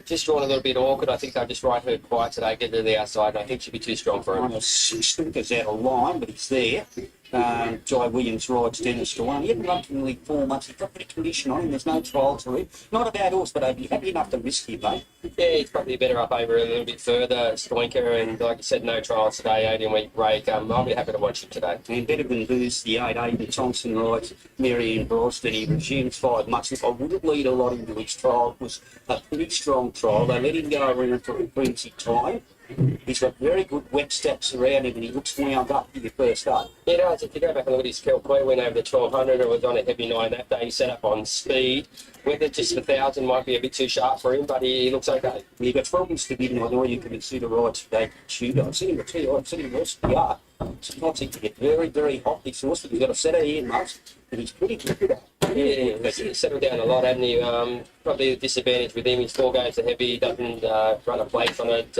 just drawn a little bit awkward. I think they'll just ride her quiet today, get her to the outside, and I think she'll be too strong for him. 6 stinkers out of line, but he's there. Jai Williams rides Dennis to 1. He hasn't run for nearly 4 months. He's got a bit of condition on him. There's no trial to it. Not a bad horse, but I'd be happy enough to risk him, mate. Yeah, he's probably better up over a little bit further. Stoinker, and like you said, no trials today, 18-week break. I'll be happy to watch him today. And better than Booze, the 8, Aidan Thompson rides Marianne Broston. He resumes 5 months. Look, I wouldn't lead a lot into his trial. It was a pretty strong trial. They let him go around for a frenzy time. He's got very good wet steps around him and he looks wound up for your first up. Yeah, no, if you go back and look at his Kelquay, went over the 1200, it was on a heavy 9 that day. He set up on speed. Whether just 1,000 might be a bit too sharp for him, but he looks okay. He got problems to midnight. I know you can see the rides today. I've seen him at T, I've seen him at SPR. Sometimes he can get very, very hot, this horse, but he's got a set of earmuffs, but he's pretty good at that. Yeah, he's settled down a lot, hasn't he? Probably a disadvantage with him. His 4 goes are heavy, doesn't run a place on it.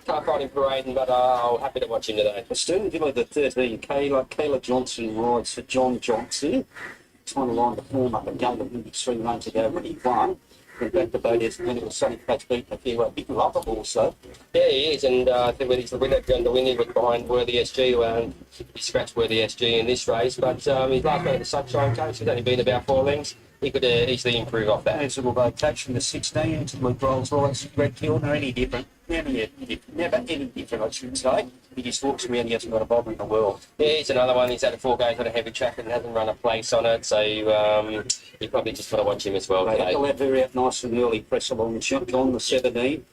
Can't find him parading, but I'm happy to watch him today. Stern Villa, the 13, Kayla Johnson rides for John Johnson. Trying to line the form up and go to maybe 3 runs ago when he won. Went back to Bodez and then it was Sonny Patch beating a fair big lover also. Yeah, he is, and I think when he's the winner, going to win, he was behind Worthy SG, and he scratched Worthy SG in this race, but his last run at the Sunshine Coast, he's only been about 4 lengths. He could easily improve off that. As will vote from the 16 to Luke Rolls Royce, Red Kiln, or any different. Never any different, I should say. He just walks around, he hasn't got a bother in the world. Yeah, he's another one. He's had a 4 goes on a heavy track and hasn't run a place on it, so you probably just want to watch him as well. They had to let her out nice and early, press along the shot on the 17.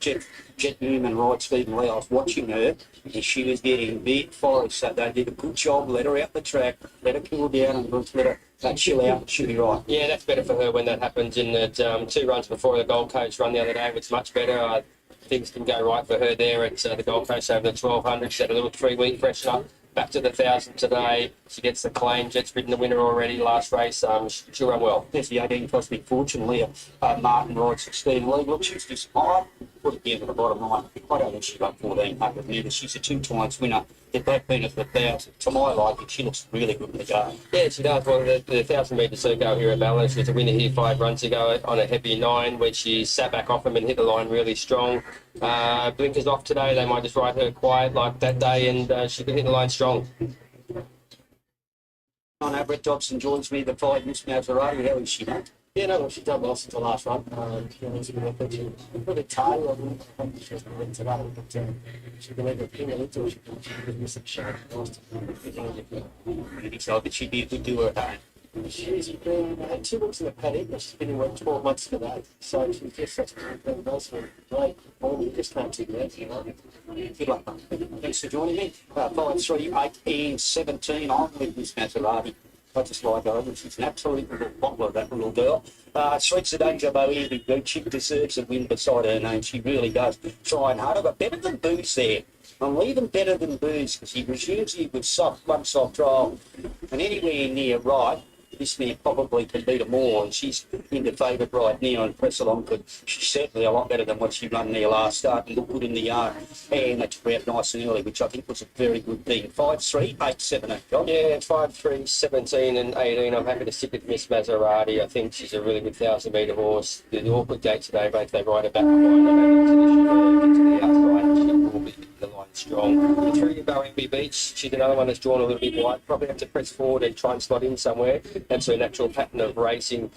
Jet Newman rides Stephen Lee. I was watching her, and she was getting bit forest, so they did a good job, let her out the track, let her cool down, and let her chill out, and she'll be right. Yeah, that's better for her when that happens. In that 2 runs before the Gold Coast run the other day was much better. Things can go right for her there at the Gold Coast over the 1200. She had a little 3-week freshen up. Back to the 1,000 today. She gets the claim. Jet's ridden the winner already last race. She'll run well. There's the 18 Cosmic Fortune. Leah Martin rides 16. Look, she's just high. Put it down to the bottom line. I don't think she's got 1,400 metres. She's a 2 times winner. They've both been at the 1,000. To my liking, she looks really good in the game. Yeah, she does. Well, the 1,000 metre circle here at Ballon. She was a winner here 5 runs ago on a heavy 9, where she sat back off him and hit the line really strong. Blinkers off today. They might just ride her quiet like that day, and she could hit the line strong. I know Brett Dobson joins me, the 5 Miss Maserati. How is she, mate? Yeah, no, she's done well since the last run. She's been a bit tired. I think she's been winning today, but she can leave her finger into it. She could miss a shot. But she'd be a good doer at home. She's been 2 weeks in the paddock, but she's been in work 12 months today. So she's just such a nice one. Great. You just can't see that, you know. Good luck, mate. Thanks for joining me. 5, 3, 8, and 17. I'm with Miss Maserati. I just like her. She's an absolute little bottler, that little girl. Sweets the danger, Bowie. She deserves a win beside her name. She really does. Trying harder, but better than Booze there. I'm even better than Booze because he resumes here with one soft trial. And anywhere near right, this man probably can beat her more, and she's in the favourite right now and press along, but she's certainly a lot better than what she ran there last start and looked good in the yard. And that's out nice and early, which I think was a very good thing. 5, 3, 8, 7, 8, John. Yeah, 5, 3, 17 and 18. I'm happy to stick with Miss Maserati. I think she's a really good 1,000 metre horse. The awkward gate today, both they ride her back behind. Get to the outside. She will be the line strong. The 3 Bowie Beach, she's another one that's drawn a little bit wide. Probably have to press forward and try and slot in somewhere. That's her natural pattern of racing.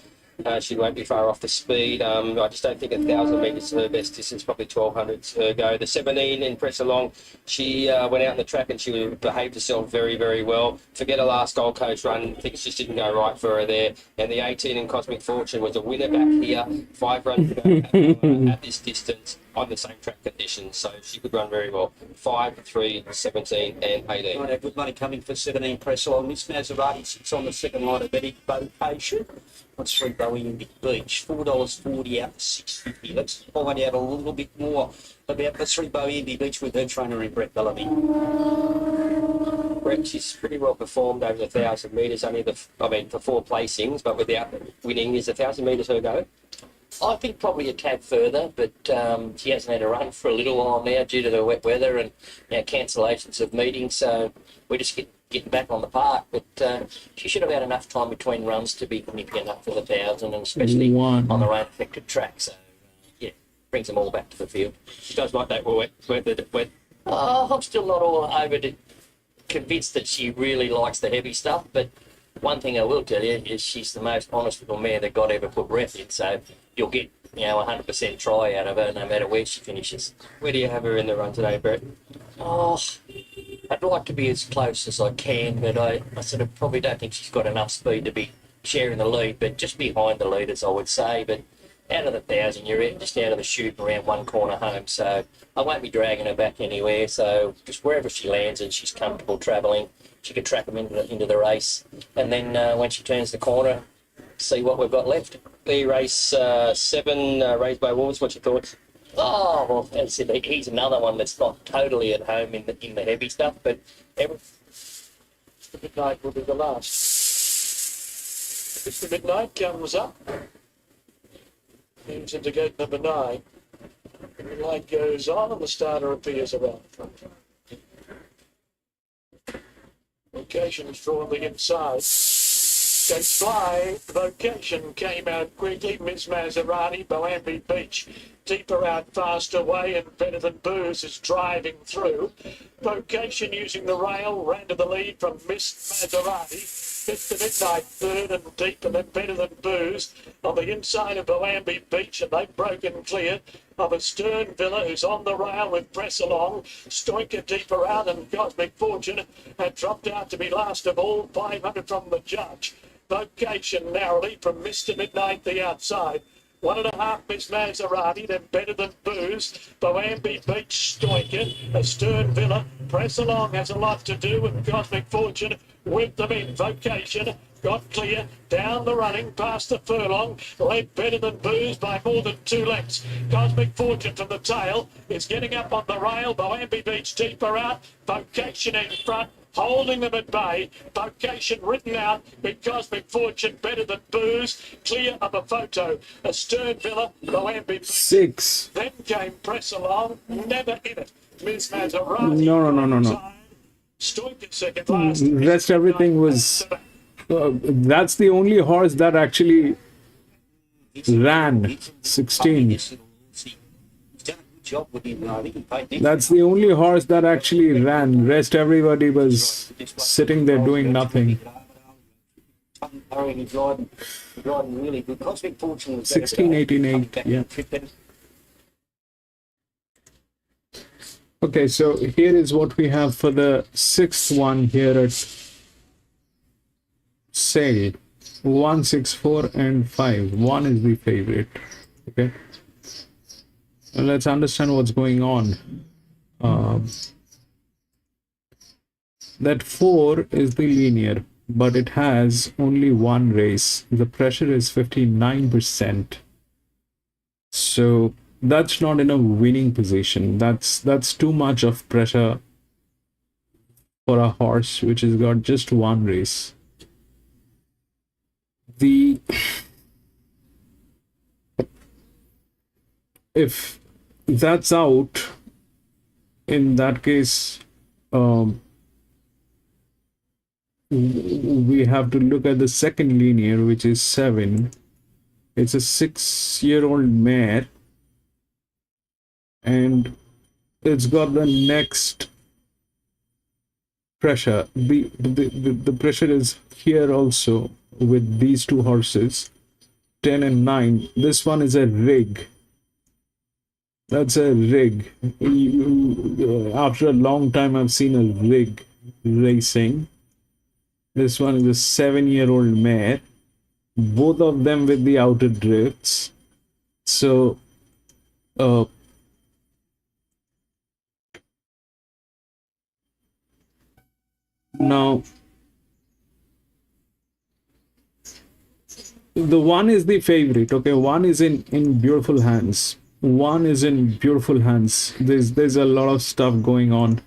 She won't be far off the speed. I just don't think 1,000 metres is her best distance, probably 1,200 to her go. The 17 in press along, she went out in the track and she behaved herself very, very well. Forget her last Gold Coast run, things just didn't go right for her there. And the 18 in Cosmic Fortune was a winner back here, 5 runs ago at this distance. on the same track conditions, so she could run very well. 5, 3, 17 and 18. Right, good money coming for 17 press along. Miss Maserati sits on the second line of Betty Vocation. That's 3 Bowie in Big Beach. $4.40 out to $6.50. Let's find out a little bit more about the 3 Bowie in Big Beach with her trainer in Brett Bellamy. Brett, she's pretty well performed over the 1,000 metres, for 4 placings, but without winning. Is 1,000 metres her go? I think probably a tad further, but she hasn't had a run for a little while now due to the wet weather and cancellations of meetings. So we're just getting back on the park. But she should have had enough time between runs to be significant enough for the 1,000, and especially on the rain-affected track. So brings them all back to the field. She does like that wet. I'm still not all over convinced that she really likes the heavy stuff, but one thing I will tell you is she's the most honest little mare that God ever put breath in. So you'll get 100% try out of her no matter where she finishes. Where do you have her in the run today, Brett? Oh, I'd like to be as close as I can, but I sort of probably don't think she's got enough speed to be sharing the lead, but just behind the leaders, I would say. But out of the 1,000, you're just out of the chute around one corner home, so I won't be dragging her back anywhere. So just wherever she lands and she's comfortable travelling, she could track them into the race. And then when she turns the corner, see what we've got left. The race 7, Raised by Wolves, what's your thoughts? Oh, well, as I said, he's another one that's not totally at home in the heavy stuff, but Midnight will be the last. Mr. Midnight comes up. Moves into gate number 9. The light goes on and the starter appears around the front. Vocation is drawn the inside. Gates fly. Vocation came out quickly. Miss Maserati, Boambi Beach. Deeper out, fast away, and Better Than Booze is driving through. Vocation using the rail ran to the lead from Miss Maserati. Mr. Midnight third and deep, and then Better Than Booze on the inside of Boambi Beach, and they've broken clear of a Stern Villa who's on the rail with Press Along. Stoica deeper out, and Cosmic Fortune had dropped out to be last of all, 500 from the judge. Vocation narrowly from Mr. Midnight the outside. 1.5 Miss Maserati, then Better Than Booze, Boambi Beach, Stoica, a Stern Villa, Press Along has a lot to do with Cosmic Fortune with them in. Vocation got clear, down the running, past the furlong, led Better Than Booze by more than 2 lengths. Cosmic Fortune from the tail is getting up on the rail, Boambi Beach deeper out, Vocation in front, holding them at bay. Vocation written out with Cosmic Fortune, Better Than Booze, clear of a photo. A Stern Villa, Boambi Beach. 6. Then came Press Along, never in it. Miss Maserati. No. Stoica second last. Rest everything was. That's the only horse that actually ran 16. That's the only horse that actually ran. Rest everybody was sitting there doing nothing. 16, 18, 8. Yeah. Okay, so here is what we have for the 6th one here at sale. 1, 6, 4, and 5. 1 is the favorite. Okay. And let's understand what's going on. That 4 is the linear, but it has only 1 race. The pressure is 59%. So that's not in a winning position. That's too much of pressure for a horse which has got just 1 race. If that's out, in that case, we have to look at the second linear, which is 7. It's a 6-year-old mare, and it's got the next pressure. The pressure is here also with these 2 horses, 10 and 9. This one is a rig. That's a rig. After a long time, I've seen a rig racing. This one is a 7-year-old mare. Both of them with the outer drifts. So Now, the one is the favorite. Okay, one is in beautiful hands. One is in beautiful hands. There's a lot of stuff going on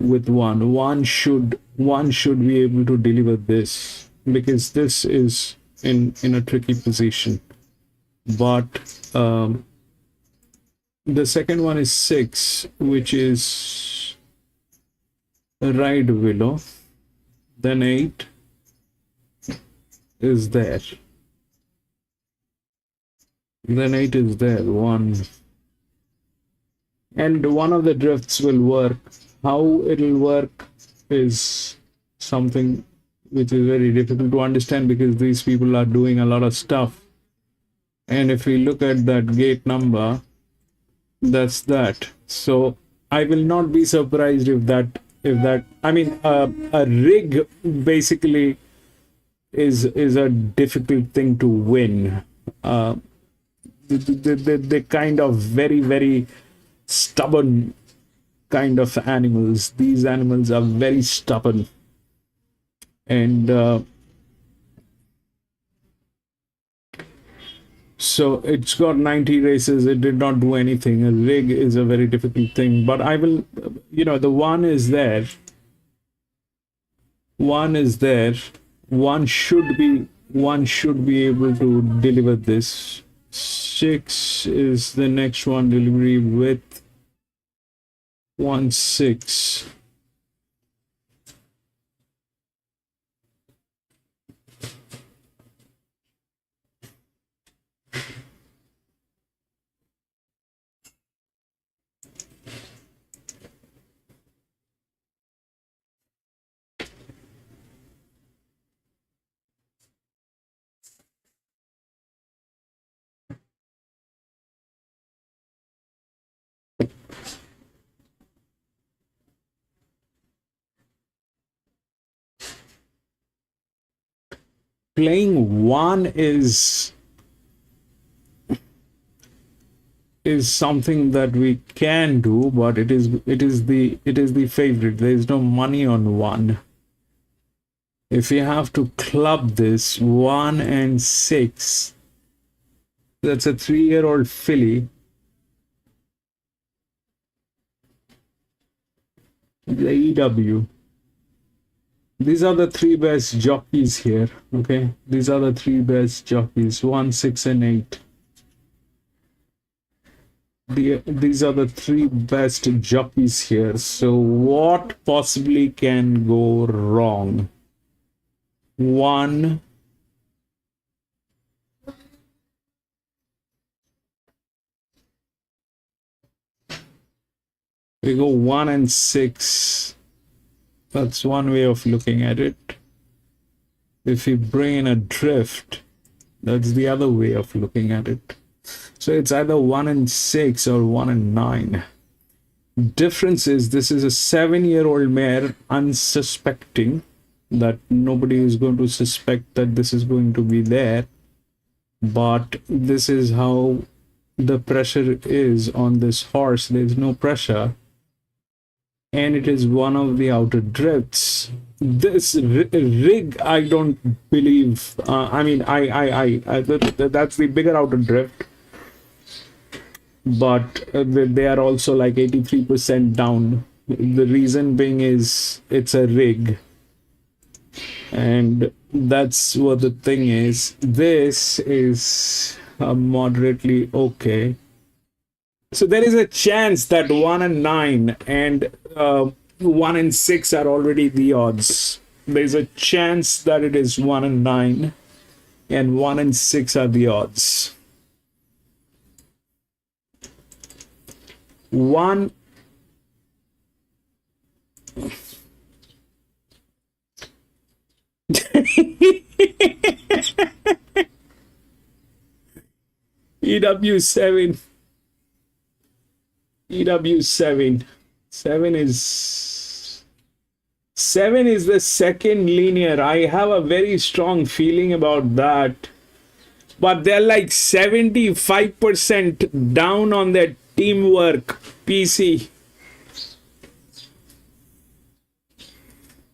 with one. One should be able to deliver this, because this is in a tricky position. But the second one is 6, which is Ride Willow. Then 8 is there. Then 8 is there. 1. And one of the drifts will work. How it'll work is something which is very difficult to understand, because these people are doing a lot of stuff. And if we look at that gate number, that's that. So I will not be surprised if that I mean, a rig basically is a difficult thing to win. The kind of very stubborn kind of animals. These animals are very stubborn, and so it's got 90 races. It did not do anything. A rig is a very difficult thing, but I will, the one is there. One is there. One should be able to deliver this. 6 is the next one, delivery with 1 6. Playing 1 is something that we can do, but it is the favorite. There is no money on 1. If you have to club this 1 and 6, that's a 3-year-old filly. The EW. These are the 3 best jockeys here. Okay, these are the 3 best jockeys, 1 6 and 8. These are the 3 best jockeys here. So what possibly can go wrong? 1, we go 1 and 6. That's one way of looking at it. If we bring in a drift, that's the other way of looking at it. So it's either 1 and 6 or 1 and 9. Difference is, this is a 7-year-old mare, unsuspecting, that nobody is going to suspect that this is going to be there. But this is how the pressure is on this horse. There's no pressure. And it is one of the outer drifts. This rig, I don't believe. I mean, that's the bigger outer drift. But they are also like 83% down. The reason being is it's a rig. And that's what the thing is. This is moderately okay. So there is a chance that 1 and 9 and 1 and 6 are already the odds. There's a chance that it is 1 and 9 and 1 and 6 are the odds. 1 EW7 EW7 7 is the second linear. I have a very strong feeling about that, but they're like 75% down on their teamwork. PC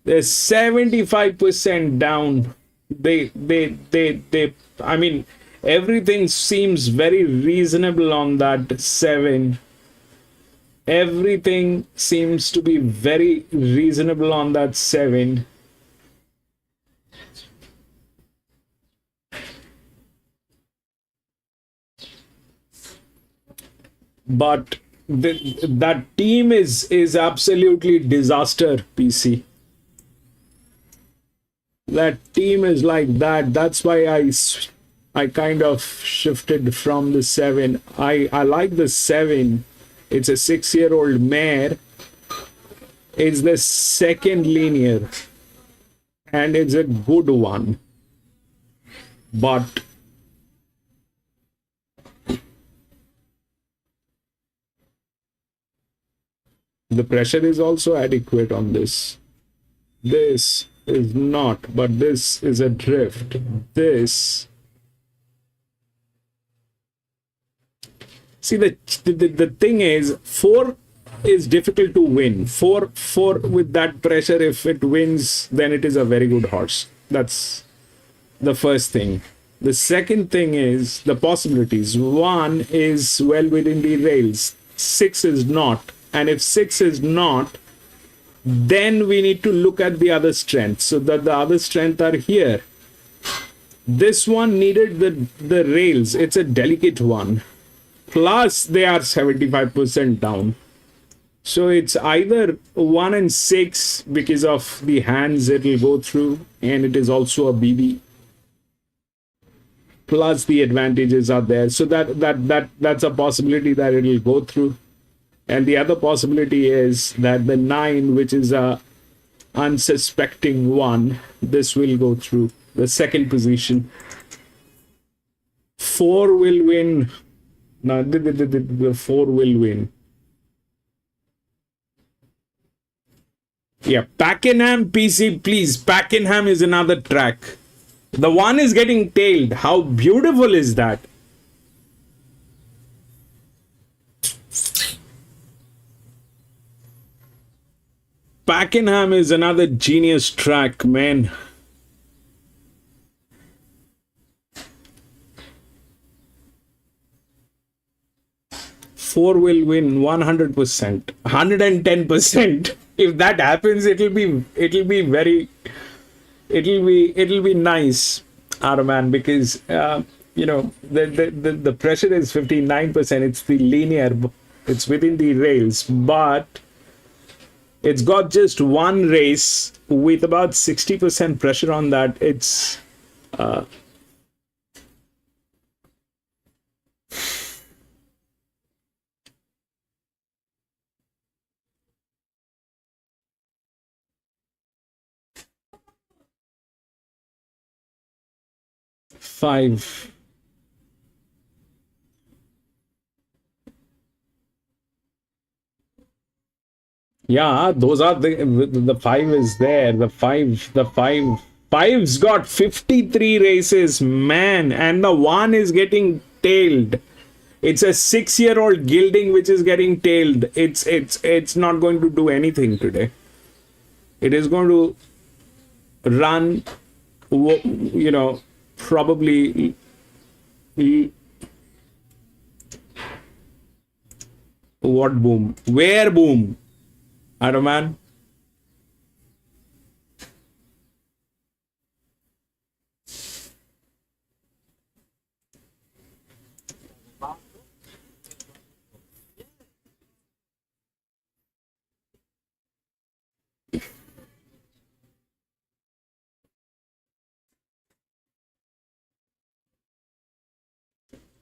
They're 75% down. They, I mean, everything seems very reasonable on that 7. Everything seems to be very reasonable on that 7. But that team is absolutely disaster, PC. That team is like that. That's why I kind of shifted from the 7. I like the 7. It's a 6-year-old mare. It's the second linear, and it's a good one. But the pressure is also adequate on this. This is not, but this is a drift. This. See, the thing is, 4 is difficult to win. 4 with that pressure, if it wins, then it is a very good horse. That's the first thing. The second thing is the possibilities. 1 is well within the rails. 6 is not. And if 6 is not, then we need to look at the other strengths. So that the other strengths are here. This one needed the rails. It's a delicate one. Plus, they are 75% down. So it's either 1 and 6 because of the hands it will go through, and it is also a BB. Plus, the advantages are there. So that's a possibility that it will go through. And the other possibility is that the 9, which is a unsuspecting one, this will go through the second position. 4 will win. No, the 4 will win. Yeah, Pakenham, PC, please. Pakenham is another track. The 1 is getting tailed. How beautiful is that? Pakenham is another genius track, man. Four will win 100%, 110%. If that happens, it'll be nice, Arman, because you know the pressure is 59%. It's the linear, it's within the rails, but it's got just one race with about 60% pressure on that. It's five. Yeah, those are the 5 is there. The five's got 53 races, man, and the 1 is getting tailed. It's a 6-year-old gelding which is getting tailed. It's not going to do anything today. It is going to run, you know, probably what boom? Where boom? I don't man.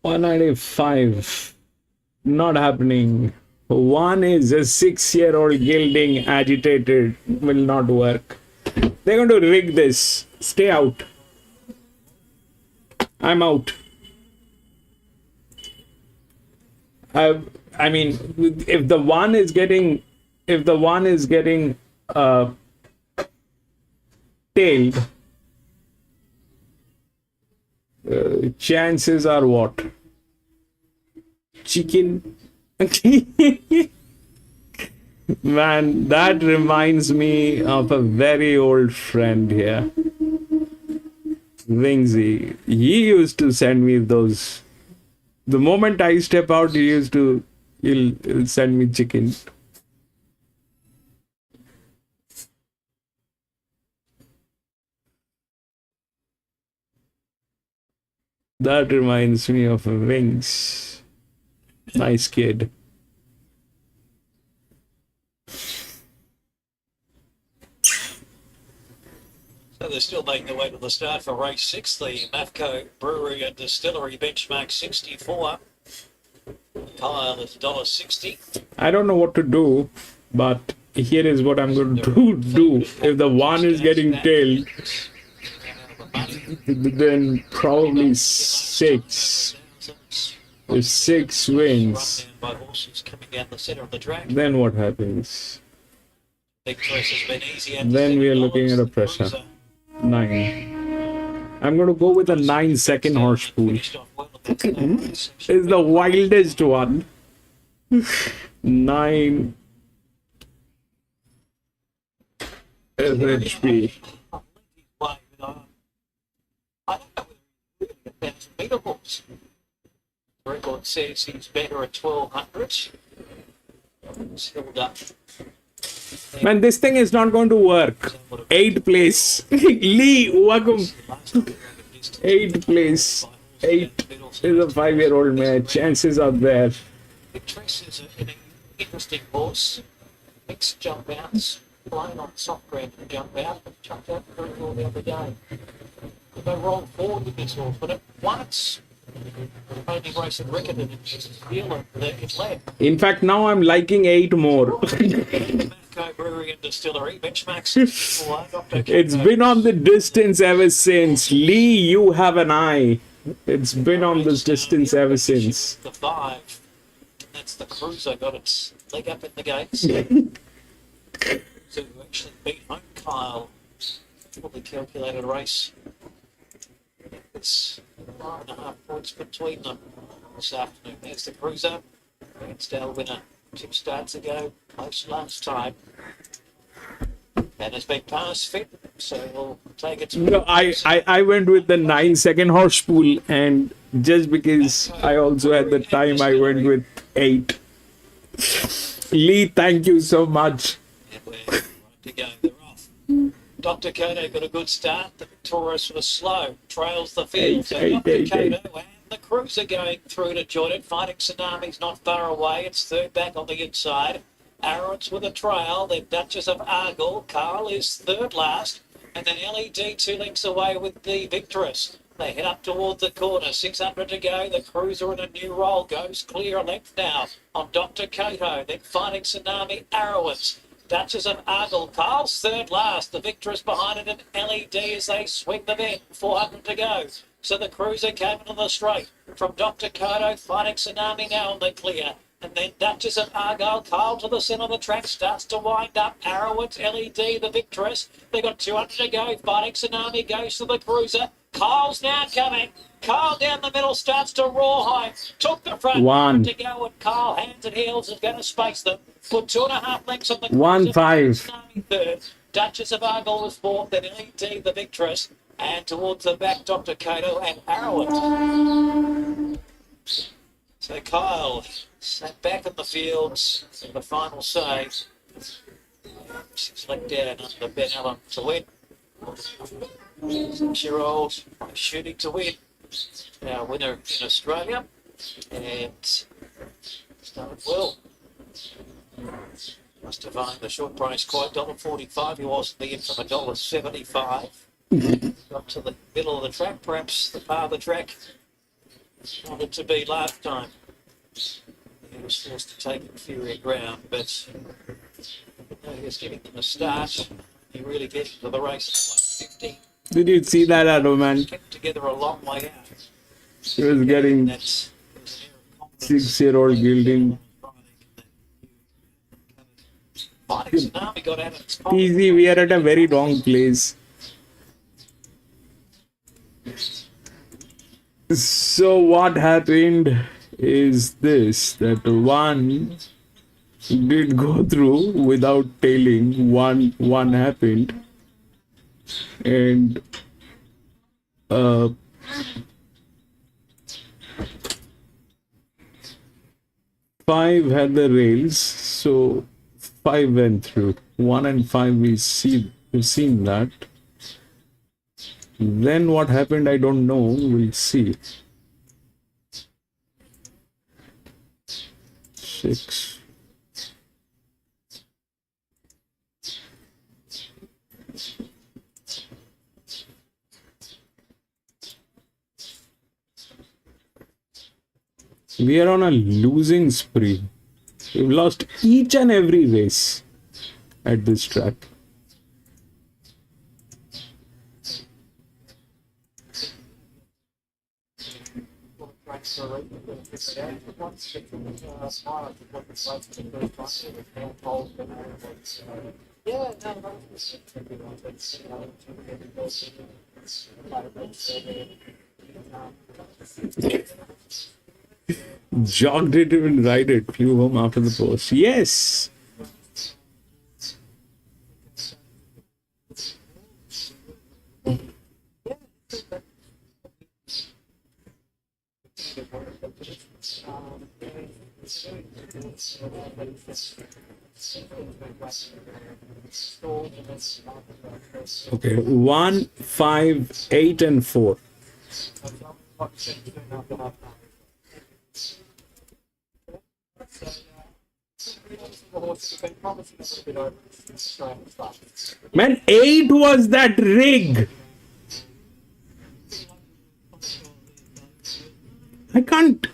$195. Not happening. 1 is a 6-year-old gelding, agitated, will not work. They're going to rig this. Stay out. I'm out. I mean, if the 1 is getting tailed, chances are what? Chicken. Man, that reminds me of a very old friend here. Wingsy. He used to send me those. The moment I step out, he'll send me chicken. That reminds me of Wings. Nice kid. So they're still making their way to the start for race 6, the Mafco Brewery and Distillery benchmark 64. Kyle is $1.60. I don't know what to do, but here is what I'm going to do. If the one is getting tailed, then probably 6. If 6 wins, By horses coming down the centre of the track. then what happens? Big choice has been easy. And Then we are looking at a pressure. 9. I'm going to go with a 9-second horse pool. It's the wildest one. 9 SHP. I don't know whether he depends on meetables. The record says he's better at 1200. He's held up. Man, this thing is not going to work. 8th place. Lee, welcome. 8th place. 8 is a 5-year-old mare. Chances are there. Victress is an interesting horse. Mixed jump outs. Flying on soft ground and jump out. But jumped out very well the other day. Could go wrong forward with this horse, but at once, only race and record and it's feel that it led. In fact, now I'm liking 8 more. Mafco Brewery and Distillery benchmark 64. It's been on the distance ever since. Lee, you have an eye. It's been on this distance ever since. The 5. That's the Cruiser got its leg up in the gates. So actually beat home Kyle. Probably calculated a race. It's 9.5 points between them this afternoon. There's the Cruiser. Grandstand winner 2 starts ago. Close last time. And has been pass fit, so we'll take it to... No, I went with the 9-second horse pool, and just because I also had the time, I went with 8. Lee, thank you so much. And we're right to go. They're off. Dr. Kodo got a good start. The Victorious was slow. Trails the field. So Dr. Kodo and the Cruiser going through to join it. Fighting Tsunami's not far away. It's third back on the inside. Arrows with a trail. Then Duchess of Argyle. Carl is third last. And then LED 2 lengths away with the Victorious. They head up toward the corner. 600 to go. The Cruiser in a new roll goes clear length now on Dr. Koto. Then Fighting Tsunami, Arrowans. Duchess of Argyle. Carl's third last. The Victorious behind it and LED as they swing the bend. 400 to go. So the Cruiser came into the straight. From Dr. Koto, Fighting Tsunami now on the clear. And then Duchess of Argyle, Carl to the centre of the track, starts to wind up. Arrowans, LED, the Victorious. They got 200 to go. Fighting Tsunami goes to the Cruiser. Carl's now coming. Carl down the middle starts to roar high. Took the front 1 to go, and Carl hands and heels is going to space them. Put 2.5 lengths on the 1-5. third. Duchess of Argyle was fourth. Then LED, the Victorious, and towards the back, Dr. Koto and Arrowans. So Kyle sat back in the fields in the final say. 6 leg down under Ben Allen to win. 6-year-old shooting to win. Our winner in Australia. And started well. Must have owned the short price quite $1.45. He was in the end from $1.75. Got to the middle of the track, perhaps the part of the track wanted to be last time. He was forced to take inferior ground, but he was giving them a start. He really gets into the race at 150. Did you see that, Adam, man? Kept together a long way out. He was getting 6-year-old gilding. Easy, we are at a very wrong place. So what happened is this, that one did go through without tailing. One happened, and uh, 5 had the rails, so 5 went through. 1 and 5 we've seen that. Then what happened, I don't know. We'll see. 6. We are on a losing spree. We've lost each and every race at this track. Jog didn't even ride it, flew home after the post. Yes! Okay, 1, 5, 8, and 4. Man, 8 was that rig. I can't.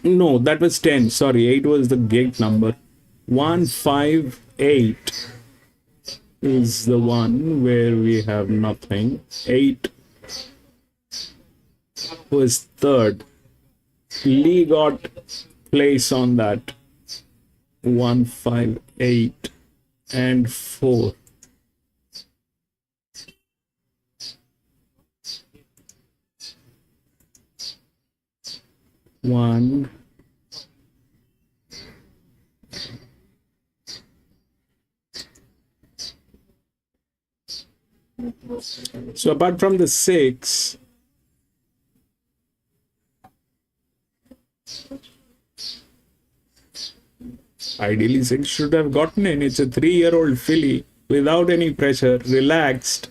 No, that was 10. Sorry, 8 was the gate number. 1, 5, 8 is the one where we have nothing. 8 was third. Lee got place on that. 1, 5, 8, and 4. One. So apart from the 6, ideally 6 should have gotten in. It's a 3-year-old filly without any pressure, relaxed.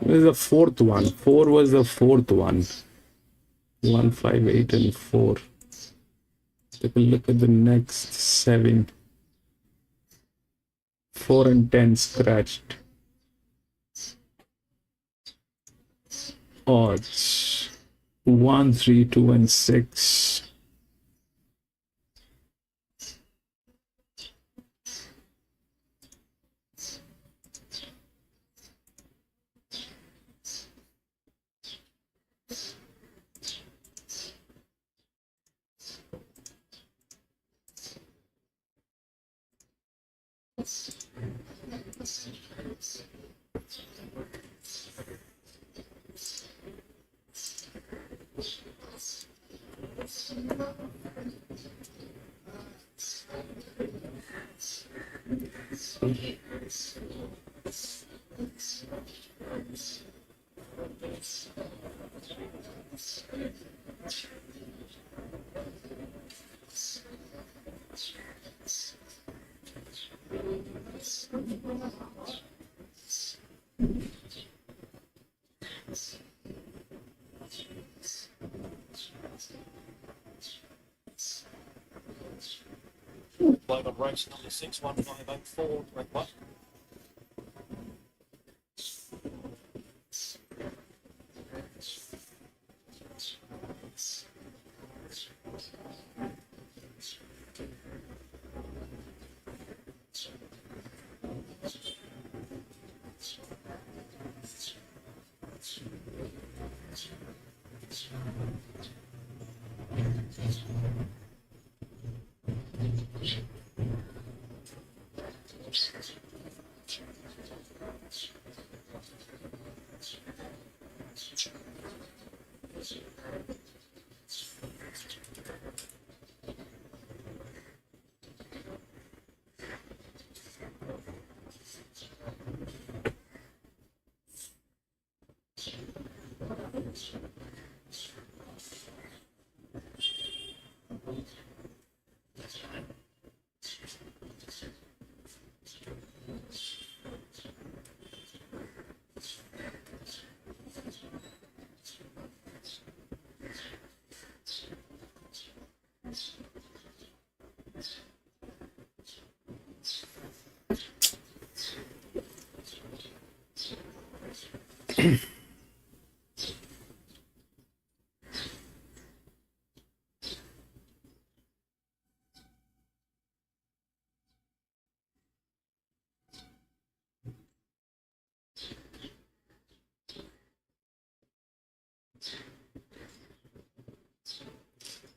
This is the 4th one. 4 was the 4th one. 1, 5, 8, and 4. Take a look at the next 7. 4 and 10 scratched. Odds 1, 3, 2, and 6. Bloke on race number 6, 1584, red one.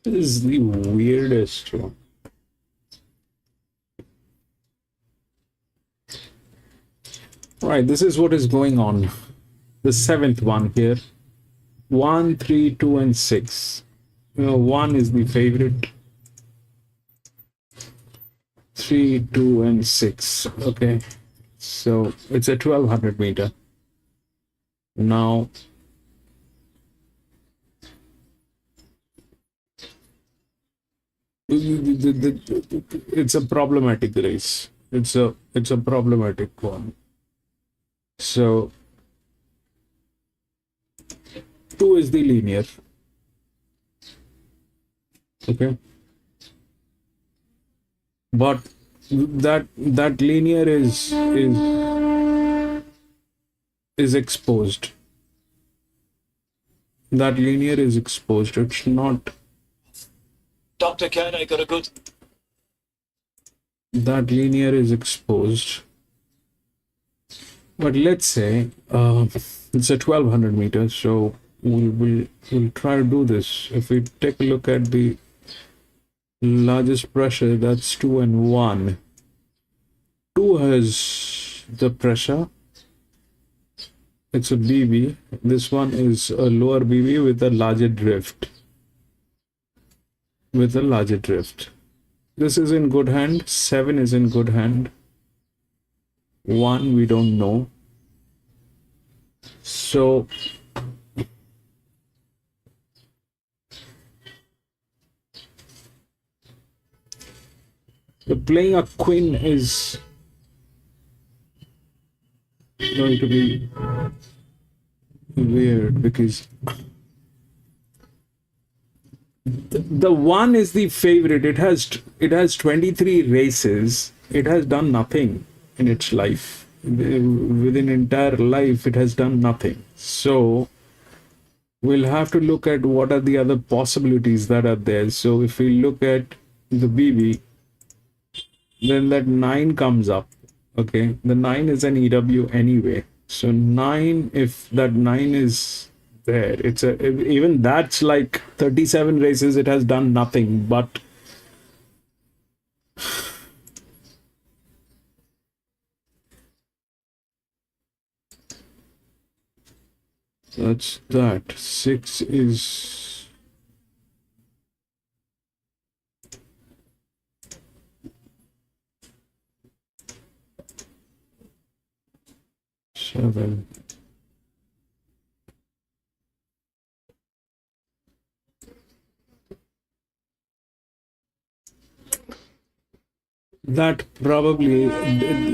This is the weirdest one. Right, this is what is going on. The seventh one here. 1, 3, 2, and 6. 1 is the favorite. 3, 2, and 6. Okay. So it's a 1200 meter. Now, it's a problematic race. It's a problematic one. So 2 is the linear. Okay. But that linear is exposed. That linear is exposed. It's not. Dr. Kane got a good. That linear is exposed. But let's say it's a 1200 meters, so we'll try to do this. If we take a look at the largest pressure, that's 2 and 1. 2 has the pressure. It's a BB. This one is a lower BB with a larger drift. This is in good hand. 7 is in good hand. 1 we don't know. So playing a queen is going to be weird because the 1 is the favorite. It has 23 races. It has done nothing in its life. Within entire life, it has done nothing. So we'll have to look at what are the other possibilities that are there. So if we look at the BB, then that 9 comes up. Okay, the 9 is an EW anyway. So 9, if that 9 is there, even that's like 37 races. It has done nothing, but that's that. 6 is seven. That probably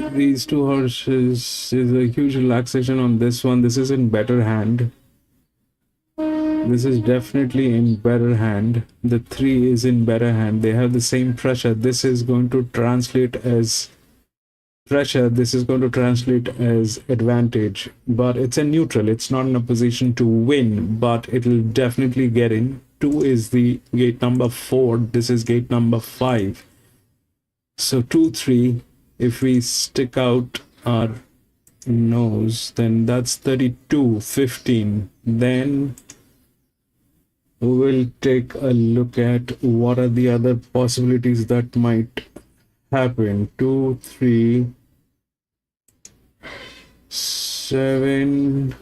these 2 horses is a huge relaxation on this one. This is in better hand. This is definitely in better hand. The 3 is in better hand. They have the same pressure. This is going to translate as pressure. This is going to translate as advantage. But it's a neutral. It's not in a position to win, but it will definitely get in. 2 is the gate number 4. This is gate number 5. So 2, 3, if we stick out our nose, then that's 32, 15. Then we'll take a look at what are the other possibilities that might happen. 2, 3, 7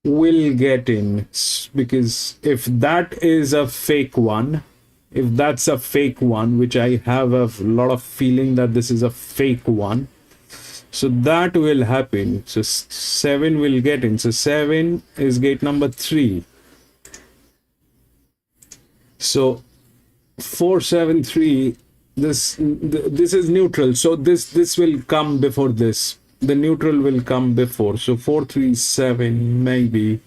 will get in, because if that is a fake one, if that's a fake one, which I have a lot of feeling that this is a fake one, So that will happen. So 7 will get in. So 7 is gate number 3. So 473, this is neutral. So this will come before this. The neutral will come before. So 437 maybe.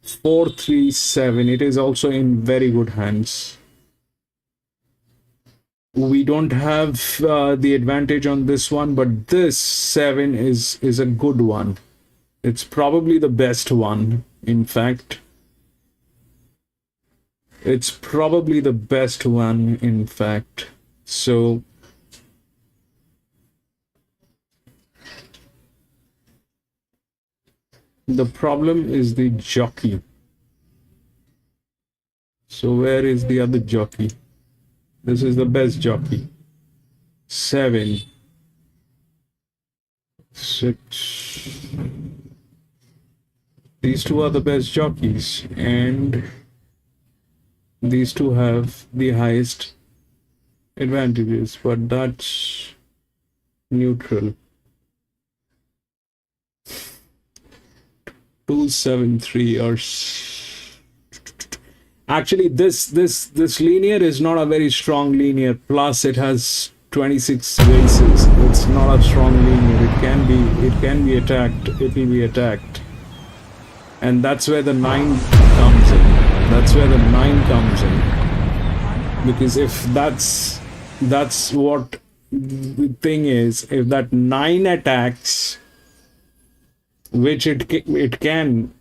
437. It is also in very good hands. We don't have the advantage on this one, but this 7 is a good one. It's probably the best one, in fact. It's probably the best one, in fact. So the problem is the jockey. So where is the other jockey? This is the best jockey. 7, 6. These two are the best jockeys, and these two have the highest advantages, but that's neutral. 273 or actually this linear is not a very strong linear, plus it has 26 races. It's not a strong linear. It can be attacked. It will be attacked, and that's where the 9 comes in. That's where the 9 comes in, because if that's what the thing is, if that 9 attacks, which it can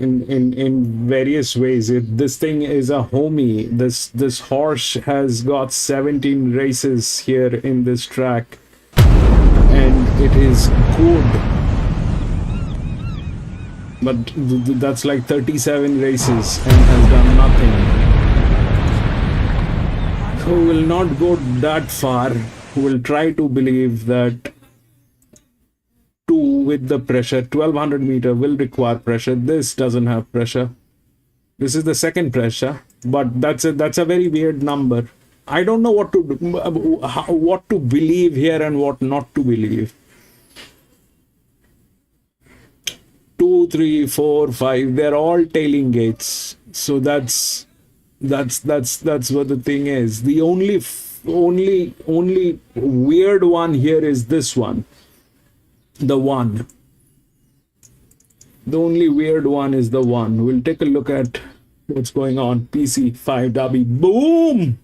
in various ways. If this thing is a homie, this horse has got 17 races here in this track, and it is good, but that's like 37 races and has done nothing. Who will not go that far, who will try to believe that 2 with the pressure, 1200 meter will require pressure. This doesn't have pressure. This is the second pressure, but that's a very weird number. I don't know what to believe here and what not to believe. 2, 3, 4, 5, they're all tailing gates. So that's what the thing is. The only weird one here is this one. The 1. The only weird one is the 1. We'll take a look at what's going on. PC 5W. Boom!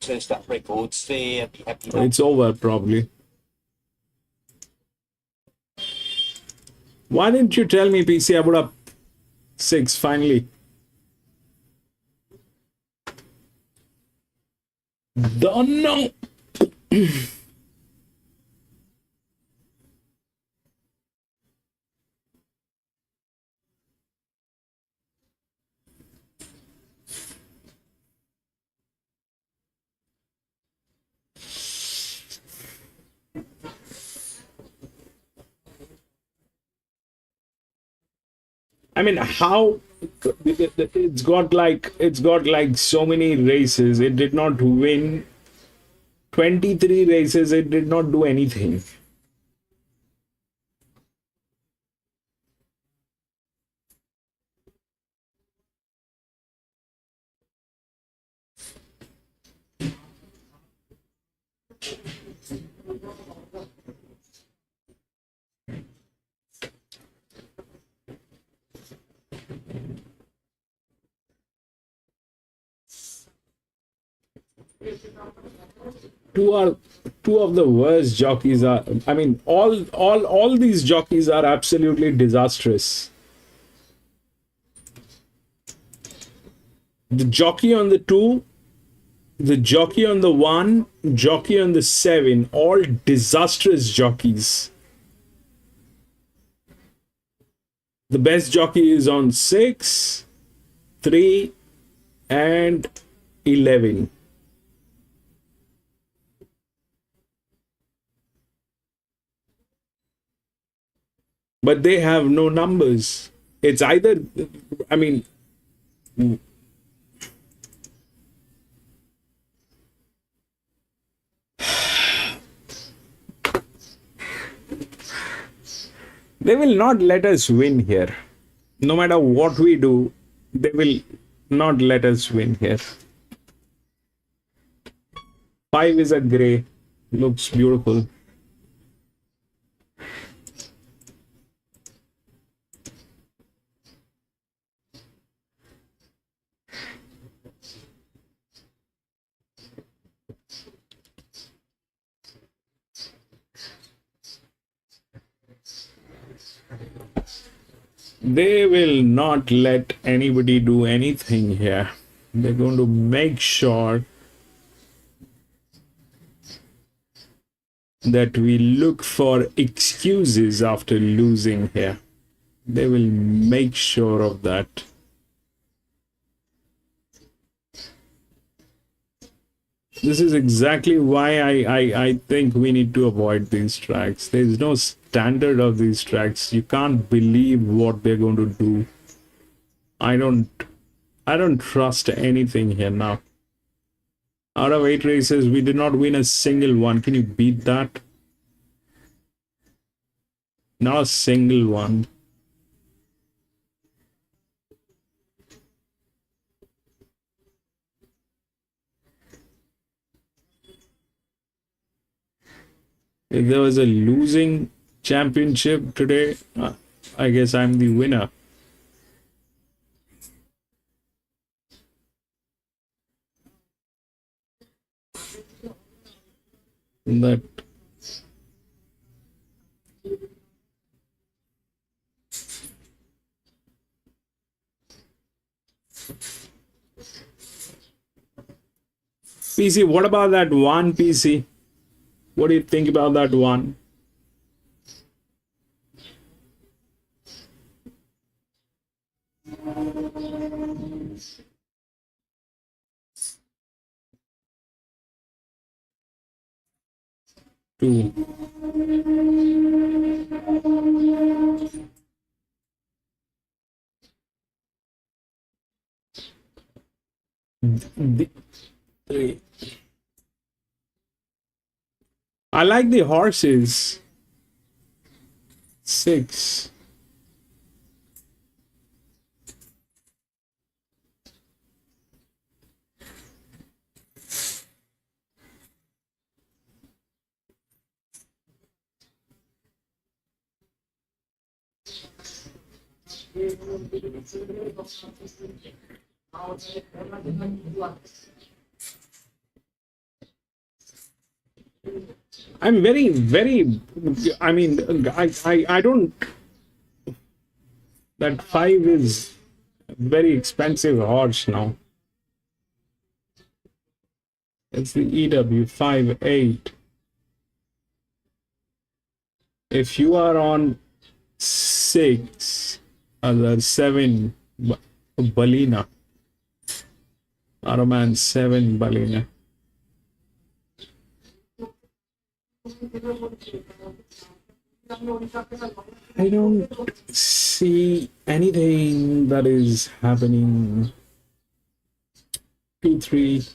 First up records there. Be happy. It's over probably. Why didn't you tell me, PC? I would have 6 finally. Don't know. I mean, how it's got like so many races. It did not win 23 races. It did not do anything. Two of the worst jockeys are, I mean, all these jockeys are absolutely disastrous. The jockey on the 2, the jockey on the 1, jockey on the 7, all disastrous jockeys. The best jockey is on 6, 3, and 11. But they have no numbers. It's either, I mean, They will not let us win here. No matter what we do, they will not let us win here. 5 is a grey. Looks beautiful. They will not let anybody do anything here. They're going to make sure that we look for excuses after losing here. They will make sure of that. This is exactly why I think we need to avoid these tracks. There's no standard of these tracks. You can't believe what they're going to do. I don't trust anything here now. Out of 8 races, we did not win a single one. Can you beat that? Not a single one. If there was a losing championship today, I guess I'm the winner. That PC, what about that one, PC? What do you think about that one? Two. Three. I like the horses. 6. I'm very, I mean, I don't, that 5 is a very expensive horse now. It's the EW 5-8. If you are on 6, other 7, Balina. Automan 7, Balina. I don't see anything that is happening. P3.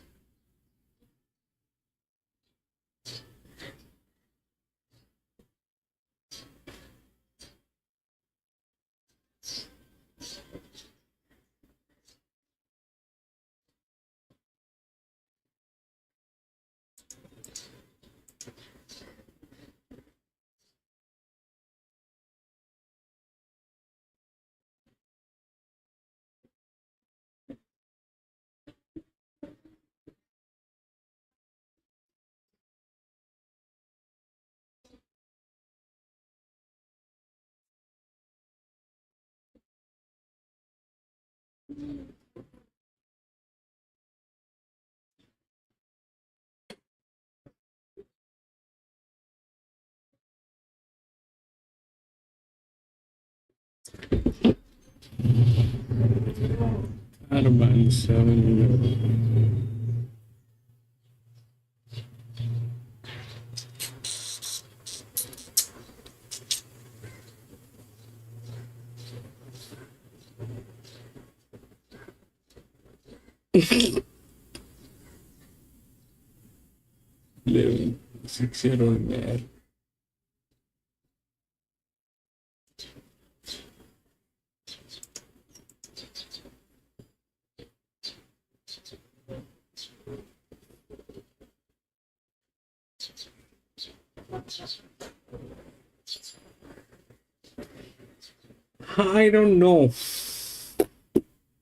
Automan 7. Living 6-year-old mare. I don't know.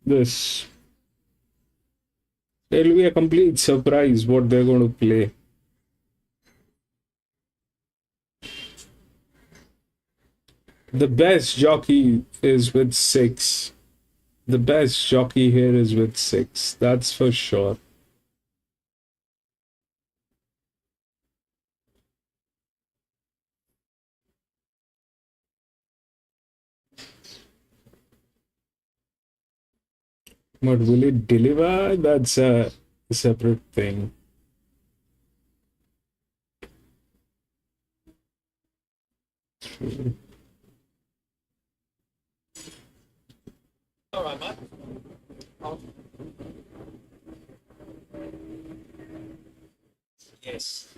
This. It'll be a complete surprise what they're going to play. The best jockey is with 6. The best jockey here is with 6. That's for sure. But will it deliver? That's a separate thing. All right, mate. Yes.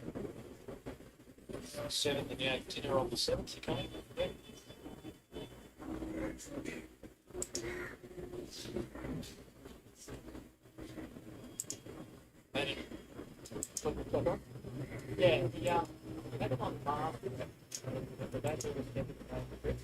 7th and you have dinner on the 7th, you coming? Yeah. Manny. Yeah, we had him on last. The day he was getting the trip.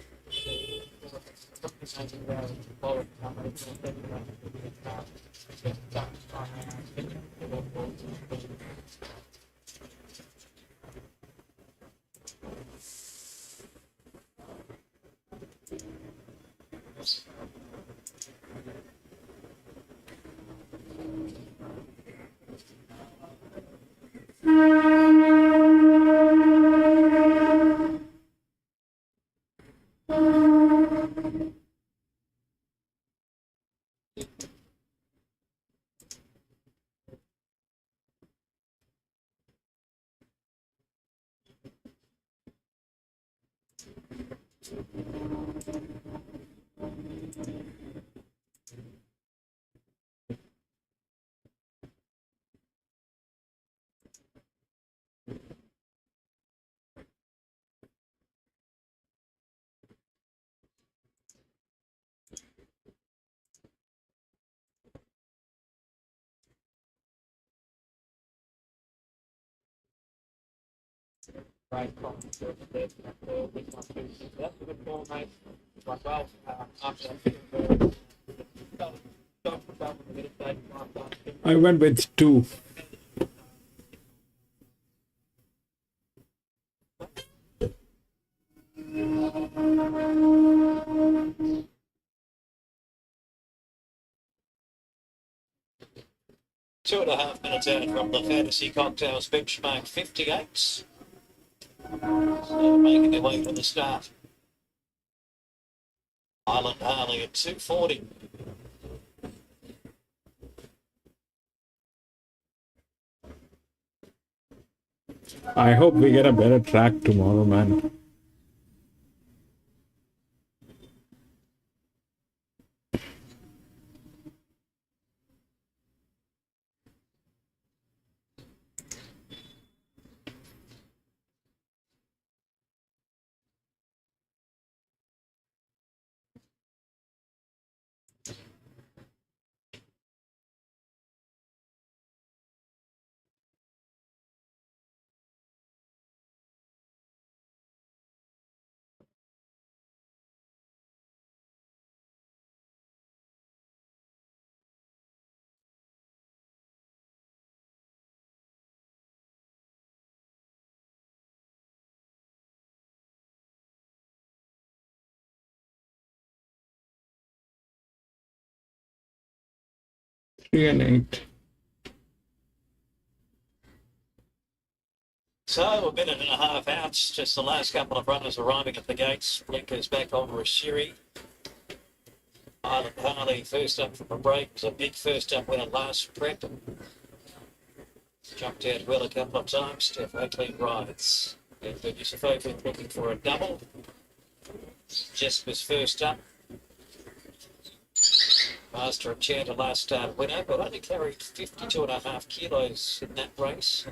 Right, that's a good ball, mate. Right, well, after I went with 2. Two and a half minutes out from the Fantasy Cocktails benchmark 58. So making their way from the start. Island Harley at 240. I hope we get a better track tomorrow, man. Three and 8. So a minute and a half out, just the last couple of runners arriving at the gates. Blinkers back on Rashiri. Island Harley first up from a break. Was a big first up winner last prep. Jumped out well a couple of times. Steph Oakley rides. And Yusufovic looking for a double. Jess was first up. Master of Chanter last start winner, but only carried 52.5 kilos in that race.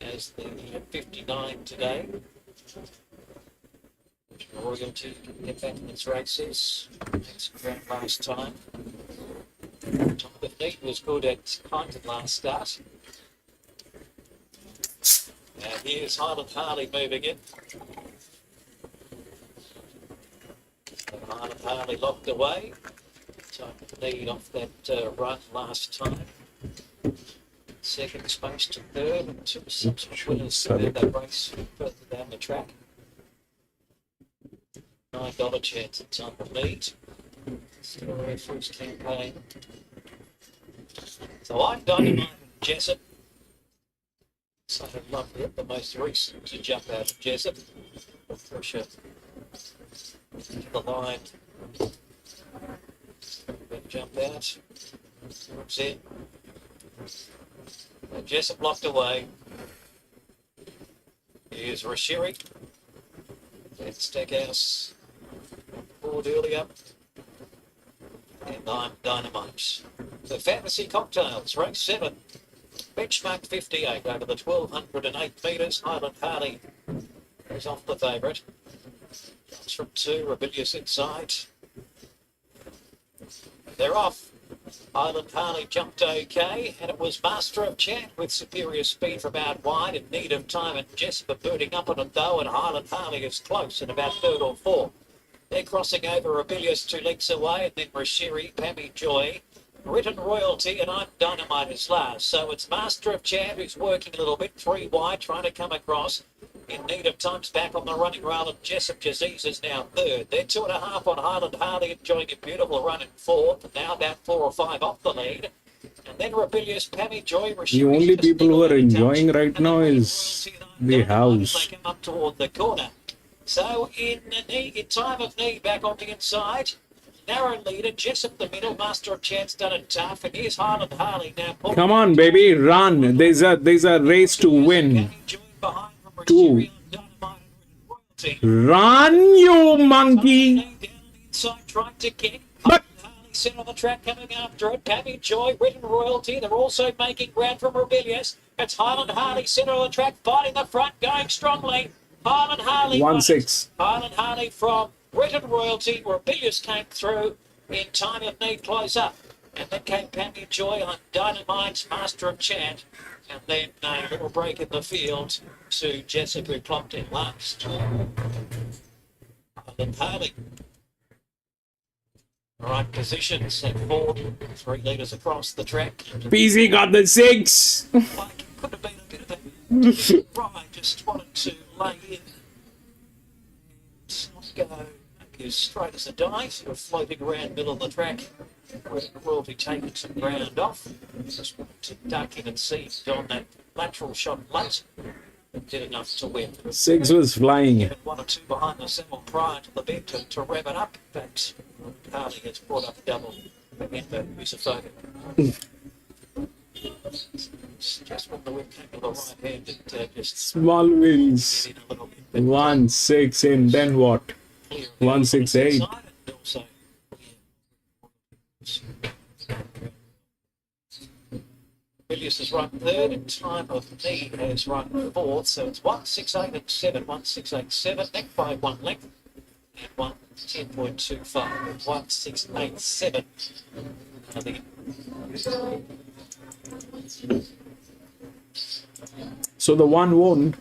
As the 59 today. Royalty can get back in its races. That's grand last time. Top of Neat was good at Pint last start. And here's Highland Harley moving in. Highland Harley locked away. Time to lead off that run last time. Second space to third, and two subsequent winners to that race further down the track. $9 chance it's on the lead. Still our first campaign. So I'm Dynamite and Jessup. So I'd love it, the most recent to jump out of Jessup. Pressure to the line. Jump out. That's it. And Jessup locked away. Here's Rashiri. And Stackhouse forward earlier. And I'm Dynamite. The Fantasy Cocktails, race 7. Benchmark 58 over the 1,208 metres. Highland Harley is off the favourite. Comes from 2, Rebellious inside. They're off. Highland Harley jumped okay, and it was Master of Chant with superior speed from out wide in need of time, and Jessup are booting up on it though, and Highland Harley is close in about 3rd or 4th. They're crossing over Rebellious 2 lengths away, and then Rashiri, Pammy Joy, Written Royalty, and I'm Dynamite is last. So it's Master of Chant who's working a little bit, 3 wide, trying to come across. In need of time's back on the running rail, and Jessup Jaziz is now 3rd. They're 2.5 on Highland Harley, enjoying a beautiful run in 4th. Now about 4 or 5 off the lead. And then Rebellious, Pammy Joy, Rashiri. The only people who are enjoying right now is the house. They come up toward the corner. So in time of need, back on the inside. Narrow leader, Jessup the middle, Master of Chance done it tough, and here's Highland Harley now. Come on, baby, run. There's a race to win. 2. Run, you monkey. Inside trying to get But set on the track coming after it. Pammy Joy, Written Royalty. They're also making ground from Rebellious. It's Highland Harley centre on the track, fighting the front, going strongly. Highland Harley 1-6. Highland Harley from Written Royalty. Rebellious came through in time of need, close up. And then came Pammy Joy on Dynamite's Master of Chant. And then a little break in the field to Jessup, who clocked in last. Highland Harley. Right positions at 4, 3 litres across the track. PZ got the 6. Like, could have been a bit of a right, just wanted to lay in and go as straight as a die, sort of floating around middle of the track. Royalty taking some ground off. Just wanted to duck in and see on that lateral shot late. Did enough to win. 6 was flying. 1 or 2 behind the saddle prior to the bend to rev it up, but Harley has brought up double. Remember, who's a focus. Just when the wind came to the right hand, it just Small wins. 1-6 in, then what? 1-6-8. Also, Rebellious is run 3rd, and time of need has run 4th, so it's 1-6-8 and 7, 1-6-8-7, neck by 1 length, and 1-10.25, 1-6-8-7. So the one won.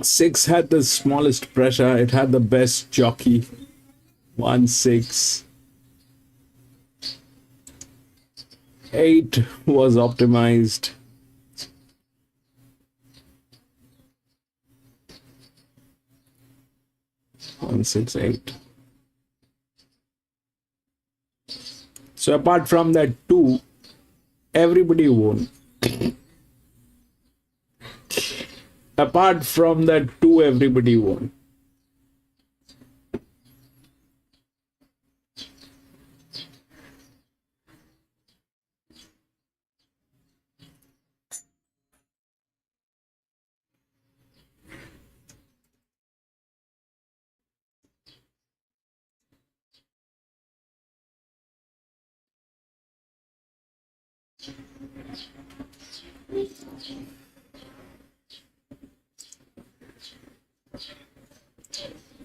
6 had the smallest pressure. It had the best jockey. 1-6. 8 was optimized. One, 6, 8. So apart from that 2, everybody won. Apart from that 2, everybody won.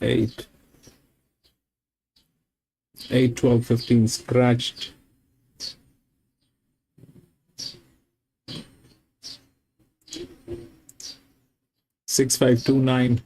Eight. 8, 12, 15 scratched. 6, 5, 2, 9.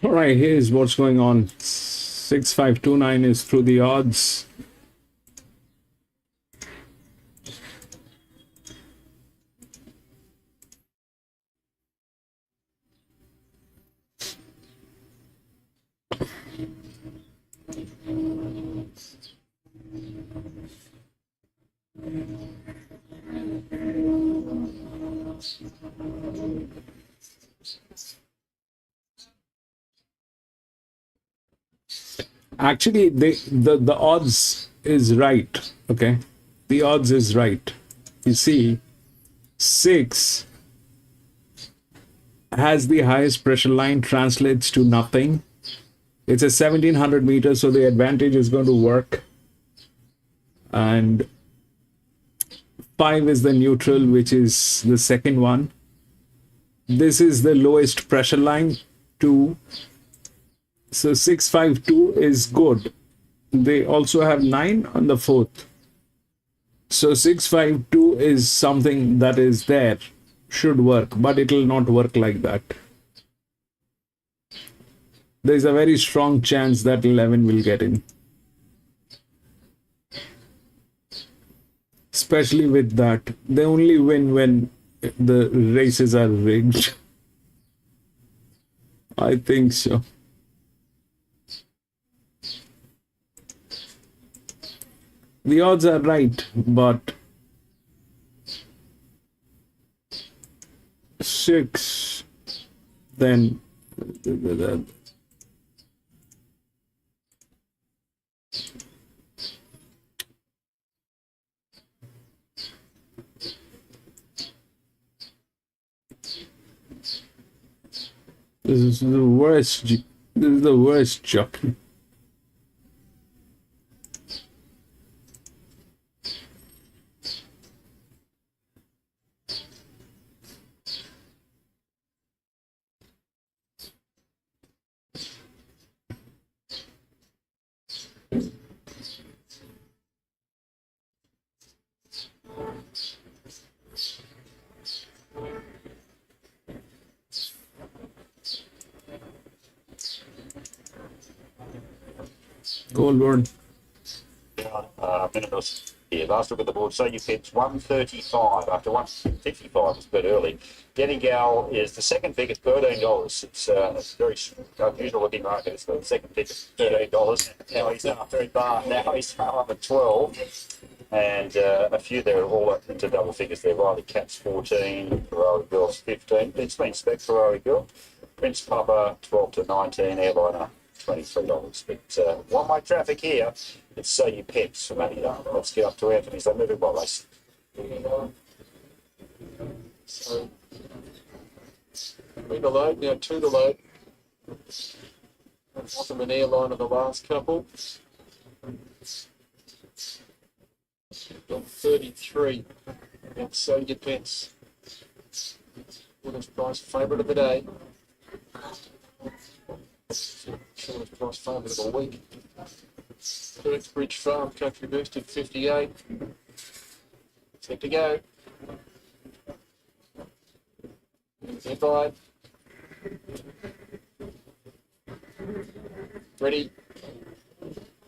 All right, here's what's going on. 6529 is through the odds. Actually, the odds is right. Okay, the odds is right. You see, 6 has the highest pressure line, translates to nothing. It's a 1700 meters, so the advantage is going to work. And 5 is the neutral, which is the second one. This is the lowest pressure line, 2. So 652 is good. They also have 9 on the 4th. So 652 is something that is there, should work, but it will not work like that. There's a very strong chance that 11 will get in. Especially with that, they only win when the races are rigged. I think so. The odds are right, but 6, then this is the worst. This is the worst jockey. Goldburn. Minibus. here. Last look at the board, so you picked 135 after 155 was a bit early. Denny Gal is the second biggest, $13. It's a very unusual looking market. It's the second biggest, $13. Now he's up very bar. Now he's up at 12. And a few there are all up into double figures there. Riley Cat's 14, Ferrari Girl's 15. It's been spec Ferrari Girl. Prince Papa 12 to 19, Airliner $23. But one-way traffic here. It's So You Pets for Matty Dark. Let's get up to Anthony's. They move it well, race. So, 3 to load, now 2 to load. Bottom an airline of the last couple. Got 33. And So You Pets. Shortest price favourite of the day. Shortest price favourite of the week. Bridge Farm Country Boosted 58. Set to go. Stand by. Ready.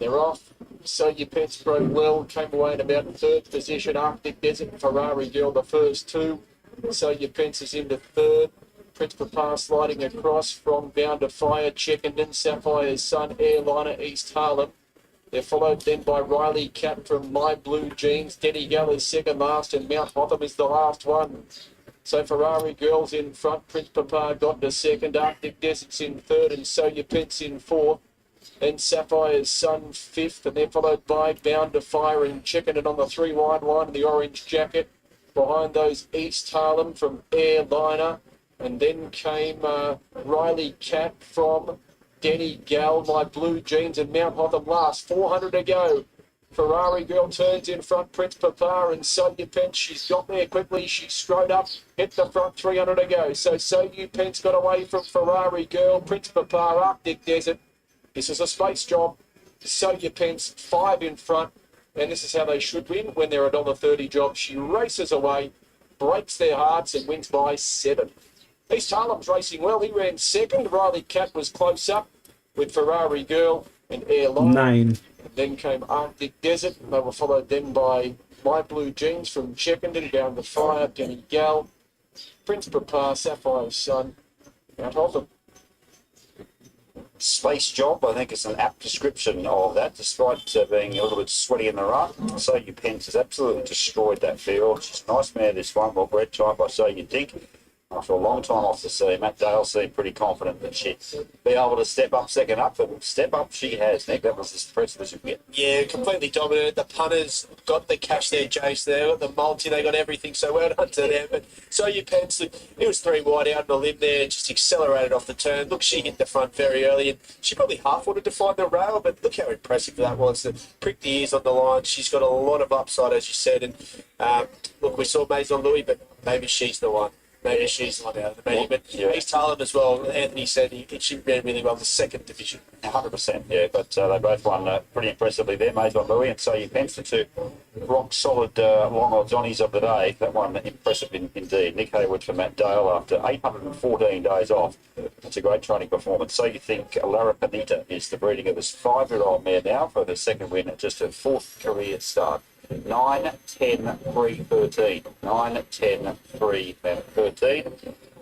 They're off. So Your Pets broke well, came away in about third position. Arctic Desert and Ferrari Girl the first two. So Your Pets is into third. Prince Papa sliding across from Bound to Fire, Checkenden, Sapphire's Son, Airliner, East Harlem. They're followed then by Riley Cat from My Blue Jeans. Denny Gall is second last, and Mount Hotham is the last one. So Ferrari Girls in front. Prince Papa got to second. Arctic Desert's in third, and So Your Pets in fourth. Then Sapphire's Son fifth, and they're followed by Bound to Fire and Checkenden on the 3 wide line, the orange jacket. Behind those, East Harlem from Airliner. And then came Riley Cat from Denny Gal, My Blue Jeans, and Mount Hotham last. 400 to go. Ferrari Girl turns in front. Prince Papa and So You Pence. She's got there quickly. She strode up, hit the front. 300 to go. So You Pence got away from Ferrari Girl. Prince Papa, Arctic Desert. This is a space job. So You Pence, 5 in front. And this is how they should win when they're a $1.30 job. She races away, breaks their hearts, and wins by 7. East Harlem's racing well. He ran second. Riley Cat was close up with Ferrari Girl and Airline. 9. Then came Arctic Desert. They were followed then by My Blue Jeans from Checkenden, Down the Fire, Denny Gal, Prince Papa, Sapphire's Son, Mount Hotham. Space job, I think, is an apt description of that, despite being a little bit sweaty in the run. So You Pence has absolutely destroyed that field. She's a nice mare, this one, well bred type, I So You Think. After a long time off the sea, Matt Dale seemed pretty confident that she'd be able to step up second up, and step up she has, Nick. That was as impressive as you can get. Yeah, completely dominant. The punters got the cash there, Jace. They got the multi, they got everything, so well done to them. But So You Pence, it was 3 wide out on the limb there and just accelerated off the turn. Look, she hit the front very early, and she probably half wanted to find the rail, but look how impressive that was. To prick the ears on the line. She's got a lot of upside, as you said. And look, we saw Maison Louis, but maybe she's the one. Maybe she's not out of the meeting, but East Harlem as well. Anthony said she ran really well in the second division. 100%, yeah, but they both won pretty impressively there. Maison Louis and So You Pence, the two rock solid long odds Johnnies of the day. That one impressive indeed. Nick Hayward for Matt Dale after 814 days off. It's a great training performance. So You Think Lara Panita is the breeding of this 5-year-old mare now for the second win at just her 4th career start. 9, 10, 3, 13. 9, 10, 3, 13.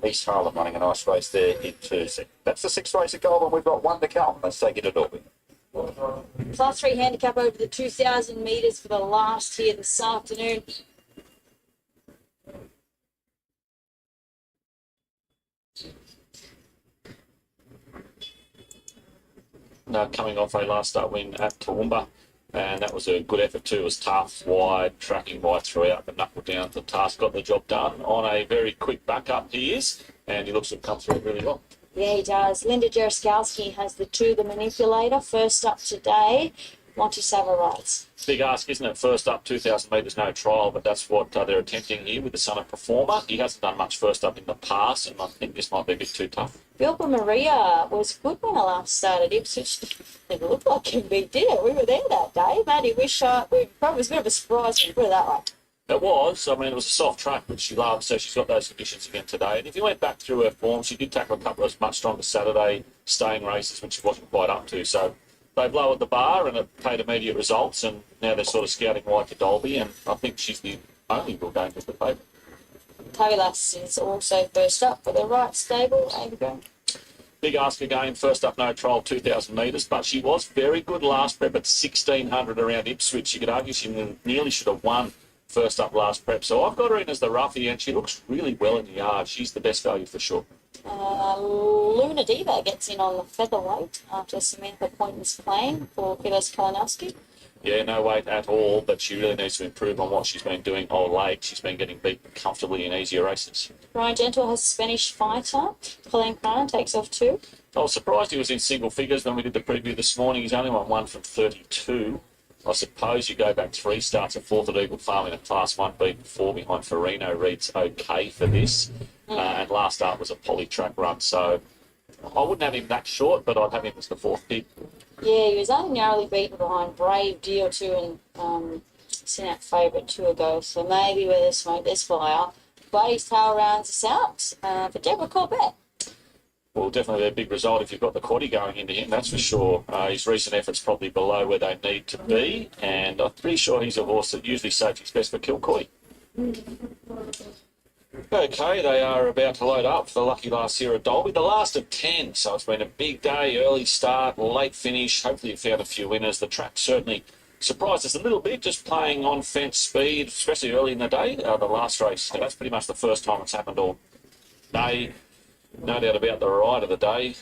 East Harlem running a nice race there in 2. That's the 6th race at Goulburn. We've got 1 to come. Let's take it to Dorby. Class 3 handicap over the 2,000 metres for the last here this afternoon. Coming off a last start win at Toowoomba. And that was a good effort too. It was tough, wide, tracking right throughout, but knuckled down to the task, got the job done on a very quick backup he is, and he looks to have come through really well. Yeah, he does. Linda Jaroskowski has the 2, the manipulator. First up today, Monty Sava rides. Big ask, isn't it? First up, 2,000 metres, no trial, but that's what they're attempting here with the son of Performer. He hasn't done much first up in the past, and I think this might be a bit too tough. Bilba Maria was good when I last started Ipswich. It looked like him, we did it. We were there that day. Maddie, we probably was a bit of a surprise when we put it that way. It was. I mean, it was a soft track, which she loved, so she's got those conditions again today. And if you went back through her form, she did tackle a couple of much stronger Saturday staying races, which she wasn't quite up to. So they've lowered the bar and it paid immediate results, and now they're sort of scouting wide to Dolby, and I think she's the only real game with the favourite. Taylor's is also first up for the right stable. Abigail. Big ask again, first up, no trial, 2,000 metres, but she was very good last prep at 1,600 around Ipswich. You could argue she nearly should have won first up last prep. So I've got her in as the roughie, and she looks really well in the yard. She's the best value for sure. Luna Diva gets in on the featherweight after Samantha Poynton's playing for Phyllis Kalinowski. Yeah, no weight at all, but she really needs to improve on what she's been doing all late. She's been getting beaten comfortably in easier races. Ryan Gentle has Spanish fighter. Colleen Cronin takes off 2. I was surprised he was in single figures when we did the preview this morning. He's only won 1 from 32. I suppose you go back 3 starts at 4th at Eagle Farm in a Class 1 beaten 4 behind Farino reads okay for this. And last start was a poly track run, so I wouldn't have him that short, but I'd have him as the 4th pick. Yeah, he was only narrowly beaten behind Brave Deal 2 and sent out favourite 2 ago, so maybe with the smoke there's fire. Buddy's tail rounds us out for Deborah Corbett. Well, definitely a big result if you've got the quaddie going into him, that's for sure. His recent efforts probably below where they need to be, and I'm pretty sure he's a horse that usually safety's best for Kilcoy. Okay, they are about to load up for the lucky last here at Dolby, the last of 10, so it's been a big day, early start, late finish. Hopefully you found a few winners. The track certainly surprised us a little bit, just playing on fence speed, especially early in the day. The last race, so that's pretty much the first time it's happened all day. No doubt about the ride of the day.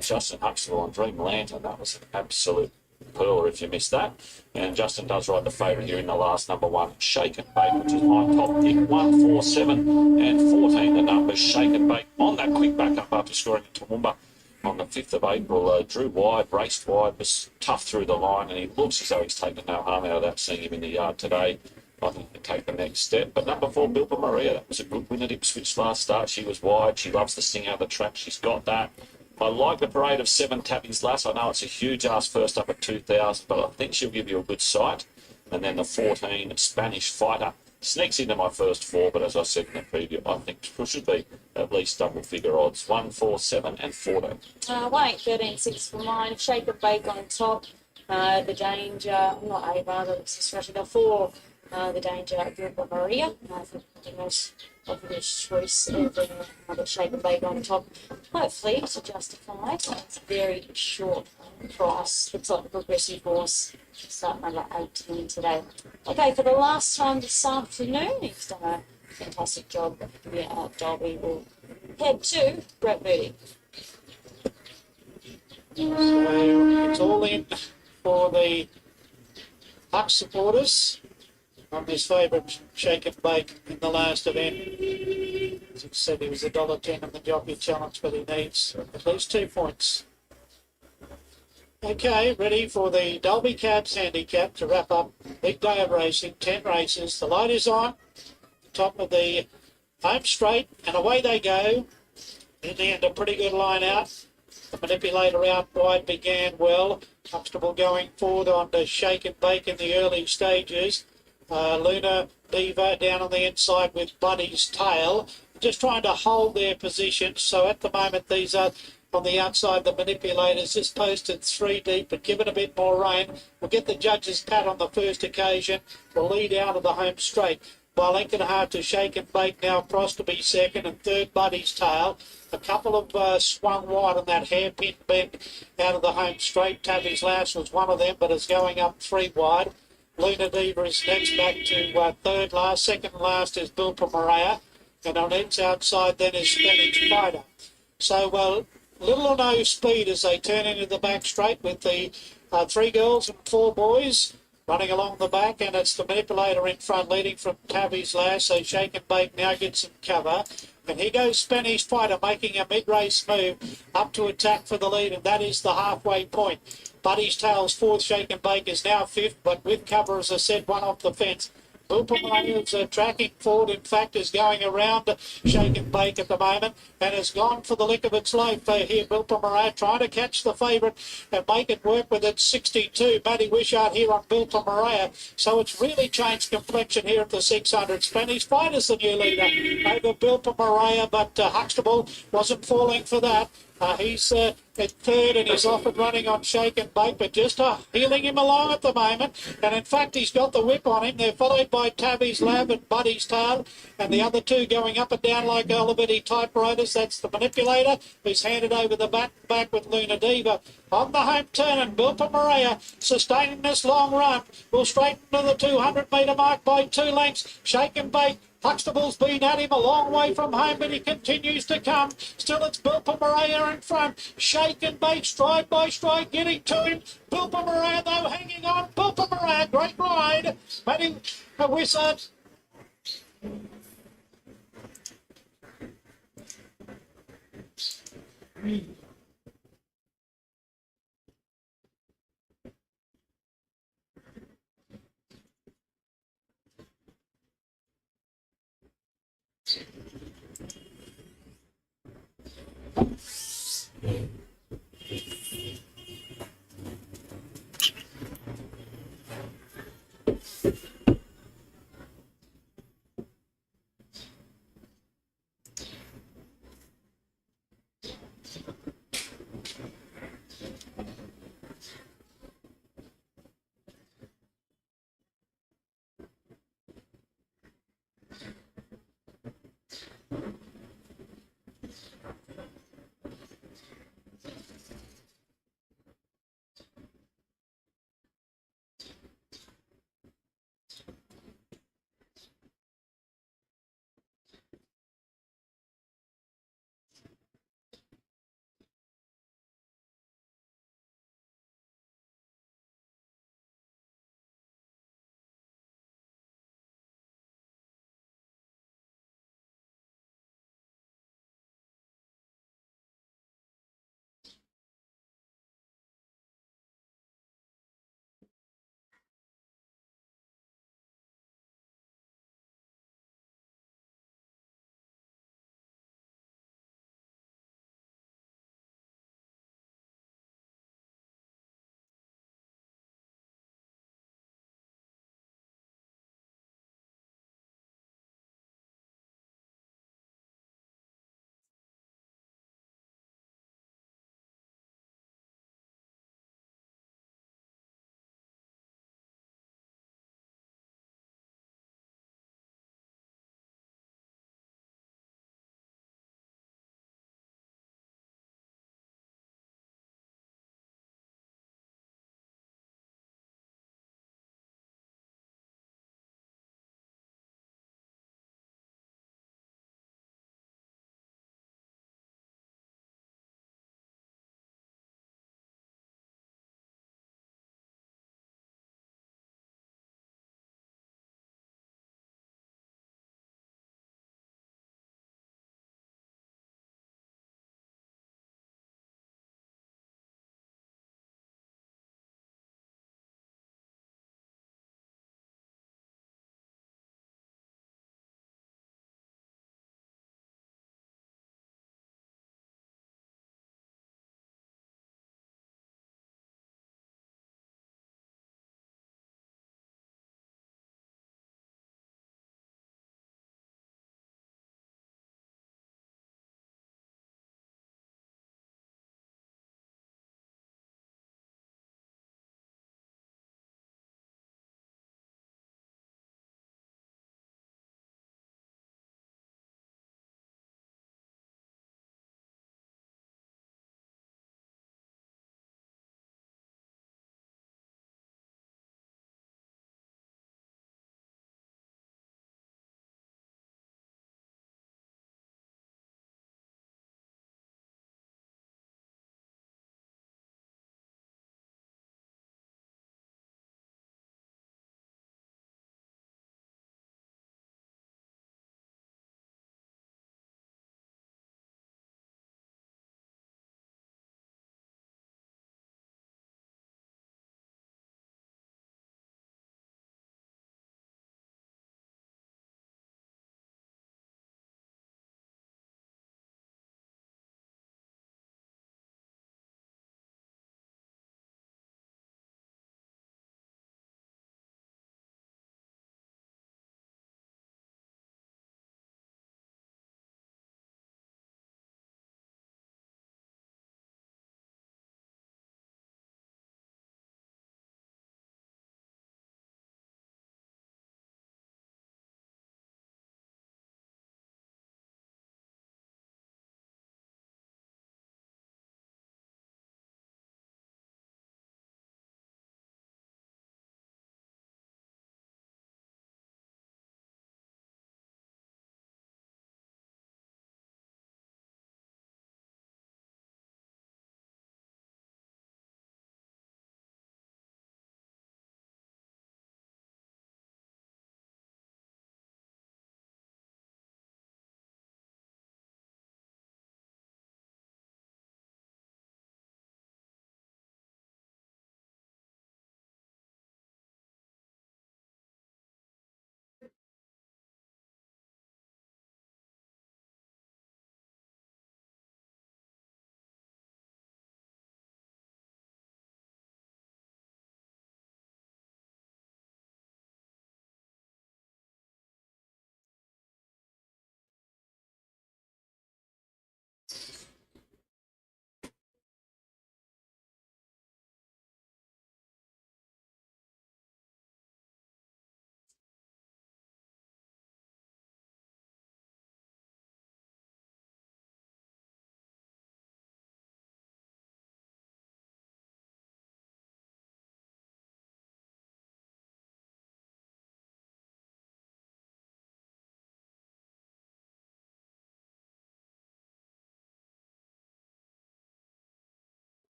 Justin Huxtable on Dream Lantern, that was an absolute pearler if you missed that. And Justin does ride the favourite here in the last, number 1, Shake and Bake, which is my top pick. 1, 4, 7 and 14, the numbers. Shake and Bake on that quick back up after scoring in Toowoomba on the 5th of April. Drew wide, raced wide, was tough through the line, and he looks as though he's taken no harm out of that, seeing him in the yard today. I think he can take the next step. But number 4, Bilba Maria, that was a good win at Ipswich last start. She was wide. She loves the sting out of the track. She's got that. I like the parade of 7, Tabby's Lass. I know it's a huge ask first up at 2,000, but I think she'll give you a good sight. And then the 14, Spanish Fighter, sneaks into my first 4, but as I said in the preview, I think it should be at least double figure odds. 1, 4, 7 and 14. 1, 8, 13, 6 for mine. Shake and Bake on top. The Danger, not Ava, that's especially the 4. The Danger, Bilba Maria. I think the most obvious choice of the Shake and Bake on top. Hopefully to justify it. It's a very short price. Looks like the progressive horse. Start number 18 today. Okay, for the last time this afternoon, he's done a fantastic job here at Dolby. We'll head to Brett Moody. So it's all in for the Huck supporters on this favourite Shake and Bake in the last event. As I said, he was $1.10 in the Jockey Challenge, but he needs at least 2 points. Okay, ready for the Dolby Cabs Handicap to wrap up big day of racing, 10 races. The light is on, top of the home straight, and away they go. In the end, a pretty good line out. The manipulator out wide began well. Huxtable going forward on to Shake and Bake in the early stages. Luna Diva down on the inside with Buddy's Tail, just trying to hold their position. So at the moment, these are on the outside. The manipulators just posted 3 deep, but given a bit more rain, we'll get the judges' pat on the first occasion. We'll lead out of the home straight. While length and a half to Shake and Bake now across to be second, and third Buddy's Tail. A couple of swung wide on that hairpin bend out of the home straight. Tabby's Lass was one of them, but is going up 3 wide. Luna Diva is next back to third last. Second last is Bilba Maria. And on its outside then is Spanish Fighter. So little or no speed as they turn into the back straight with the 3 girls and 4 boys running along the back. And it's the manipulator in front leading from Tabby's Lass. So Shake and Bake now gets some cover. And here goes Spanish Fighter making a mid-race move up to attack for the lead. And that is the halfway point. Buddy's Tail's 4th, Shake and Bake is now 5th, but with cover, as I said, 1 off the fence. Bilba Maria is tracking forward, in fact, is going around Shake and Bake at the moment and has gone for the lick of its life here. Bilba Maria trying to catch the favourite and make it work with its 62. Matty Wishart here on Bilba Maria. So it's really changed complexion here at the 600. Spanish Fighter's the new leader over Bilba Maria, but Huxtable wasn't falling for that. He's at third and he's off and running on Shake and Bake, but just heeling him along at the moment. And in fact, he's got the whip on him. They're followed by Tabby's Lab and Buddy's Tail, and the other two going up and down like elevated typewriters. That's the manipulator who's handed over the back with Luna Diva. On the home turn, and Bilpa Maria sustaining this long run will straighten to the 200 metre mark by 2 lengths. Shake and Bake. Huxtable's been at him a long way from home, but he continues to come. Still, it's Bilpa Maria in front. Shake and Bake, stride by stride, getting to him. Bilpa Maria, though, hanging on. Bilpa Maria, great ride. Matty Wizard.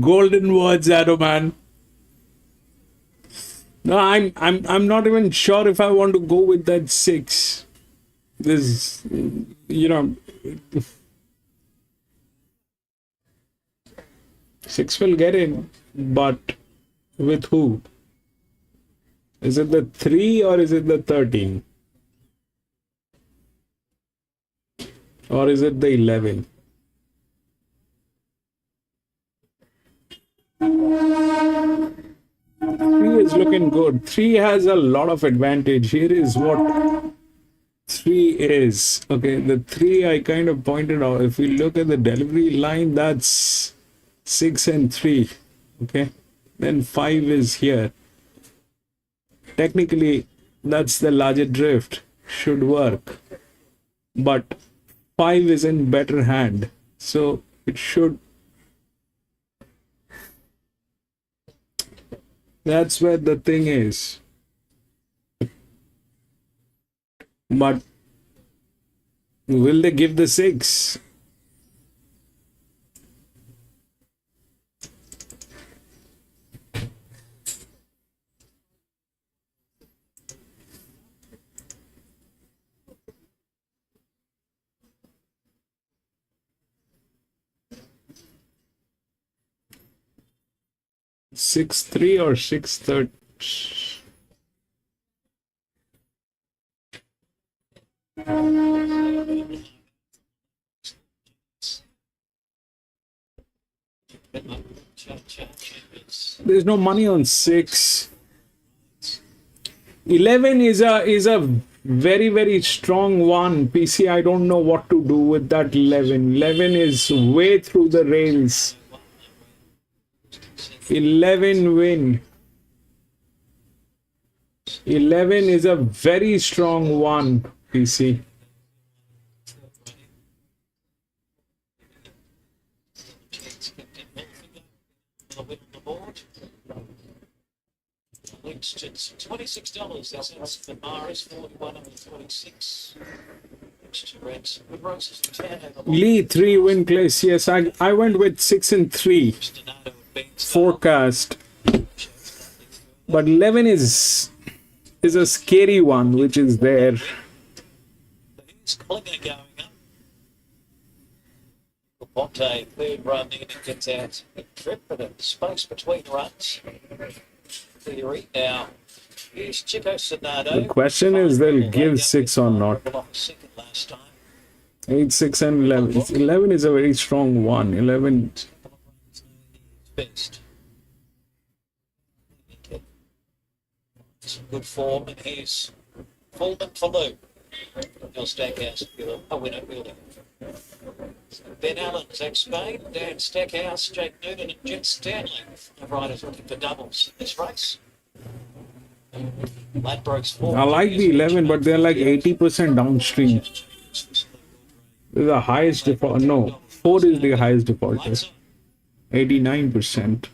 Golden words, Arrow man. No, I'm not even sure if I want to go with that 6. This, you know, 6 will get in, but with who? Is it the 3 or is it the 13? Or is it the 11? Three is looking good. 3 has a lot of advantage. Here is what 3 is. Okay, the 3 I kind of pointed out. If we look at the delivery line, that's 6 and 3. Okay, then 5 is here. Technically, that's the larger drift. Should work. But 5 is in better hand. So it should. That's where the thing is. But will they give the 6? Six three or 6-30? There's no money on 6. 11 is a very strong one. PC, I don't know what to do with that 11. 11 is way through the rails. 11 win. 11 is a very strong one, PC. It's $26. That's for Mars, 41 and 26. Lee 3 win place. Yes, I went with 6 and 3 forecast, but 11 is a scary one, which is there. Klinger going up. Ponte, third run in, gets out. Big trip, but a space between runs. Theory now. Here's Chico Sonato. The question is, they'll give 6 or not. 8, 6, and 11. 11 is a very strong one. 11. Best. Some good form, and here's Fullman for Lou. Your Stackhouse, a winner building. Ben Allen, Zach Spain, Dan Stackhouse, Jake Noonan, and Jet Stanley. The riders looking for doubles in this race. Ladbrokes 4. I like the 11, but they're like 80% downstream. The highest default. No, 4 is the highest defaulter. 89%.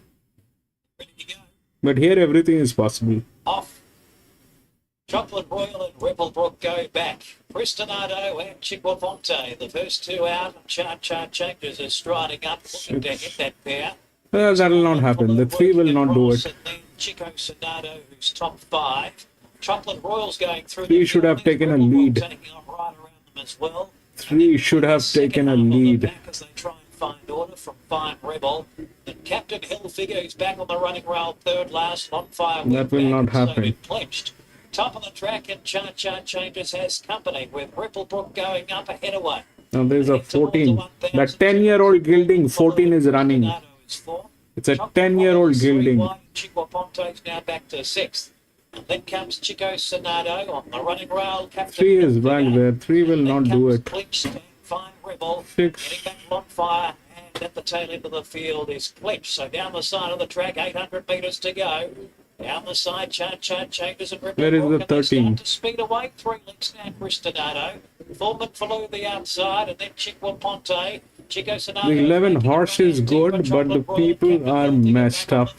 But here everything is possible. Off. Chocolate Royal and Ripplebrook go back. Pristinado and Chiquaponte, the first 2 out. Chart Changes are striding up, looking to hit that pair. Well, that will not happen. The 3 will not do it. Chico Sonato, who's top 5. Chocolate Royal's going through. 3 should have taken a lead. 3 should have taken a lead. As they try and find order from Fine Rebel. And Captain Hilfiger, who's back on the running rail, third last. On fire. That will not happen. Pledged. Top of the track, and Chart Changes has company with Ripplebrook going up ahead away. Now there's a 14. That 10-year-old gilding, 14 is running. It's a 10-year-old gilding. Chiquaponte's now back to 6th. And then comes Chico Sonato on the running rail. 3 is back there. 3 will not do it. Fine Rebel. 6. Getting back on fire. And at the tail end of the field is Pledge. So down the side of the track, 800 metres to go. Down the side, Chart Changes and Ripple. Where is the 13? To speed away, 3 links now, Pristinado. Foreman flew the outside, and then Chiquaponte. Chico Sonato. The 11 horse is good, but the people are messed up.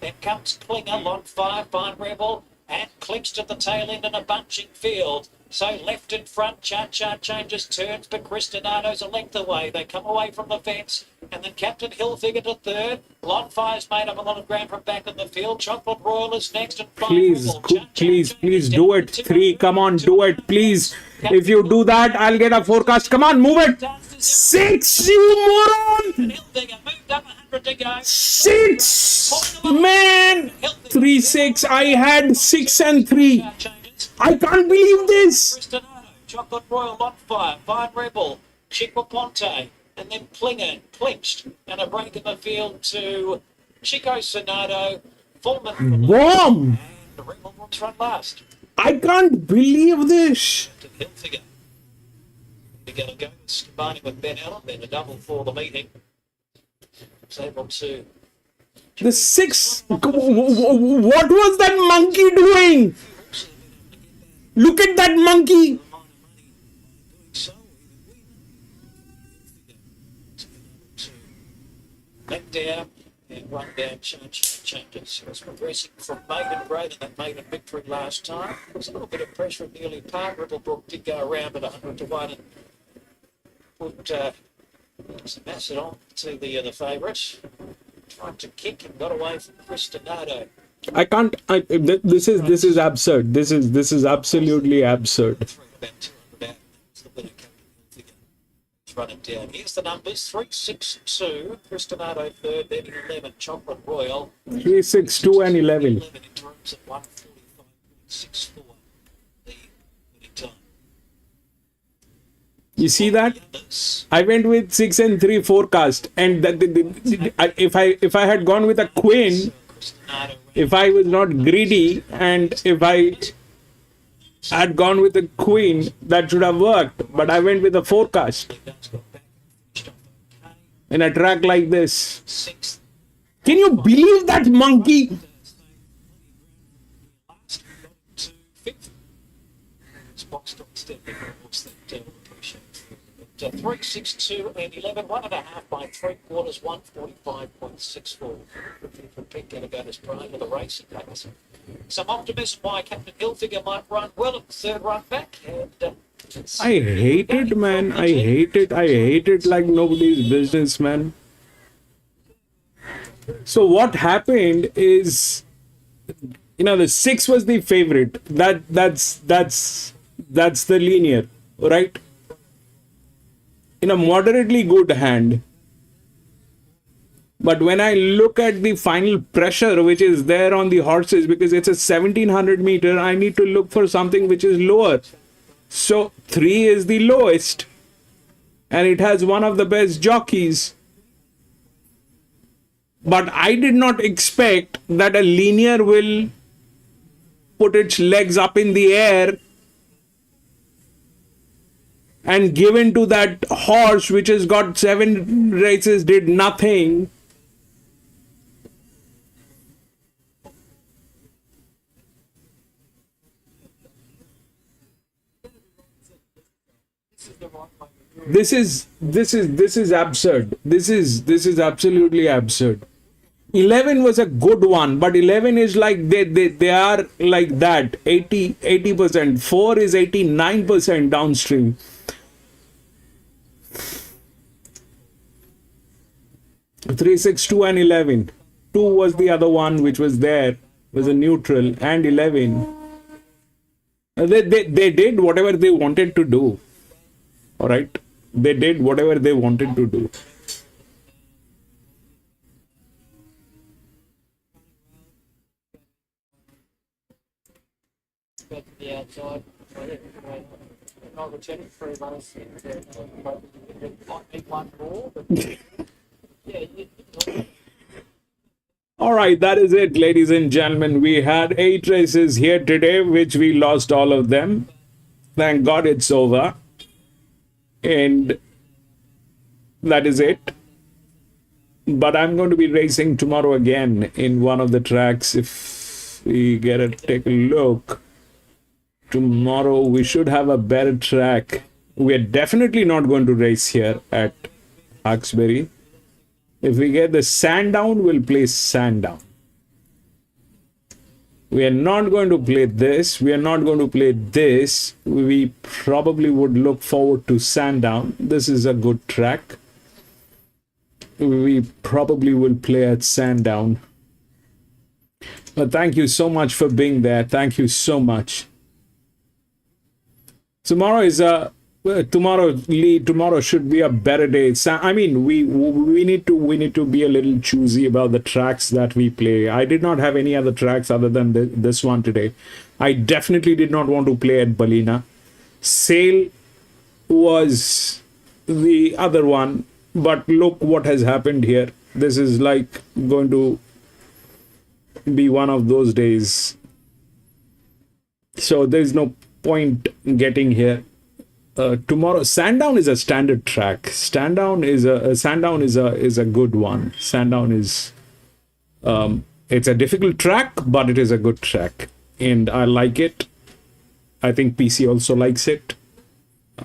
Then comes Klinger, on 5, Fine Rebel. and clinched at the tail end in a bunching field. So left in front, Cha-Cha changes turns, but Cristinado's a length away. They come away from the fence, and then Captain Hilfiger to third. Lonfire's made up a lot of ground from back in the field. Chocolate Royal is next, and Please, please do it. 3, come on, do it, please. If you do that, I'll get a forecast. Come on, move it. 6, you moron. 6, man. 3, 6. I had 6 and 3. I can't believe this. Chocolate Royal on fire, Fine Rebel, Chico Ponte, and then Plinger clinched, and a break in the field to Chico Sonato, Fullman. Bomb! And Rebel wants run last. I can't believe this. To Hilfiger. They're going to go combining with Ben Allen, then a double for the meeting. It's able to. The 6. What was that monkey doing? Look at that monkey. Back down and run down changes. It was progressing from maiden grade and that maiden victory last time. There was a little bit of pressure at nearly par. Ribblebrook did go around at 100 to 1 and put some acid on to the favourite. Tried to kick and got away from Cristinato. I can't. This is absurd. This is absolutely absurd. Running down. Here's the numbers: 3, 6, 2. Cristinato third, then 11. Chocolate Royal. 3, 6, 2, and 11. 11 in terms of 1:45.64. The winning time. You see that? I went with 6 and 3 forecast, and if I had gone with a queen, if I was not greedy, and if I had gone with a queen, that should have worked. But I went with a forecast in a track like this. Can you believe that monkey? To 3, 6, 2, and 11, 1.5 by 3/4, 1:45.64. For Pink going to go to Brian with a racing pace. Some optimism why Captain Hilfiger might run well at the third run back. And I hate it, man. I hate it. I hate it like nobody's business, man. So what happened is, the 6 was the favorite. That's the linear, right? In a moderately good hand. But when I look at the final pressure which is there on the horses, because it's a 1700 meter, I need to look for something which is lower. So 3 is the lowest, and it has one of the best jockeys. But I did not expect that a linear will put its legs up in the air and given to that horse which has got 7 races, did nothing. This is absurd. This is absolutely absurd. 11 was a good one, but 11 is like they are like that 80%. 4 is 89% downstream. Three, 6, 2, and 11. 2 was the other one which was there, was a neutral, and 11. They did whatever they wanted to do. All right, they did whatever they wanted to do. Back to the outside. Not returning 3 months. Might need one more, but yeah. All right, that is it, ladies and gentlemen. We had 8 races here today, which we lost all of them. Thank God it's over. And that is it. But I'm going to be racing tomorrow again in one of the tracks. If we take a look, tomorrow we should have a better track. We're definitely not going to race here at Hawkesbury. If we get the Sandown, we'll play Sandown. We are not going to play this. We are not going to play this. We probably would look forward to Sandown. This is a good track. We probably will play at Sandown. But thank you so much for being there. Thank you so much. Tomorrow is a tomorrow should be a better day. I mean, we need to be a little choosy about the tracks that we play. I did not have any other tracks other than this one today. I definitely did not want to play at Ballina. Sale was the other one, but look what has happened here. This is like going to be one of those days. So there's no point getting here. Tomorrow, Sandown is a standard track. Sandown is a good one. Sandown is it's a difficult track, but it is a good track, and I like it. I think PC also likes it.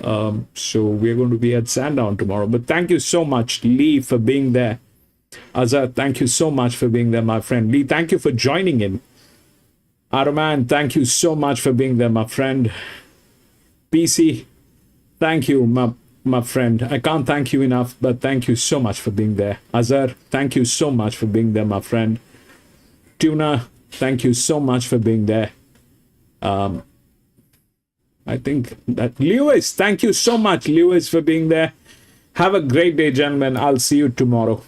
So we're going to be at Sandown tomorrow. But thank you so much, Lee, for being there. Azhar, thank you so much for being there, my friend. Lee, thank you for joining in. Araman, thank you so much for being there, my friend. PC, thank you, my friend. I can't thank you enough, but thank you so much for being there. Azhar, thank you so much for being there, my friend. Tuna, thank you so much for being there. I think that Lewis, thank you so much, Lewis, for being there. Have a great day, gentlemen. I'll see you tomorrow.